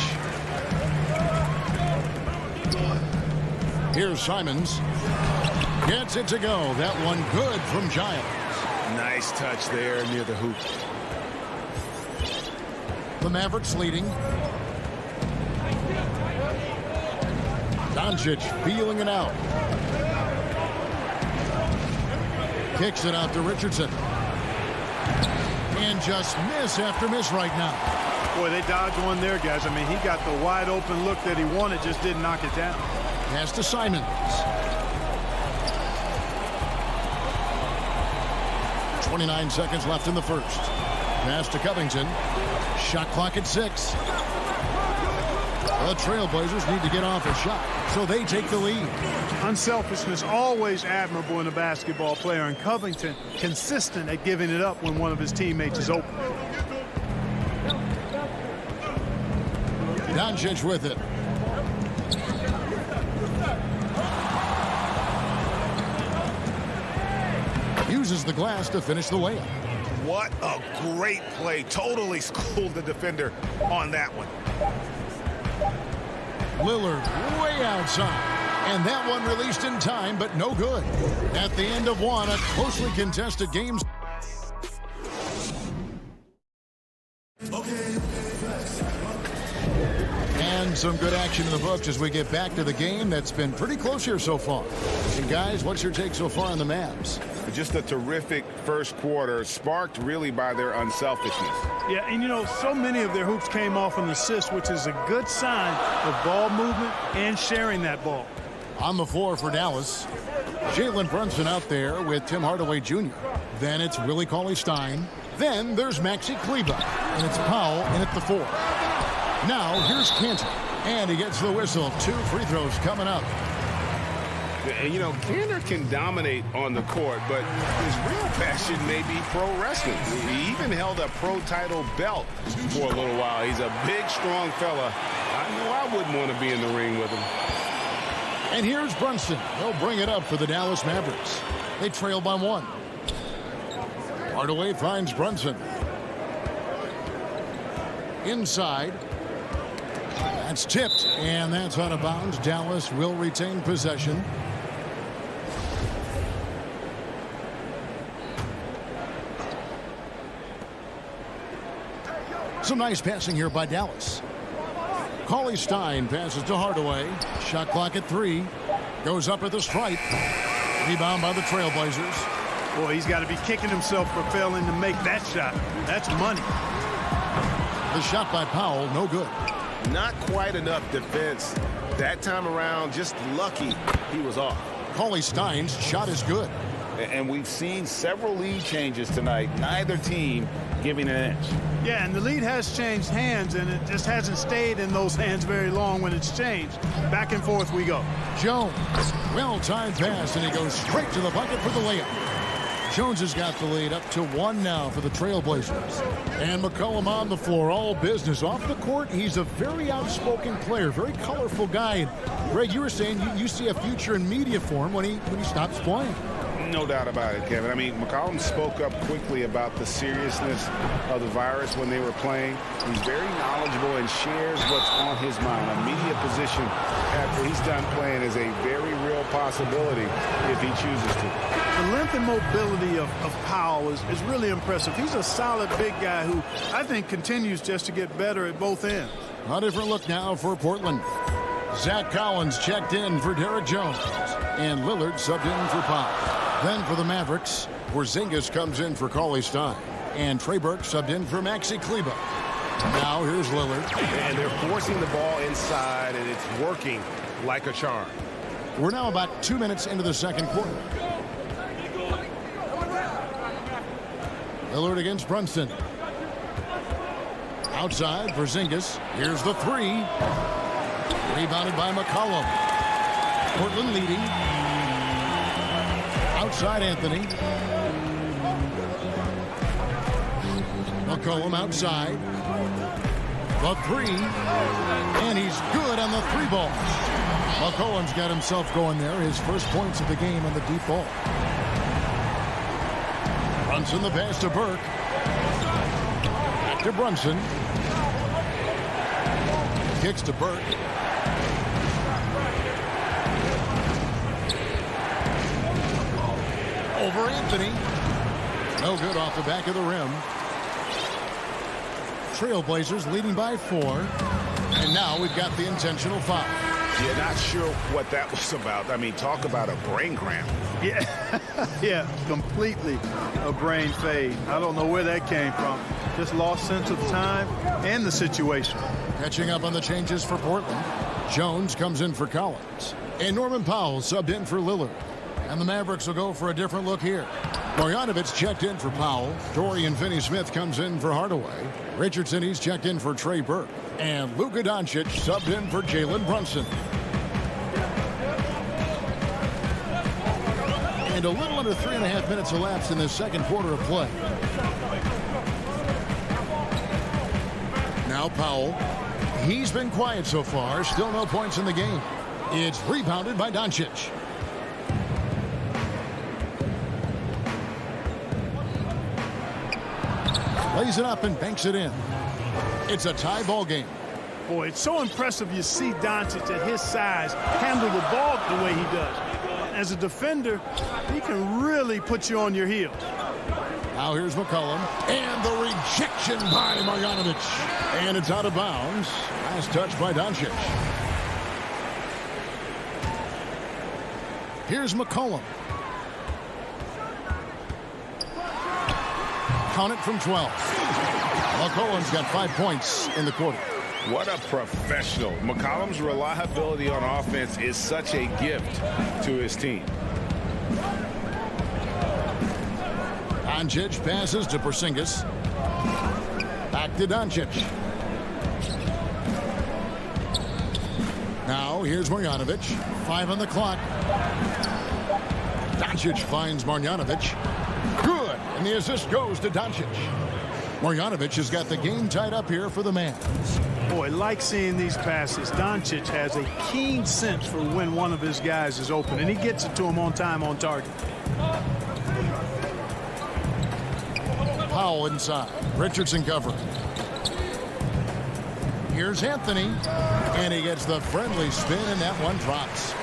Here's Simons. Gets it to go. That one good from Giles. Nice touch there near the hoop. The Mavericks leading. Doncic feeling it out. Kicks it out to Richardson. And just miss after miss right now. Boy, they dodged one there, guys. I mean, he got the wide open look that he wanted, just didn't knock it down. Pass to Simons. 29 seconds left in the first. Pass to Covington. Shot clock at 6. The Trailblazers need to get off a shot, so they take the lead. Unselfishness, always admirable in a basketball player, and Covington consistent at giving it up when one of his teammates is open. Doncic with it. Uses the glass to finish the layup. What a great play. Totally schooled the defender on that one. Lillard way outside. And that one released in time, but no good. At the end of one, a closely contested game. And some good action in the books as we get back to the game that's been pretty close here so far. And guys, what's your take so far on the Mavs? Just a terrific first quarter, sparked really by their unselfishness. Yeah, and you know, so many of their hoops came off an assist, which is a good sign of ball movement and sharing that ball. On the floor for Dallas, Jalen Brunson out there with Tim Hardaway Jr. Then it's Willie Cauley-Stein. Then there's Maxi Kleber, and it's Powell in at the 4. Now here's Cantor, and he gets the whistle. 2 free throws coming up. And, you know, Cantor can dominate on the court, but his real passion may be pro wrestling. He even held a pro title belt for a little while. He's a big, strong fella. I know I wouldn't want to be in the ring with him. And here's Brunson. He'll bring it up for the Dallas Mavericks. They trail by 1. Hardaway finds Brunson. Inside. That's tipped, and that's out of bounds. Dallas will retain possession. Some nice passing here by Dallas. Cauley-Stein passes to Hardaway. Shot clock at 3. Goes up at the stripe. Rebound by the Trailblazers. Boy, he's got to be kicking himself for failing to make that shot. That's money. The shot by Powell, no good. Not quite enough defense that time around. Just lucky he was off. Cauley-Stein's shot is good. And we've seen several lead changes tonight. Neither team giving an inch. Yeah, and the lead has changed hands, and it just hasn't stayed in those hands very long when it's changed. Back and forth we go. Jones, well-timed pass, and he goes straight to the bucket for the layup. Jones has got the lead up to 1 now for the Trailblazers. And McCollum on the floor, all business. Off the court, he's a very outspoken player, very colorful guy. And Greg, you were saying you see a future in media for him when he stops playing. No doubt about it, Kevin. I mean, McCollum spoke up quickly about the seriousness of the virus when they were playing. He's very knowledgeable and shares what's on his mind. A media position after he's done playing is a very real possibility if he chooses to. The length and mobility of Powell is really impressive. He's a solid big guy who I think continues just to get better at both ends. A different look now for Portland. Zach Collins checked in for Derek Jones. And Lillard subbed in for Powell. Then for the Mavericks, Porzingis comes in for Cauley-Stein. And Trey Burke subbed in for Maxi Kleber. Now here's Lillard. And they're forcing the ball inside, and it's working like a charm. We're now about 2 minutes into the second quarter. Lillard against Brunson. Outside, Porzingis. Here's the 3. Rebounded by McCollum. Portland leading. Outside Anthony. McCollum outside. The 3. And he's good on the 3 ball. McCollum's got himself going there. His first points of the game on the deep ball. Brunson the pass to Burke. Back to Brunson. Kicks to Burke. Over Anthony. No good off the back of the rim. Trailblazers leading by 4. And now we've got the intentional foul. Yeah, not sure what that was about. I mean, talk about a brain cramp. Yeah, yeah, completely a brain fade. I don't know where that came from. Just lost sense of time and the situation. Catching up on the changes for Portland. Jones comes in for Collins. And Norman Powell subbed in for Lillard. And the Mavericks will go for a different look here. Marjanovic checked in for Powell. Dorian Finney-Smith comes in for Hardaway. Richardson, he's checked in for Trey Burke. And Luka Doncic subbed in for Jalen Brunson. And a little under 3.5 minutes elapsed in the second quarter of play. Now Powell. He's been quiet so far. Still no points in the game. It's rebounded by Doncic. Lays it up and banks it in. It's a tie ball game. Boy, it's so impressive you see Doncic at his size handle the ball the way he does. As a defender, he can really put you on your heels. Now here's McCollum. And the rejection by Marjanovic. And it's out of bounds. Last touch by Doncic. Here's McCollum. Count it from 12. McCollum's got 5 points in the quarter. What a professional. McCollum's reliability on offense is such a gift to his team. Doncic passes to Porzingis. Back to Doncic. Now here's Marjanovic. 5 on the clock. Doncic finds Marjanovic. Good. And the assist goes to Doncic. Marjanovic has got the game tied up here for the man. Boy, like seeing these passes. Doncic has a keen sense for when one of his guys is open, and he gets it to him on time, on target. Powell inside. Richardson covering. Here's Anthony. And he gets the friendly spin, and that one drops.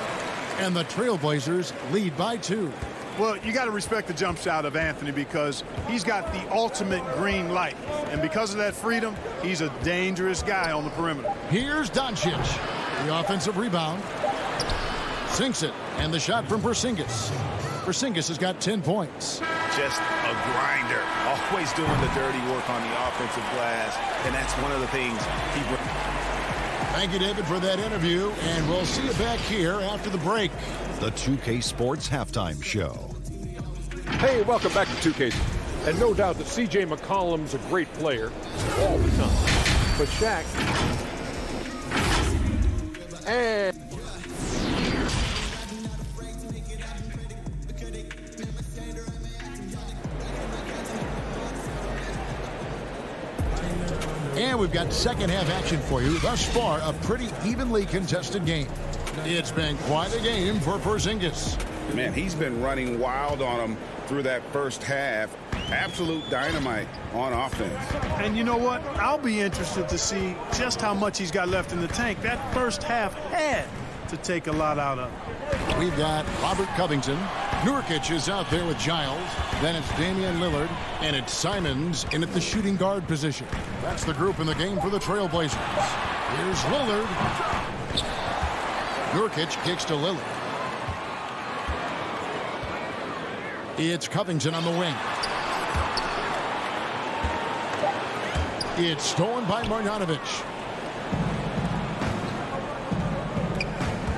And the Trailblazers lead by 2. Well, you got to respect the jump shot of Anthony because he's got the ultimate green light. And because of that freedom, he's a dangerous guy on the perimeter. Here's Doncic. The offensive rebound. Sinks it. And the shot from Porzingis. Porzingis has got 10 points. Just a grinder. Always doing the dirty work on the offensive glass. And that's one of the things he brings. Thank you, David, for that interview. And we'll see you back here after the break. The 2K Sports Halftime Show. Hey, welcome back to 2K. And no doubt that C.J. McCollum's a great player all the time. But Shaq And we've got second half action for you. Thus far, a pretty evenly contested game. It's been quite a game for Porzingis. Man, he's been running wild on him through that first half. Absolute dynamite on offense. And you know what? I'll be interested to see just how much he's got left in the tank. That first half had to take a lot out of him. We've got Robert Covington. Nurkic is out there with Giles. Then it's Damian Lillard. And it's Simons in at the shooting guard position. That's the group in the game for the Trailblazers. Here's Lillard. Nurkic kicks to Lillard. It's Covington on the wing. It's stolen by Marjanovic.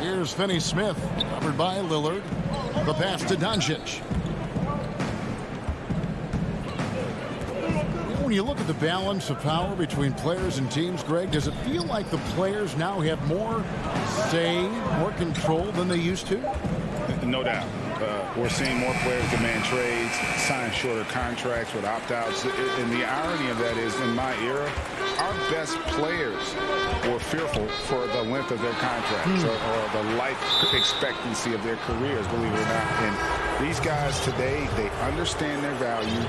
Here's Finney-Smith, covered by Lillard. The pass to Doncic. When you look at the balance of power between players and teams, Greg, does it feel like the players now have more say, more control than they used to? No doubt. We're seeing more players demand trades, sign shorter contracts with opt-outs. And the irony of that is, in my era, our best players were fearful for the length of their contracts or the life expectancy of their careers, believe it or not. And these guys today, they understand their value.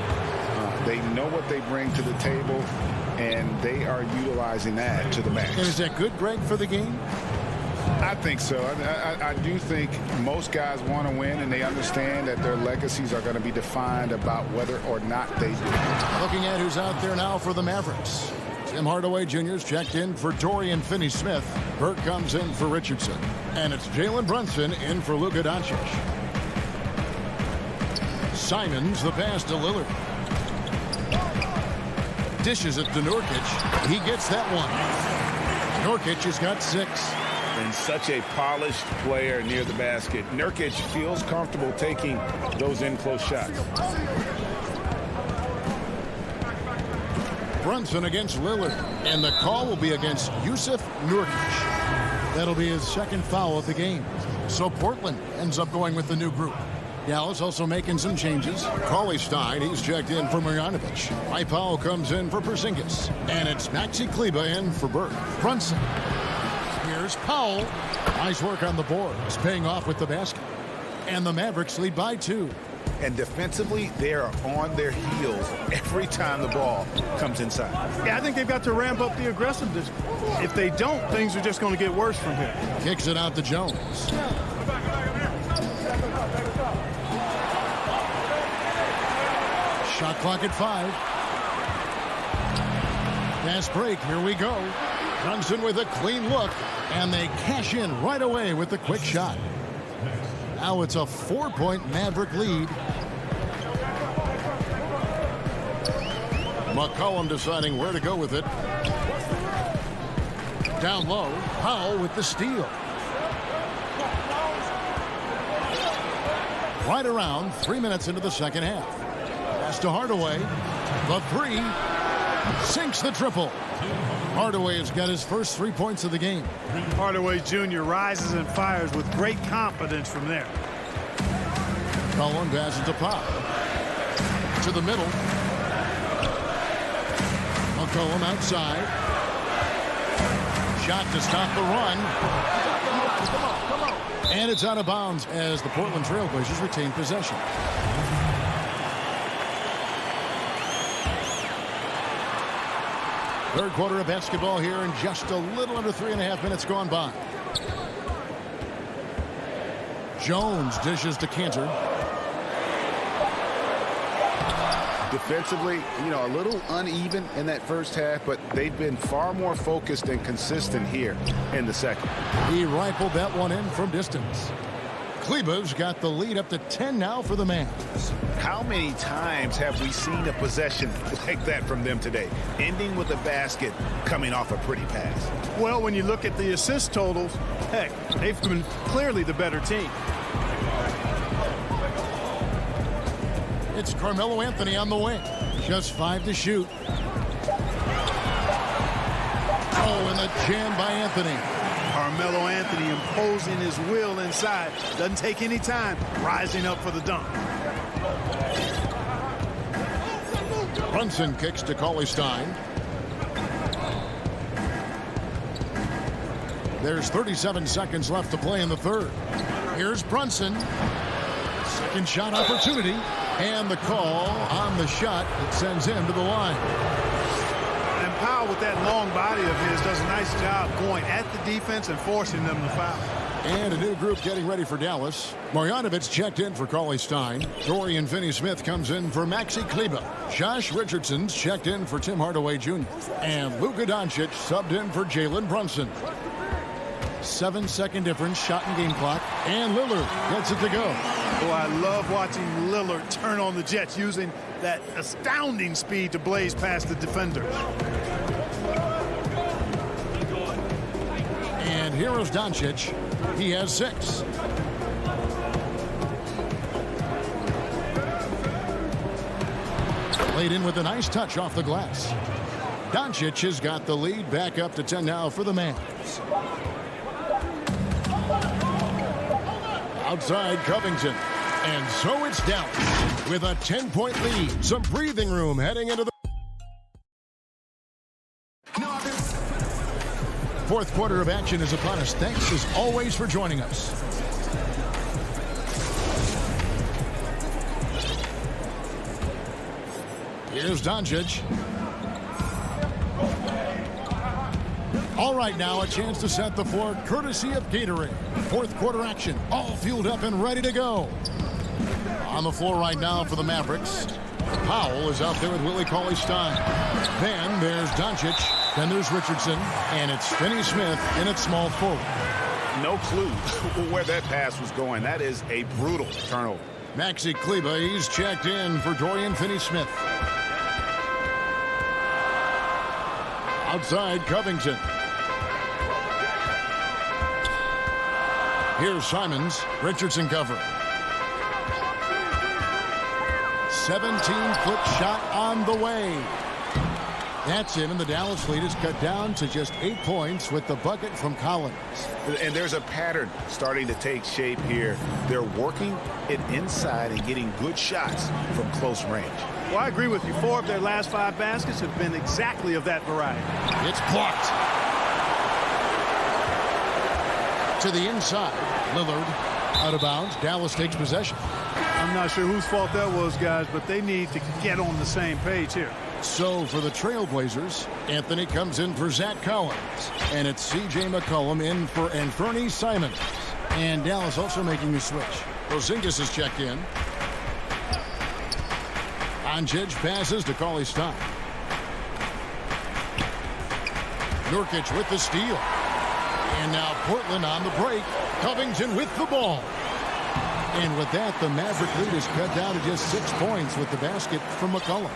They know what they bring to the table, and they are utilizing that to the max. And is that good, Greg, for the game? I think so. I do think most guys want to win, and they understand that their legacies are going to be defined about whether or not they do. Looking at who's out there now for the Mavericks. Tim Hardaway Jr.'s checked in for Dorian Finney-Smith. Burke comes in for Richardson. And it's Jalen Brunson in for Luka Doncic. Simons, the pass to Lillard. Dishes it to Nurkic. He gets that one. Nurkic has got 6. and such a polished player near the basket. Nurkic feels comfortable taking those in-close shots. Brunson against Lillard, and the call will be against Yusuf Nurkic. That'll be his second foul of the game. So Portland ends up going with the new group. Dallas also making some changes. Cauley-Stein, he's checked in for Marjanovic. Mike Powell comes in for Porzingis. And it's Maxi Kleber in for Burke. Brunson. Here's Powell. Nice work on the boards, paying off with the basket. And the Mavericks lead by 2. And defensively, they are on their heels every time the ball comes inside. Yeah, I think they've got to ramp up the aggressiveness. If they don't, things are just going to get worse from here. Kicks it out to Jones. Shot clock at 5. Fast break. Here we go. Brunson with a clean look. And they cash in right away with the quick shot. Now it's a 4-point Maverick lead. McCollum deciding where to go with it. Down low. Powell with the steal. Right around 3 minutes into the second half. Pass to Hardaway. The 3. Sinks the triple. Hardaway has got his first 3 points of the game. Hardaway Jr. rises and fires with great confidence from there. Cullen passes to Pop. To the middle. McCollum outside. Shot to stop the run. And it's out of bounds as the Portland Trailblazers retain possession. Third quarter of basketball here, and just a little under 3.5 minutes gone by. Jones dishes to Cantor. Defensively, a little uneven in that first half, but they've been far more focused and consistent here in the second. He rifled that one in from distance. Kleber's got the lead up to 10 now for the Mavs. How many times have we seen a possession like that from them today, ending with a basket coming off a pretty pass? Well, when you look at the assist totals, heck, they've been clearly the better team. It's Carmelo Anthony on the wing. Just 5 to shoot. Oh, and the jam by Anthony. Carmelo Anthony imposing his will inside. Doesn't take any time. Rising up for the dunk. Brunson kicks to Cauley-Stein. There's 37 seconds left to play in the third. Here's Brunson. Second shot opportunity. And the call on the shot that sends him to the line. And Powell, with that long body of his, does a nice job going at the defense and forcing them to foul. And a new group getting ready for Dallas. Marjanovic checked in for Cauley-Stein. Dorian Finney-Smith comes in for Maxi Kleber. Josh Richardson's checked in for Tim Hardaway Jr. And Luka Doncic subbed in for Jalen Brunson. 7-second difference, shot and game clock. And Lillard gets it to go. Oh, I love watching Lillard turn on the Jets using that astounding speed to blaze past the defender. And here is Doncic. He has 6. Laid in with a nice touch off the glass. Doncic has got the lead back up to 10 now for the Mavs. Outside Covington. And so it's Dallas with a 10-point lead. Some breathing room heading into the fourth quarter of action is upon us. Thanks as always for joining us. Here's Doncic. All right, now a chance to set the floor courtesy of Gatorade. Fourth quarter action, all fueled up and ready to go. On the floor right now for the Mavericks. Powell is out there with Willie Cauley-Stein. Then there's Doncic. Then there's Richardson. And it's Finney-Smith in at small forward. No clue where that pass was going. That is a brutal turnover. Maxi Kleber, he's checked in for Dorian Finney-Smith. Outside Covington. Here's Simons. Richardson covering. 17-foot shot on the way. That's in, and the Dallas lead is cut down to just 8 points with the bucket from Collins. And there's a pattern starting to take shape here. They're working it inside and getting good shots from close range. Well, I agree with you. 4 of their last 5 baskets have been exactly of that variety. It's blocked. To the inside. Lillard out of bounds. Dallas takes possession. I'm not sure whose fault that was, guys, but they need to get on the same page here. So for the Trailblazers, Anthony comes in for Zach Collins. And it's C.J. McCollum in for Anthony Simons. And Dallas also making a switch. Porzingis is checked in. Doncic passes to Cauley-Stein. Nurkic with the steal. And now Portland on the break. Covington with the ball. And with that, the Maverick lead is cut down to just 6 points with the basket from McCollum.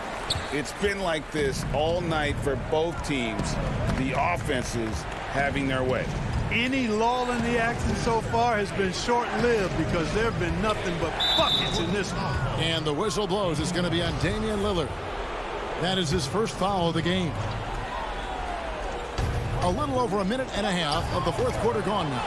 It's been like this all night for both teams. The offenses having their way. Any lull in the action so far has been short-lived because there have been nothing but buckets in this one. And the whistle blows. It's going to be on Damian Lillard. That is his first foul of the game. A little over a minute and a half of the fourth quarter gone now.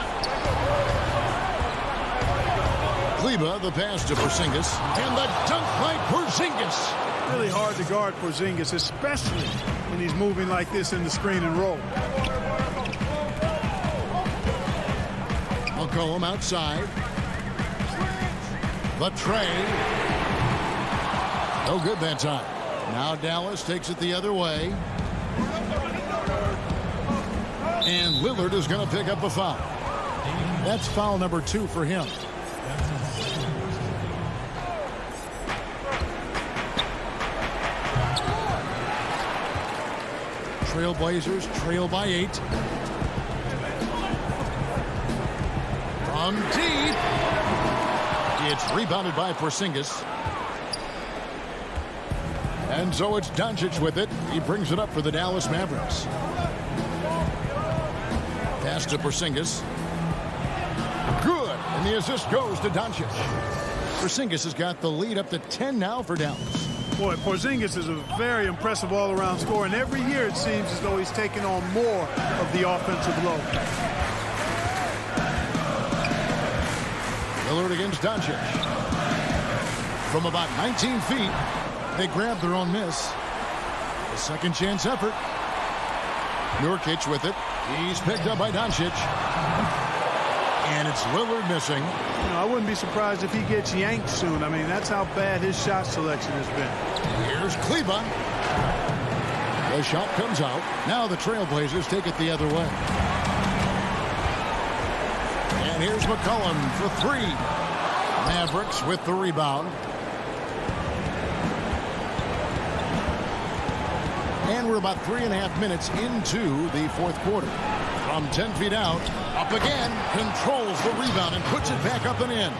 Kleba, the pass to Porzingis, and the dunk by Porzingis. Really hard to guard Porzingis, especially when he's moving like this in the screen and roll. McCollum outside. The tray. No good that time. Now Dallas takes it the other way. And Lillard is going to pick up a foul. That's foul number 2 for him. Trailblazers trail by 8. From deep. It's rebounded by Porzingis. And so it's Doncic with it. He brings it up for the Dallas Mavericks. Pass to Porzingis. Good. And the assist goes to Doncic. Porzingis has got the lead up to 10 now for Dallas. Boy, Porzingis is a very impressive all-around scorer, and every year it seems as though he's taking on more of the offensive load. Lillard against Doncic. From about 19 feet, they grab their own miss. A second chance effort. Nurkic with it. He's picked up by Doncic. And it's Lillard missing. You know, I wouldn't be surprised if he gets yanked soon. I mean, that's how bad his shot selection has been. Here's Kleba. The shot comes out. Now the Trailblazers take it the other way. And here's McCollum for 3. Mavericks with the rebound. And we're about 3.5 minutes into the fourth quarter. From 10 feet out, up again, controls the rebound and puts it back up and in.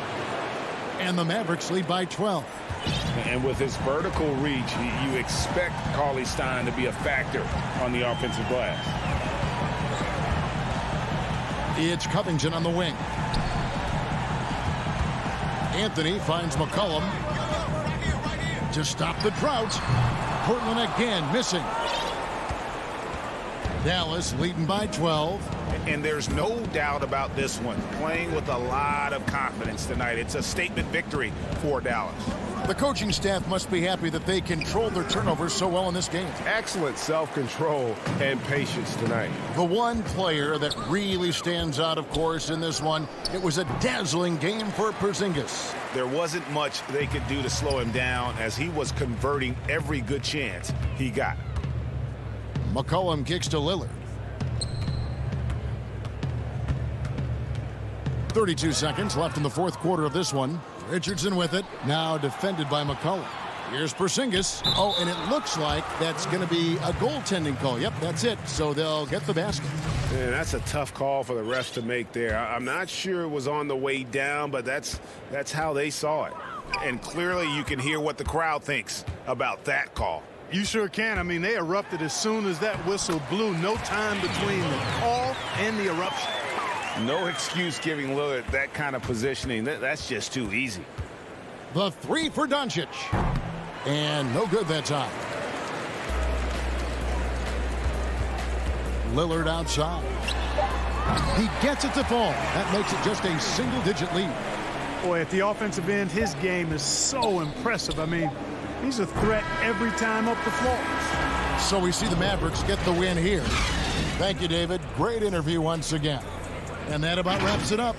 And the Mavericks lead by 12. And with his vertical reach, you expect Cauley-Stein to be a factor on the offensive glass. It's Covington on the wing. Anthony finds McCollum to stop the drought. Portland again missing. Dallas leading by 12. And there's no doubt about this one. Playing with a lot of confidence tonight. It's a statement victory for Dallas. The coaching staff must be happy that they controlled their turnovers so well in this game. Excellent self-control and patience tonight. The one player that really stands out, of course, in this one, it was a dazzling game for Porzingis. There wasn't much they could do to slow him down as he was converting every good chance he got. McCollum kicks to Lillard. 32 seconds left in the fourth quarter of this one. Richardson with it. Now defended by McCollum. Here's Porzingis. Oh, and it looks like that's going to be a goaltending call. Yep, that's it. So they'll get the basket. Man, that's a tough call for the refs to make there. I'm not sure it was on the way down, but that's how they saw it. And clearly you can hear what the crowd thinks about that call. You sure can. I mean, they erupted as soon as that whistle blew. No time between the call and the eruption. No excuse giving Lillard that kind of positioning. That's just too easy. The three for Doncic. And no good that time. Lillard outside. He gets it to fall. That makes it just a single-digit lead. Boy, at the offensive end, his game is so impressive. I mean, he's a threat every time up the floor. So we see the Mavericks get the win here. Thank you, David. Great interview once again. And that about wraps it up.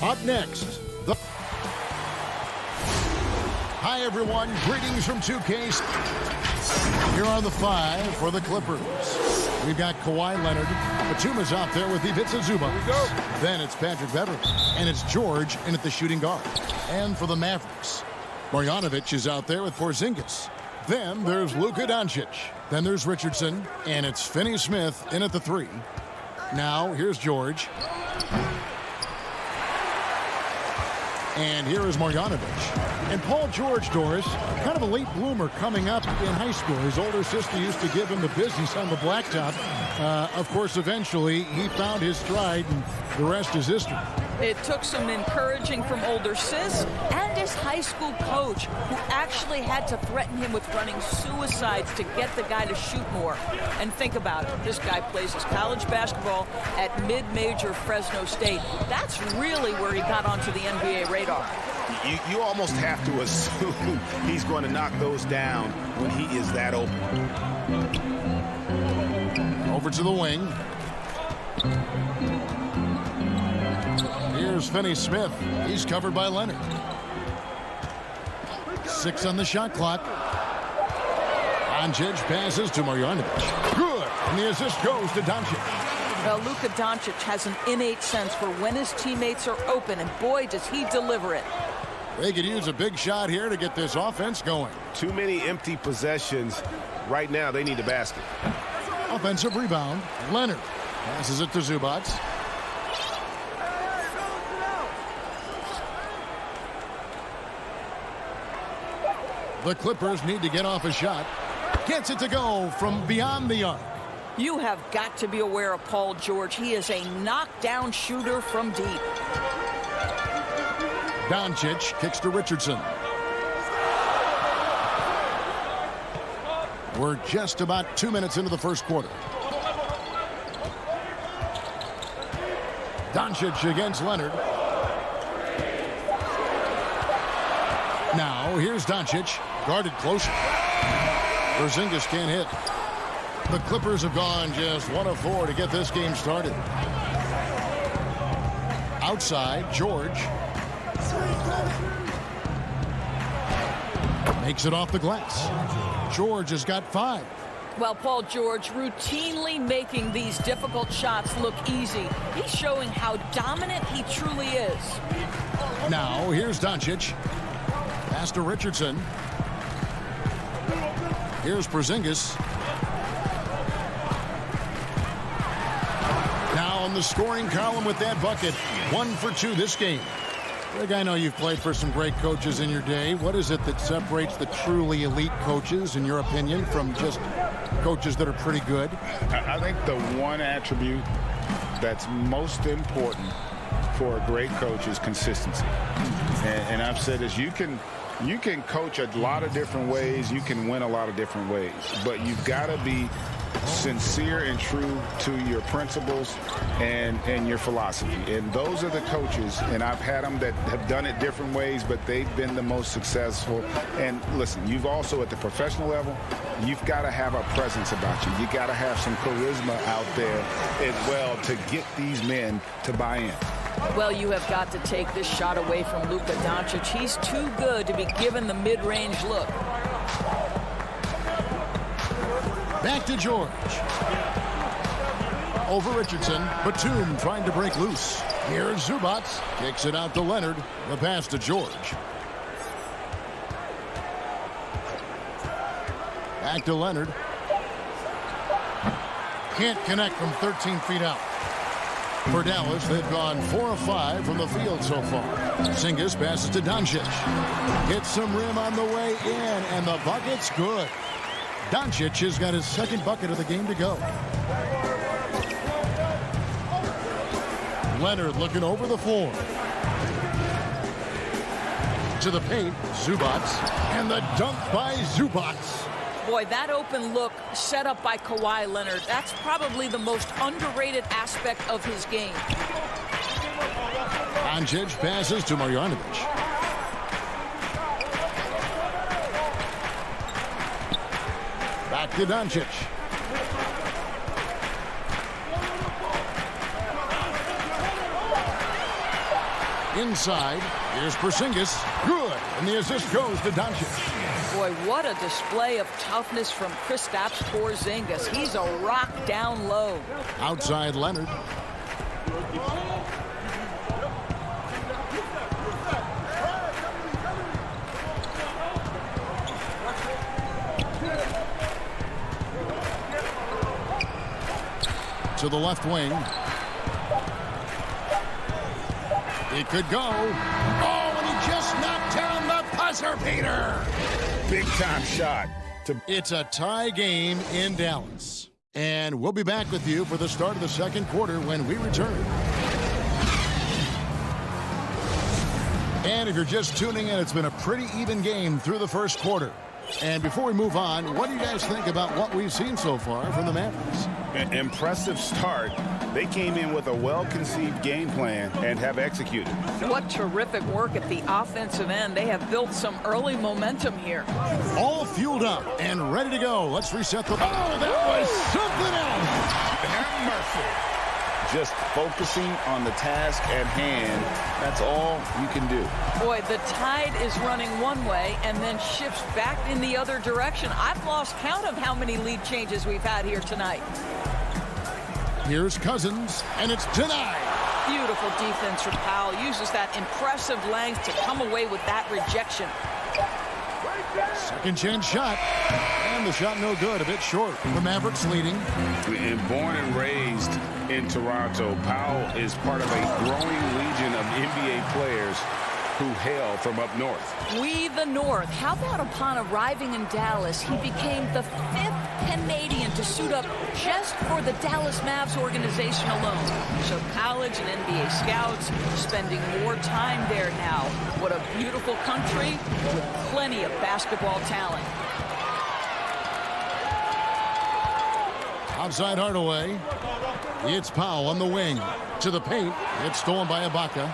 Up next, Hi, everyone. Greetings from 2K. Here are the 5 for the Clippers. We've got Kawhi Leonard. Batuma's out there with Ivica Zubac. Then it's Patrick Beverley. And it's George in at the shooting guard. And for the Mavericks, Marjanovic is out there with Porzingis. Then there's Luka Doncic. Then there's Richardson. And it's Finney Smith in at the 3. Now, here's George. And here is Marjanovic. And Paul George, Doris, kind of a late bloomer coming up in high school. His older sister used to give him the business on the blacktop. Of course, eventually, he found his stride, and the rest is history. It took some encouraging from older sis and his high school coach, who actually had to threaten him with running suicides to get the guy to shoot more. And think about it. This guy plays his college basketball at mid-major Fresno State. That's really where he got onto the NBA radar. You almost have to assume he's going to knock those down when he is that open. Over to the wing. Here's Finney Smith. He's covered by Leonard. 6 on the shot clock. Doncic passes to Marjanovic. Good. And the assist goes to Doncic. Well, Luka Doncic has an innate sense for when his teammates are open, and boy, does he deliver it. They could use a big shot here to get this offense going. Too many empty possessions. Right now, they need the basket. Offensive rebound. Leonard passes it to Zubac. The Clippers need to get off a shot. Gets it to go from beyond the arc. You have got to be aware of Paul George. He is a knockdown shooter from deep. Doncic kicks to Richardson. We're just about 2 minutes into the first quarter. Doncic against Leonard. Now, here's Doncic, guarded closer. Porzingis can't hit. The Clippers have gone just 1 of 4 to get this game started. Outside, George. Makes it off the glass. George has got 5. Well, Paul George routinely making these difficult shots look easy. He's showing how dominant he truly is. Now, here's Doncic. Pass to Richardson. Here's Porzingis. Now on the scoring column with that bucket. 1 for 2 this game. Greg, I know you've played for some great coaches in your day. What is it that separates the truly elite coaches, in your opinion, from just coaches that are pretty good? I think the one attribute that's most important for a great coach is consistency. And I've said this, you can coach a lot of different ways, you can win a lot of different ways, but you've got to be sincere and true to your principles and your philosophy. And those are the coaches, and I've had them that have done it different ways, but they've been the most successful. And listen, you've also at the professional level, you've got to have a presence about you. You got to have some charisma out there as well to get these men to buy in. Well, you have got to take this shot away from Luka Doncic. He's too good to be given the mid-range look. Back to George. Over Richardson. Batum trying to break loose. Here's Zubac. Kicks it out to Leonard. The pass to George. Back to Leonard. Can't connect from 13 feet out. For Dallas, they've gone 4 of 5 from the field so far. Porzingis passes to Doncic. Hits some rim on the way in, and the bucket's good. Doncic has got his second bucket of the game to go. Leonard looking over the floor. To the paint, Zubac, and the dunk by Zubac. Boy, that open look set up by Kawhi Leonard, that's probably the most underrated aspect of his game. Doncic passes to Marjanovic. Back to Doncic. Inside, here's Porzingis. Good, and the assist goes to Doncic. Boy, what a display of toughness from Kristaps Porzingis. He's a rock down low. Outside Leonard. To the left wing. It could go. Oh, and he just knocked down the buzzer beater. Big time shot. It's a tie game in Dallas. And we'll be back with you for the start of the second quarter when we return. And if you're just tuning in, it's been a pretty even game through the first quarter. And before we move on, what do you guys think about what we've seen so far from the Mavericks? An impressive start. They came in with a well-conceived game plan and have executed. What terrific work at the offensive end. They have built some early momentum here. All fueled up and ready to go. Let's reset the... Oh, that was something else. Have mercy. Just focusing on the task at hand. That's all you can do. Boy, the tide is running one way and then shifts back in the other direction. I've lost count of how many lead changes we've had here tonight. Here's Cousins, and it's denied. Beautiful defense from Powell. Uses that impressive length to come away with that rejection. Second chance shot. And the shot no good, a bit short. The Mavericks leading. And born and raised in Toronto, Powell is part of a growing legion of NBA players who hail from up north. We the North. How about upon arriving in Dallas, he became the 5th Canadian to suit up just for the Dallas Mavs organization alone. So college and NBA scouts spending more time there now. What a beautiful country with plenty of basketball talent. Outside Hardaway. It's Powell on the wing. To the paint. It's stolen by Ibaka.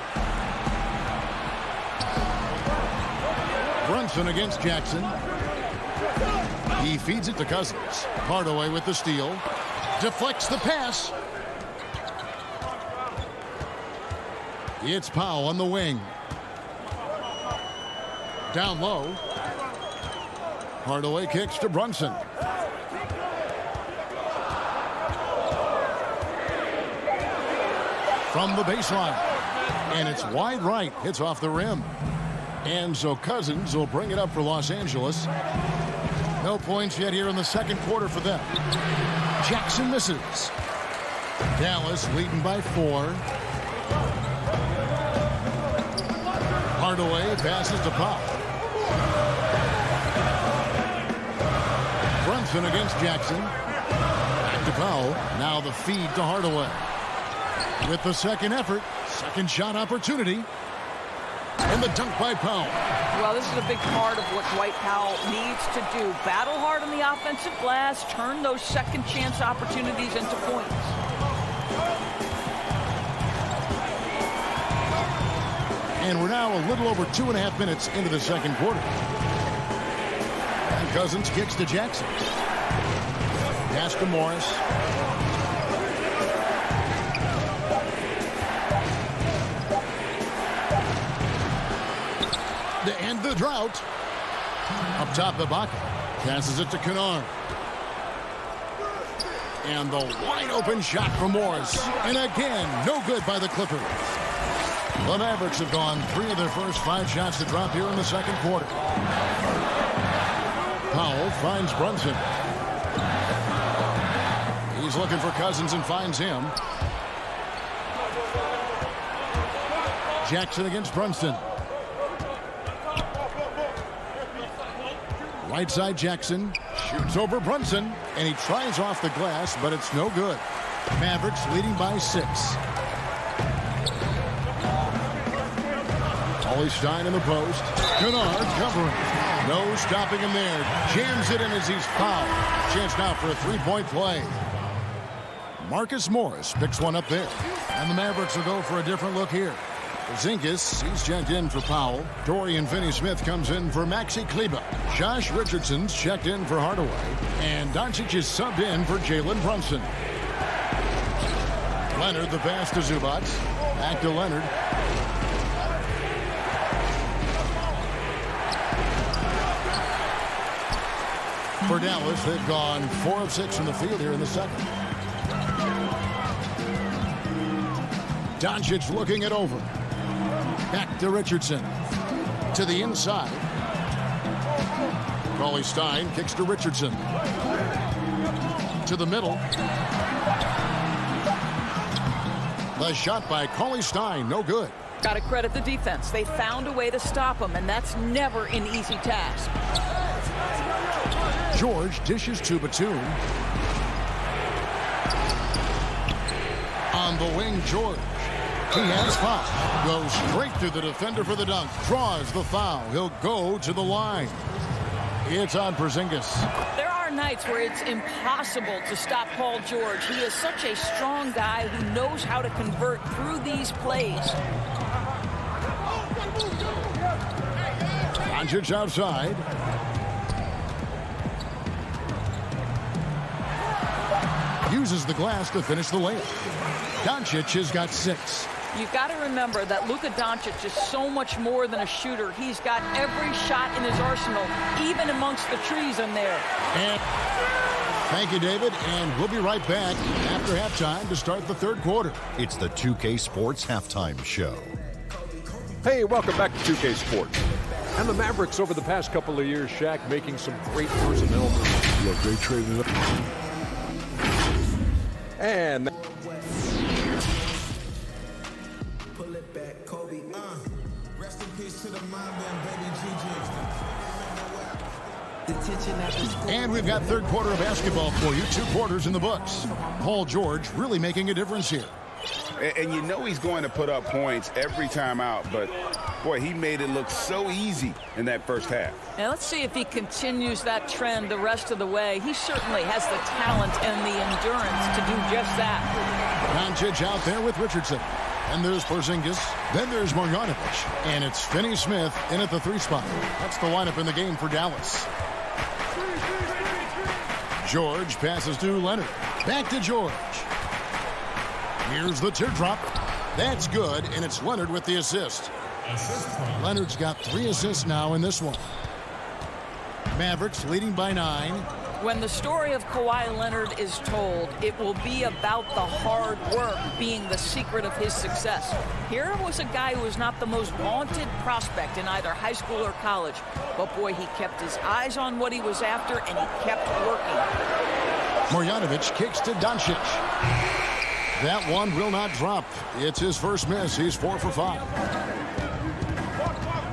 Brunson against Jackson. He feeds it to Cousins. Hardaway with the steal. Deflects the pass. It's Powell on the wing. Down low. Hardaway kicks to Brunson. From the baseline. And it's wide right. Hits off the rim. And so Cousins will bring it up for Los Angeles. No points yet here in the second quarter for them. Jackson misses. Dallas leading by 4. Hardaway passes to Powell. Brunson against Jackson. Back to Powell. Now the feed to Hardaway. With the second effort, second shot opportunity. And the dunk by Powell. Well, this is a big part of what Dwight Powell needs to do. Battle hard on the offensive glass, turn those second chance opportunities into points. And we're now a little over 2.5 minutes into the second quarter. And Cousins kicks to Jackson. Pass to Morris. To end the drought. Up top, Ibaka passes it to Kennard. And the wide open shot from Morris. And again, no good by the Clippers. The Mavericks have gone 3 of their first 5 shots to drop here in the second quarter. Powell finds Brunson. He's looking for Cousins and finds him. Jackson against Brunson. Right side Jackson shoots over Brunson, and he tries off the glass, but it's no good. Mavericks leading by 6. Stein in the post. Kennard covering. No stopping him there. Jams it in as he's fouled. Chance now for a 3-point play. Marcus Morris picks one up there. And the Mavericks will go for a different look here. Porzingis, he's checked in for Powell. Dorian Finney-Smith comes in for Maxi Kleber. Josh Richardson's checked in for Hardaway. And Doncic is subbed in for Jalen Brunson. Leonard, the pass to Zubac. Back to Leonard. For Dallas, they've gone 4 of 6 from the field here in the second. Doncic looking it over. Back to Richardson. To the inside. Cauley Stein kicks to Richardson. To the middle. The shot by Cauley Stein, no good. Got to credit the defense. They found a way to stop him, and that's never an easy task. George dishes to Batum. On the wing, George. He has 5. Goes straight through the defender for the dunk. Draws the foul. He'll go to the line. It's on Porzingis. There are nights where it's impossible to stop Paul George. He is such a strong guy who knows how to convert through these plays. Doncic outside. Uses the glass to finish the layup. Doncic has got 6. You've got to remember that Luka Doncic is so much more than a shooter. He's got every shot in his arsenal, even amongst the trees in there. And thank you, David. And we'll be right back after halftime to start the third quarter. It's the 2K Sports Halftime Show. Hey, welcome back to 2K Sports. And the Mavericks over the past couple of years, Shaq, making some great personnel moves. Yeah, great trading up. And pull it back, Kobe. Rest in peace to the mom and baby Gigi. And we've got third quarter of basketball for you. 2 quarters in the books. Paul George really making a difference here. And you know he's going to put up points every time out, but boy, he made it look so easy in that first half. Now let's see if he continues that trend the rest of the way. He certainly has the talent and the endurance to do just that. Doncic out there with Richardson. And there's Porzingis. Then there's Marjanovic. And it's Finney-Smith in at the 3 spot. That's the lineup in the game for Dallas. George passes to Leonard. Back to George. Here's the teardrop. That's good, and it's Leonard with the assist. Leonard's got 3 assists now in this one. Mavericks leading by 9. When the story of Kawhi Leonard is told, it will be about the hard work being the secret of his success. Here was a guy who was not the most vaunted prospect in either high school or college. But boy, he kept his eyes on what he was after, and he kept working. Marjanovic kicks to Doncic. That one will not drop. It's his first miss. He's 4 for 5.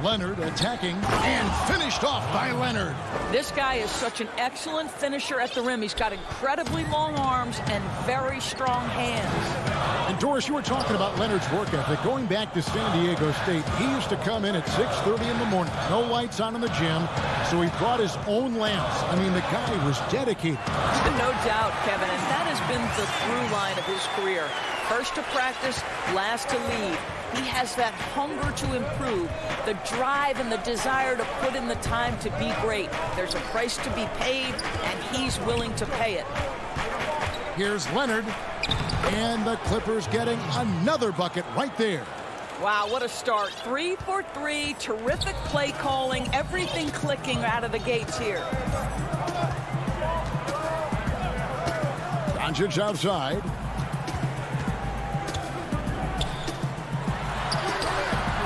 Leonard attacking and finished off by Leonard. This guy is such an excellent finisher at the rim. He's got incredibly long arms and very strong hands. And Doris, you were talking about Leonard's work ethic. Going back to San Diego State, he used to come in at 6:30 in the morning. No lights on in the gym, so he brought his own lamps. I mean, the guy was dedicated. No doubt, Kevin, and that has been the through line of his career. First to practice, last to leave. He has that hunger to improve, the drive and the desire to put in the time to be great. There's a price to be paid, and he's willing to pay it. Here's Leonard, and the Clippers getting another bucket right there. Wow, what a start. 3 for 3, terrific play calling, everything clicking out of the gates here. Doncic outside.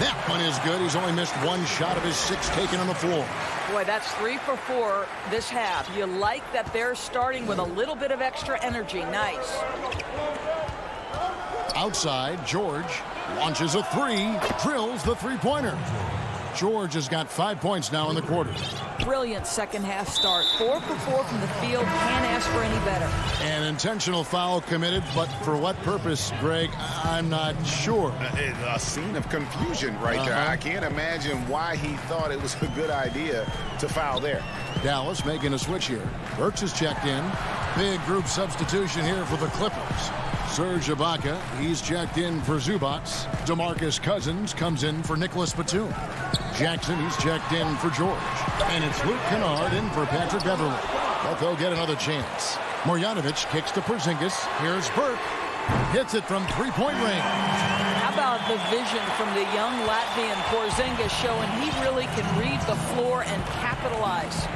That one is good. He's only missed one shot of his 6 taken on the floor. Boy, that's 3 for 4 this half. You like that they're starting with a little bit of extra energy. Nice. Outside, George launches a 3, drills the three-pointer. George has got 5 points now in the quarter. Brilliant second half start. 4 for 4 from the field. Can't ask for any better. An intentional foul committed, but for what purpose, Greg? I'm not sure. A scene of confusion right there. I can't imagine why he thought it was a good idea to foul there. Dallas making a switch here. Burks is checked in. Big group substitution here for the Clippers. Serge Ibaka, he's checked in for Zubac. DeMarcus Cousins comes in for Nicholas Batum. Jackson, he's checked in for George. And it's Luke Kennard in for Patrick Beverly. But they'll get another chance. Marjanovic kicks to Porzingis. Here's Burke. Hits it from three-point range. How about the vision from the young Latvian Porzingis showing he really can read the floor and capitalize.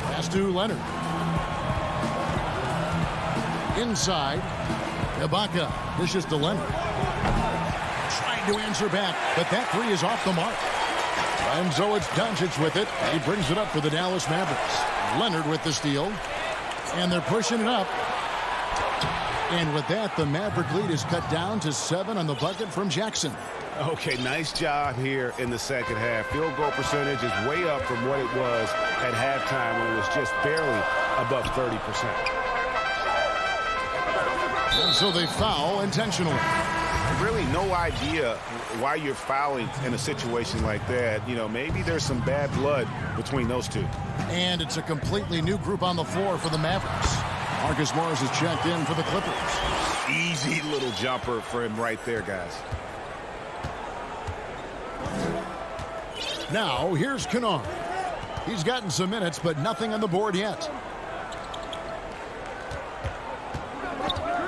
Pass to Leonard. Inside, Ibaka dishes to Leonard. Trying to answer back, but that 3 is off the mark. And so it's Doncic with it. He brings it up for the Dallas Mavericks. Leonard with the steal. And they're pushing it up. And with that, the Maverick lead is cut down to 7 on the bucket from Jackson. Okay, nice job here in the second half. Field goal percentage is way up from what it was at halftime when it was just barely above 30%. And so they foul intentionally. Really no idea why you're fouling in a situation like that. You know, maybe there's some bad blood between those two. And it's a completely new group on the floor for the Mavericks. Marcus Morris is checked in for the Clippers. Easy little jumper for him right there, guys. Now, here's Kennard. He's gotten some minutes, but nothing on the board yet.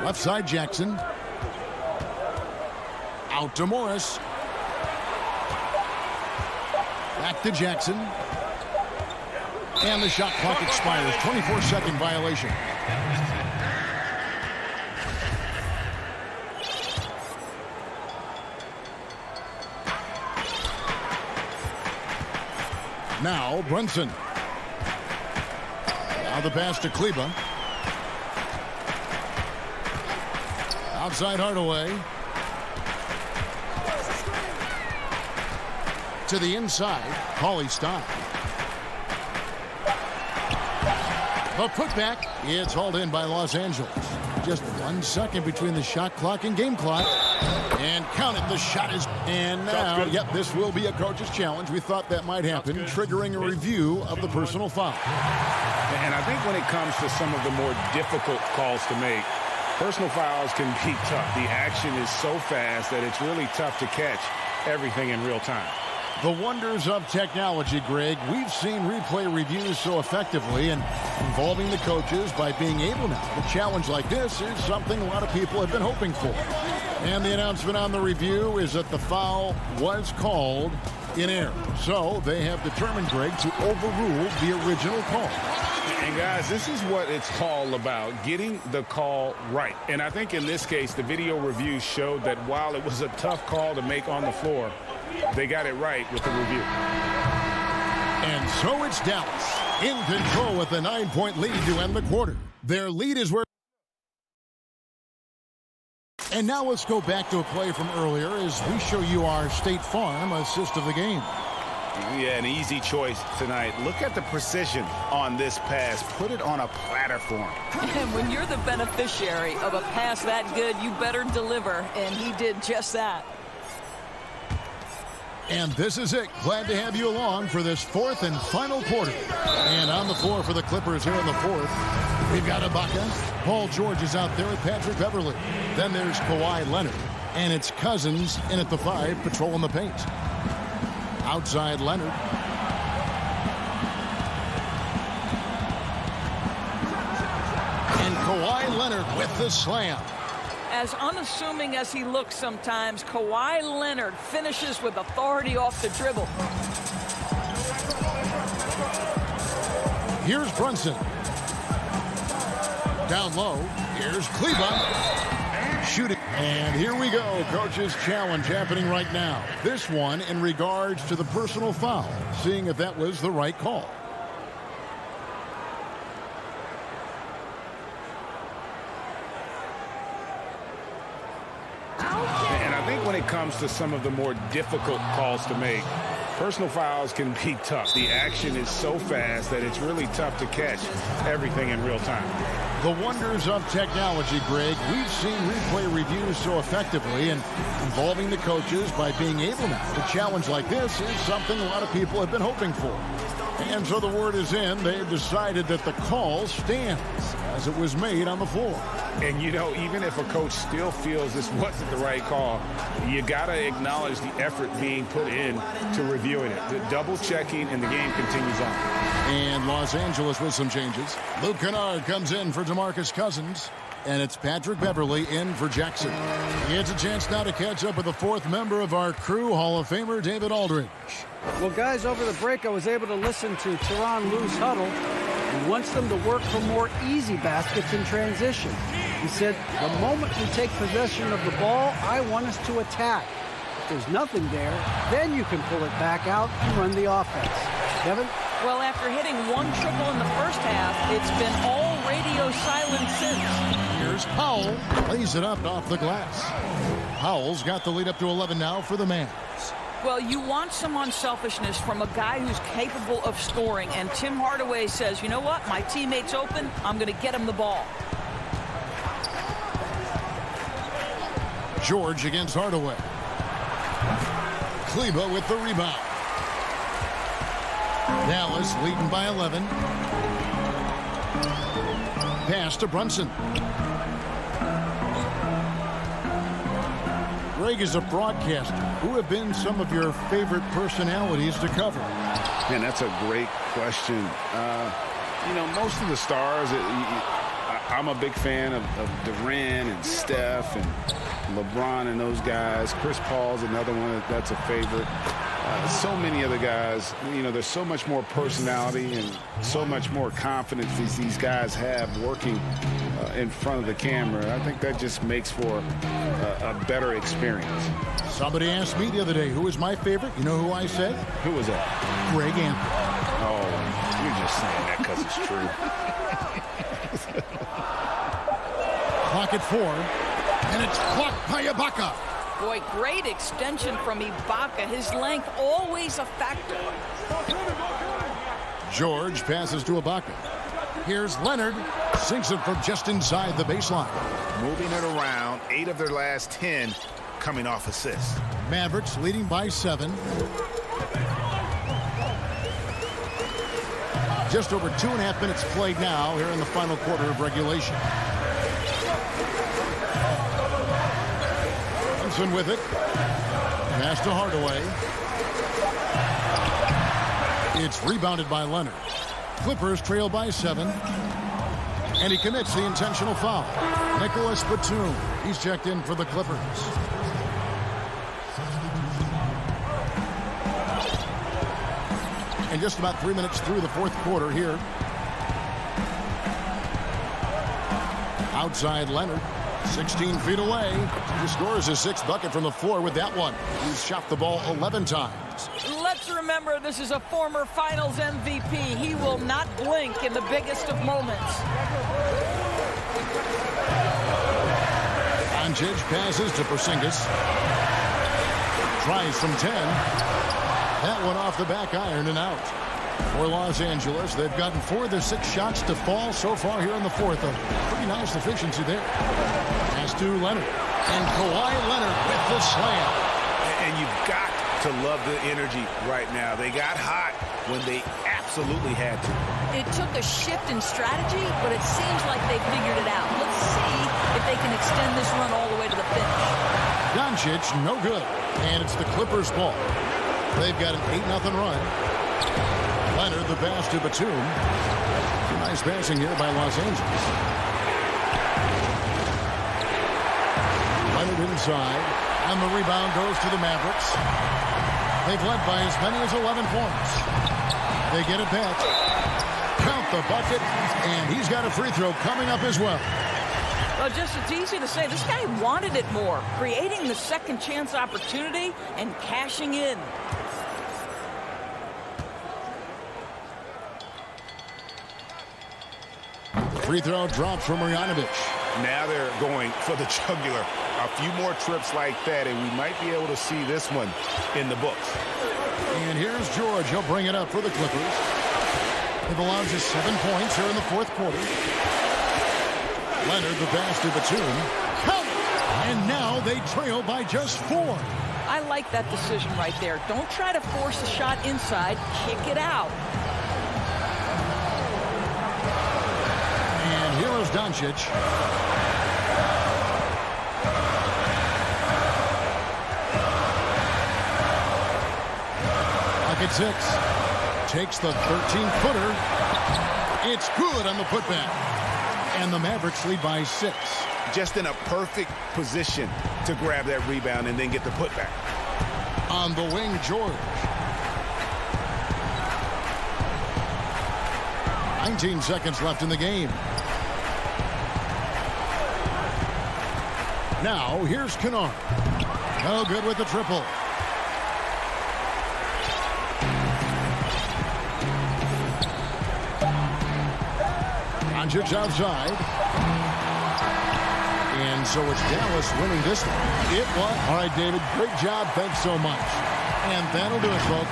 Left side, Jackson. Out to Morris. Back to Jackson. And the shot clock expires. 24-second violation. Now, Brunson. Now the pass to Kleba. Outside Hardaway. To the inside. Paulie Stein. The putback. It's hauled in by Los Angeles. Just 1 second between the shot clock and game clock. And count it. The shot is... And now, yep, this will be a coach's challenge. We thought that might happen, triggering a review of the personal foul. And I think when it comes to some of the more difficult calls to make, personal fouls can be tough. The action is so fast that it's really tough to catch everything in real time. The wonders of technology, Greg. We've seen replay reviews so effectively, and involving the coaches by being able now to challenge like this is something a lot of people have been hoping for. And the announcement on the review is that the foul was called in error. So they have determined, Greg, to overrule the original call. And guys, this is what it's all about, getting the call right. And I think in this case, the video review showed that while it was a tough call to make on the floor, they got it right with the review. And so it's Dallas in control with a 9-point lead to end the quarter. Their lead is where... And now let's go back to a play from earlier as we show you our State Farm assist of the game. Yeah, an easy choice tonight. Look at the precision on this pass. Put it on a platter for him. And when you're the beneficiary of a pass that good, you better deliver, and he did just that. And this is it. Glad to have you along for this fourth and final quarter. And on the floor for the Clippers here in the fourth, we've got Ibaka. Paul George is out there with Patrick Beverley. Then there's Kawhi Leonard. And it's Cousins in at the 5, patrolling the paint. Outside Leonard. And Kawhi Leonard with the slam. As unassuming as he looks sometimes, Kawhi Leonard finishes with authority off the dribble. Here's Brunson. Down low. Here's Cleveland. Shooting. And here we go. Coach's challenge happening right now. This one in regards to the personal foul. Seeing if that was the right call. And I think when it comes to some of the more difficult calls to make, personal fouls can be tough. The action is so fast that it's really tough to catch everything in real time. The wonders of technology, Greg. We've seen replay reviews so effectively, and involving the coaches by being able now to challenge like this is something a lot of people have been hoping for. And so the word is in. They've decided that the call stands as it was made on the floor. And, you know, even if a coach still feels this wasn't the right call, you got to acknowledge the effort being put in to reviewing it. The double checking, and the game continues on. And Los Angeles with some changes. Luke Kennard comes in for DeMarcus Cousins. And it's Patrick Beverley in for Jackson. He gets a chance now to catch up with the fourth member of our crew, Hall of Famer David Aldridge. Well, guys, over the break, I was able to listen to Tyronn Lue's huddle. He wants them to work for more easy baskets in transition. He said, the moment we take possession of the ball, I want us to attack. If there's nothing there, then you can pull it back out and run the offense. Kevin? Well, after hitting one triple in the first half, it's been all radio silent since. Here's Powell. Lays it up off the glass. Powell's got the lead up to 11 now for the Mavs. Well, you want some unselfishness from a guy who's capable of scoring. And Tim Hardaway says, you know what? My teammate's open. I'm going to get him the ball. George against Hardaway. Kleba with the rebound. Dallas leading by 11. Pass to Brunson. Greg, is a broadcaster, who have been some of your favorite personalities to cover? Man, that's a great question. You know, most of the stars, I'm a big fan of Durant and Steph and LeBron and those guys. Chris Paul's another one that's a favorite. So many other guys, you know, there's so much more personality and so much more confidence these guys have working in front of the camera. I think that just makes for a better experience. Somebody asked me the other day, who is my favorite? You know who I said? Who was that? Greg Anthony. Oh, you're just saying that because it's true. Clock at 4, and it's clocked by Ibaka. Boy, great extension from Ibaka. His length always a factor. George passes to Ibaka. Here's Leonard. Sinks it from just inside the baseline. Moving it around, 8 of their last 10 coming off assists. Mavericks leading by 7. Just over 2.5 minutes played now here in the final quarter of regulation. Brunson with it. Pass to Hardaway. It's rebounded by Leonard. Clippers trail by 7. And he commits the intentional foul. Nicholas Batum. He's checked in for the Clippers. And just about 3 minutes through the fourth quarter here. Outside Leonard. 16 feet away. He scores his 6th bucket from the floor with that one. He's shot the ball 11 times. Let's remember, this is a former Finals MVP. He will not blink in the biggest of moments. Doncic passes to Porzingis. Tries from 10. That one off the back iron and out. For Los Angeles, they've gotten 4 of their 6 shots to fall so far here in the fourth. A pretty nice efficiency there. Pass to Leonard. And Kawhi Leonard with the slam. And you've got to love the energy right now. They got hot when they absolutely had to. It took a shift in strategy, but it seems like they figured it out. Let's see if they can extend this run all the way to the finish. Doncic, no good. And it's the Clippers' ball. They've got an 8-0 run. Leonard, the pass to Batum. Nice passing here by Los Angeles. Leonard inside. And the rebound goes to the Mavericks. They've led by as many as 11 points. They get it back. Count the bucket. And he's got a free throw coming up as well. Well, just it's easy to say. This guy wanted it more. Creating the second chance opportunity and cashing in. Free throw drops from Marjanovic. Now they're going for the jugular. A few more trips like that, and we might be able to see this one in the books. And here's George. He'll bring it up for the Clippers. They've allowed just 7 points here in the fourth quarter. Leonard, the pass to Batum. Count! And now they trail by just 4. I like that decision right there. Don't try to force a shot inside. Kick it out. And here is Doncic. Pocket 6. Takes the 13-footer. It's good on the putback. And the Mavericks lead by 6. Just in a perfect position to grab that rebound and then get the putback. On the wing, George. 19 seconds left in the game. Now, here's Kennard. No good with the triple. Doncic outside. And so it's Dallas winning this one. It was. All right, David, great job. Thanks so much. And that'll do it, folks.